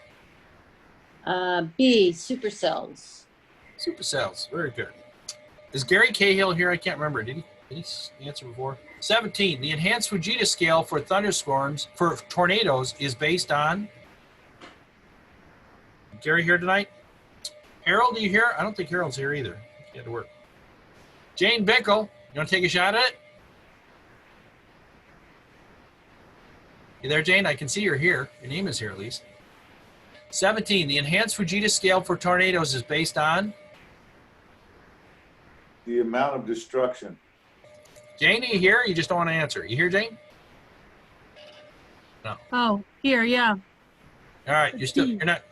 B, supercells. Supercells. Very good. Is Gary Cahill here? I can't remember. Did he answer before? 17, the enhanced Fujita scale for thunderstorms, for tornadoes, is based on? Gary here tonight? Harold, are you here? I don't think Harold's here either. He had to work. Jane Bickle, you want to take a shot at it? You there, Jane? I can see you're here. Your name is here at least. 17, the enhanced Fujita scale for tornadoes is based on? The amount of destruction. Jane, are you here? You just don't want to answer. You here, Jane? No. Oh, here, yeah. All right,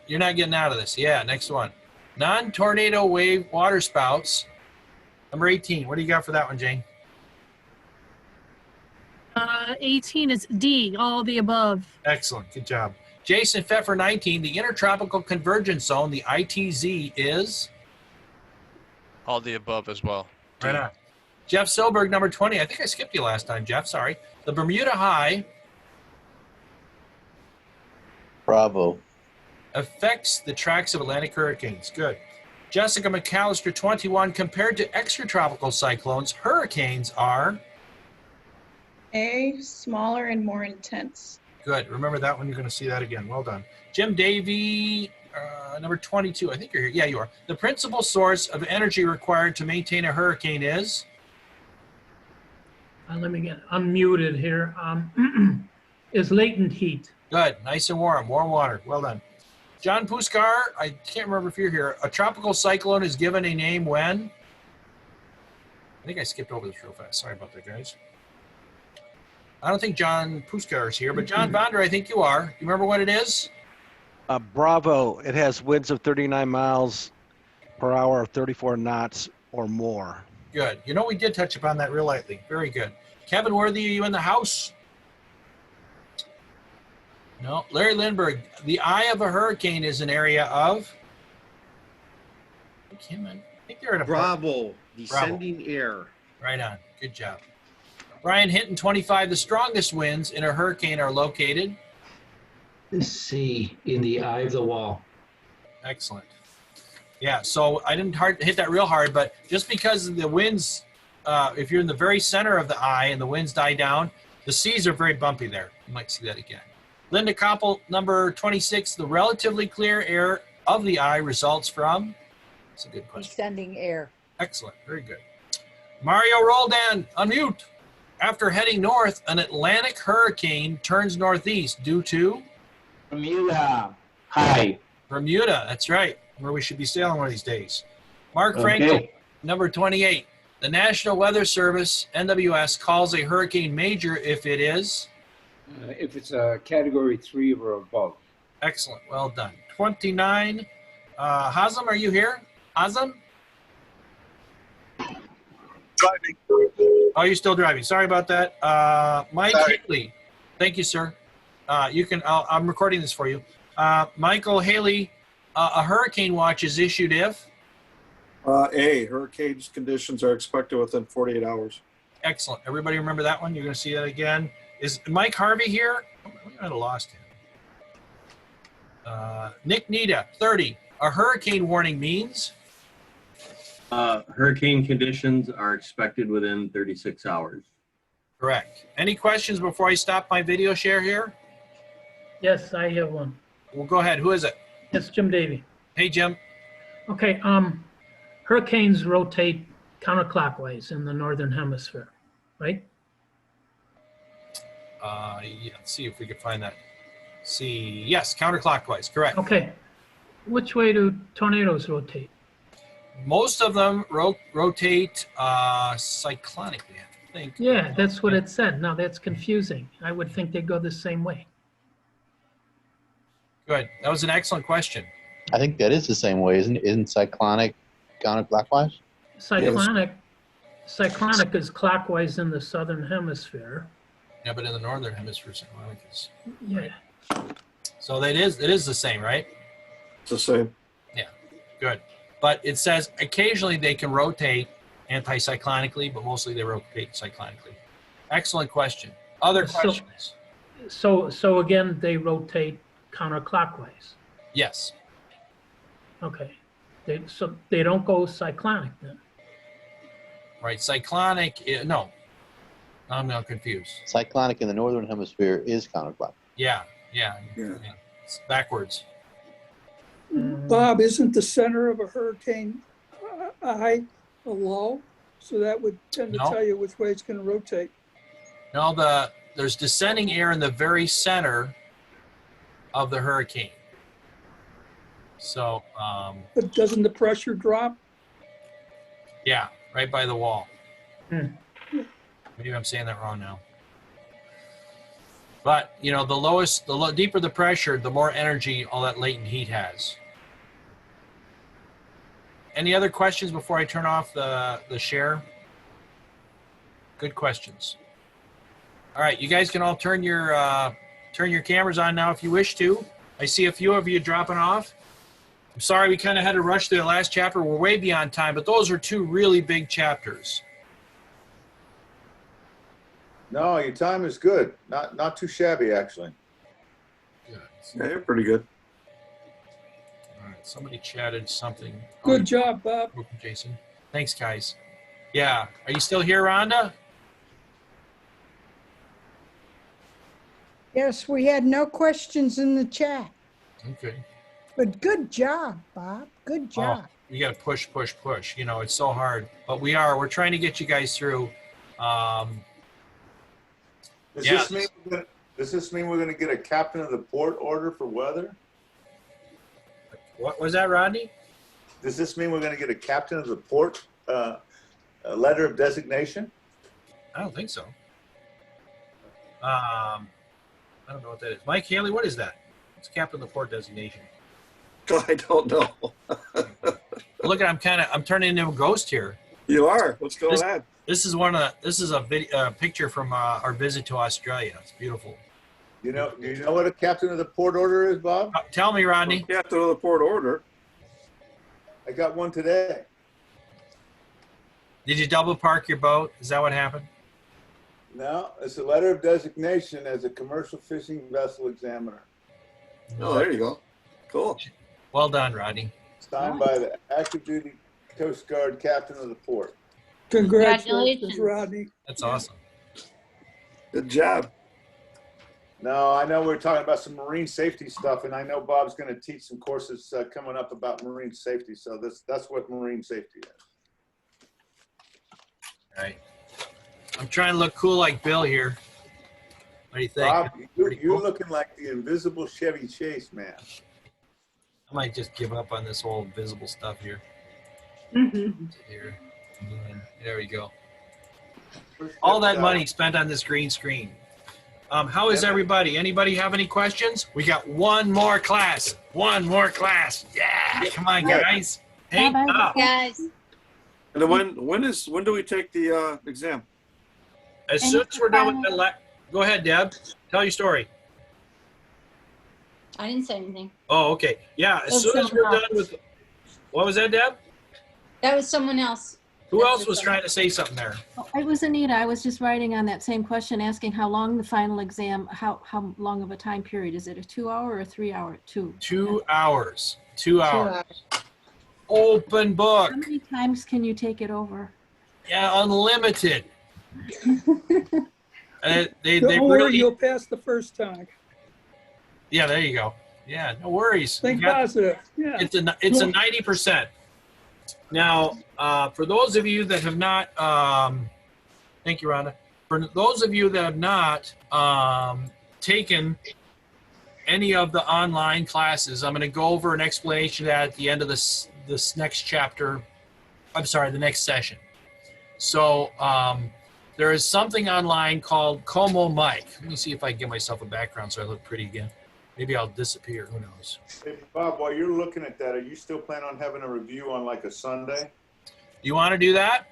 you're not getting out of this. Yeah, next one. Non-tornado wave water spouts. Number 18. What do you got for that one, Jane? 18 is D, all the above. Excellent. Good job. Jason Pfeffer, 19. The intertropical convergence zone, the ITZ, is? All the above as well. Right on. Jeff Silberg, number 20. I think I skipped you last time, Jeff. Sorry. The Bermuda High. Bravo. Affects the tracks of Atlantic hurricanes. Good. Jessica McAllister, 21. Compared to extratropical cyclones, hurricanes are? A, smaller and more intense. Good. Remember that one. You're going to see that again. Well done. Jim Davey, number 22. I think you're here. Yeah, you are. The principal source of energy required to maintain a hurricane is? Let me get unmuted here. Is latent heat. Good. Nice and warm. Warm water. Well done. John Puskar, I can't remember if you're here. A tropical cyclone is given a name when? I think I skipped over this real fast. Sorry about that, guys. I don't think John Puskar is here, but John Bonder, I think you are. Do you remember what it is? Bravo. It has winds of 39 miles per hour, 34 knots or more. Good. You know, we did touch upon that real lightly. Very good. Kevin Worthy, are you in the house? No. Larry Lindbergh, the eye of a hurricane is an area of? I think they're at a Bravo. Descending air. Right on. Good job. Brian Hinton, 25. The strongest winds in a hurricane are located? C, in the eye of the wall. Excellent. Yeah, so I didn't hit that real hard, but just because the winds, if you're in the very center of the eye and the winds die down, the seas are very bumpy there. You might see that again. Linda Koppel, number 26. The relatively clear air of the eye results from? That's a good question. Descending air. Excellent. Very good. Mario Roldan, unmute. After heading north, an Atlantic hurricane turns northeast due to? Bermuda. Hi. Bermuda, that's right, where we should be sailing one of these days. Mark Okay. Frankel, number 28. The National Weather Service, NWS, calls a hurricane major if it is? If it's a category 3 or above. Excellent, well done. 29. Hazem, are you here? Hazem? Driving. Oh, you're still driving. Sorry about that. Mike Sorry. Haley. Thank you, sir. You can. I'm recording this for you. Michael Haley. A hurricane watch is issued if. A, hurricane's conditions are expected within 48 hours. Excellent. Everybody remember that one? You're going to see that again. Is Mike Harvey here? I might have lost him. Nick Nita, 30. A hurricane warning means? Hurricane conditions are expected within 36 hours. Correct. Any questions before I stop my video share here? Yes, I have one. Well, go ahead. Who is it? It's Jim Davey. Hey, Jim. Okay, hurricanes rotate counterclockwise in the northern hemisphere, right? Yeah, let's see if we can find that. See, yes, counterclockwise, correct. Okay. Which way do tornadoes rotate? Most of them rotate cyclonically, I think. Yeah, that's what it said. Now that's confusing. I would think they go the same way. Good. That was an excellent question. I think that is the same way, isn't it? Isn't cyclonic counterclockwise? Cyclonic is clockwise in the southern hemisphere. Yeah, but in the northern hemisphere, cyclonic is. Yeah. So it is the same, right? It's the same. Yeah, good. But it says occasionally they can rotate anticyclonically, but mostly they rotate cyclonically. Excellent question. Other questions? So again, they rotate counterclockwise. Yes. Okay. So they don't go cyclonic then. Right. Cyclonic. No. I'm now confused. Cyclonic in the northern hemisphere is counterclockwise. Yeah. It's backwards. Bob, isn't the center of a hurricane high or low? So that would tend to tell you which way it's going to rotate. No, there's descending air in the very center of the hurricane. So, But doesn't the pressure drop? yeah, right by the wall. Hmm. Maybe I'm saying that wrong now. But, you know, the deeper the pressure, the more energy all that latent heat has. Any other questions before I turn off the share? Good questions. All right, you guys can all turn your cameras on now if you wish to. I see a few of you dropping off. I'm sorry we kind of had to rush through the last chapter. We're way beyond time, but those are two really big chapters. No, your time is good. Not too shabby, actually. Yeah, you're pretty good. All right, somebody chatted something. Good job, Bob. Jason. Thanks, guys. Yeah, are you still here, Rhonda? Yes, we had no questions in the chat. Okay. But good job, Bob. Good job. Oh, you got to push. You know, it's so hard. But we're trying to get you guys through. Does this mean we're going to get a captain of the port order for weather? What was that, Rodney? Does this mean we're going to get a captain of the port a letter of designation? I don't think so. I don't know what that is. Mike Haley, what is that? It's captain of the port designation. I don't know. Look at I'm turning into a ghost here. You are. What's going on? This is a picture from our visit to Australia. It's beautiful. Do you know what a captain of the port order is, Bob? Tell me, Rodney. Captain of the port order. I got one today. Did you double park your boat? Is that what happened? No, it's a letter of designation as a commercial fishing vessel examiner. Oh, there you go. Cool. Well done, Rodney. Signed by the active duty Coast Guard captain of the port. Congratulations, Rodney. That's awesome. Good job. No, I know we're talking about some marine safety stuff, and I know Bob's going to teach some courses coming up about marine safety. So that's what marine safety is. All right. I'm trying to look cool like Bill here. What do you think? Bob, Pretty you're cool? looking like the invisible Chevy Chase, man. I might just give up on this whole visible stuff here. Here. There we go. All that money spent on this green screen. How is everybody? Anybody have any questions? We got one more class. One more class. Yeah, come on, guys. Hey, up. Guys, And then when do we take the exam? As soon as we're done with the go ahead, Deb. Tell your story. I didn't say anything. Oh, okay. Yeah, as soon as we're done with. What was that, Deb? That was someone else. Who else was trying to say something there? Oh, it was Anita. I was just writing on that same question, asking how long the final exam, how long of a time period? Is it a 2 hour or a 3 hour? 2. 2 hours. 2 hours. Open book. How many times can you take it over? Yeah, unlimited. They Don't worry, really. you'll pass the first time. Yeah, there you go. Yeah, no worries. Think You got- positive. Yeah. It's a 90%. Now, for those of you that have not, thank you, Rhonda. For those of you that have not taken any of the online classes, I'm going to go over an explanation of that at the end of this next chapter. I'm sorry, the next session. So there is something online called Como Mic. Let me see if I can get myself a background so I look pretty again. Maybe I'll disappear. Who knows? Hey, Bob, while you're looking at that, are you still planning on having a review on like a Sunday? You want to do that?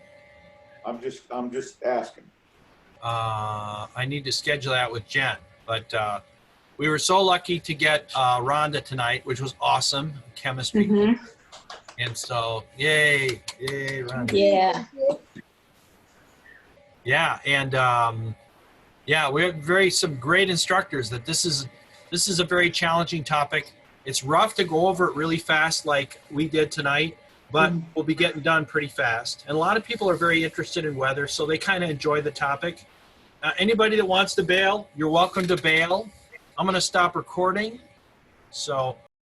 I'm just asking. I need to schedule that with Jen, but we were so lucky to get Rhonda tonight, which was awesome, chemistry. And so, yay, Rhonda. Yeah. Yeah, and yeah, we have some great instructors. That this is a very challenging topic. It's rough to go over it really fast like we did tonight, but we'll be getting done pretty fast. And a lot of people are very interested in weather, so they kind of enjoy the topic. Anybody that wants to bail, you're welcome to bail. I'm going to stop recording. So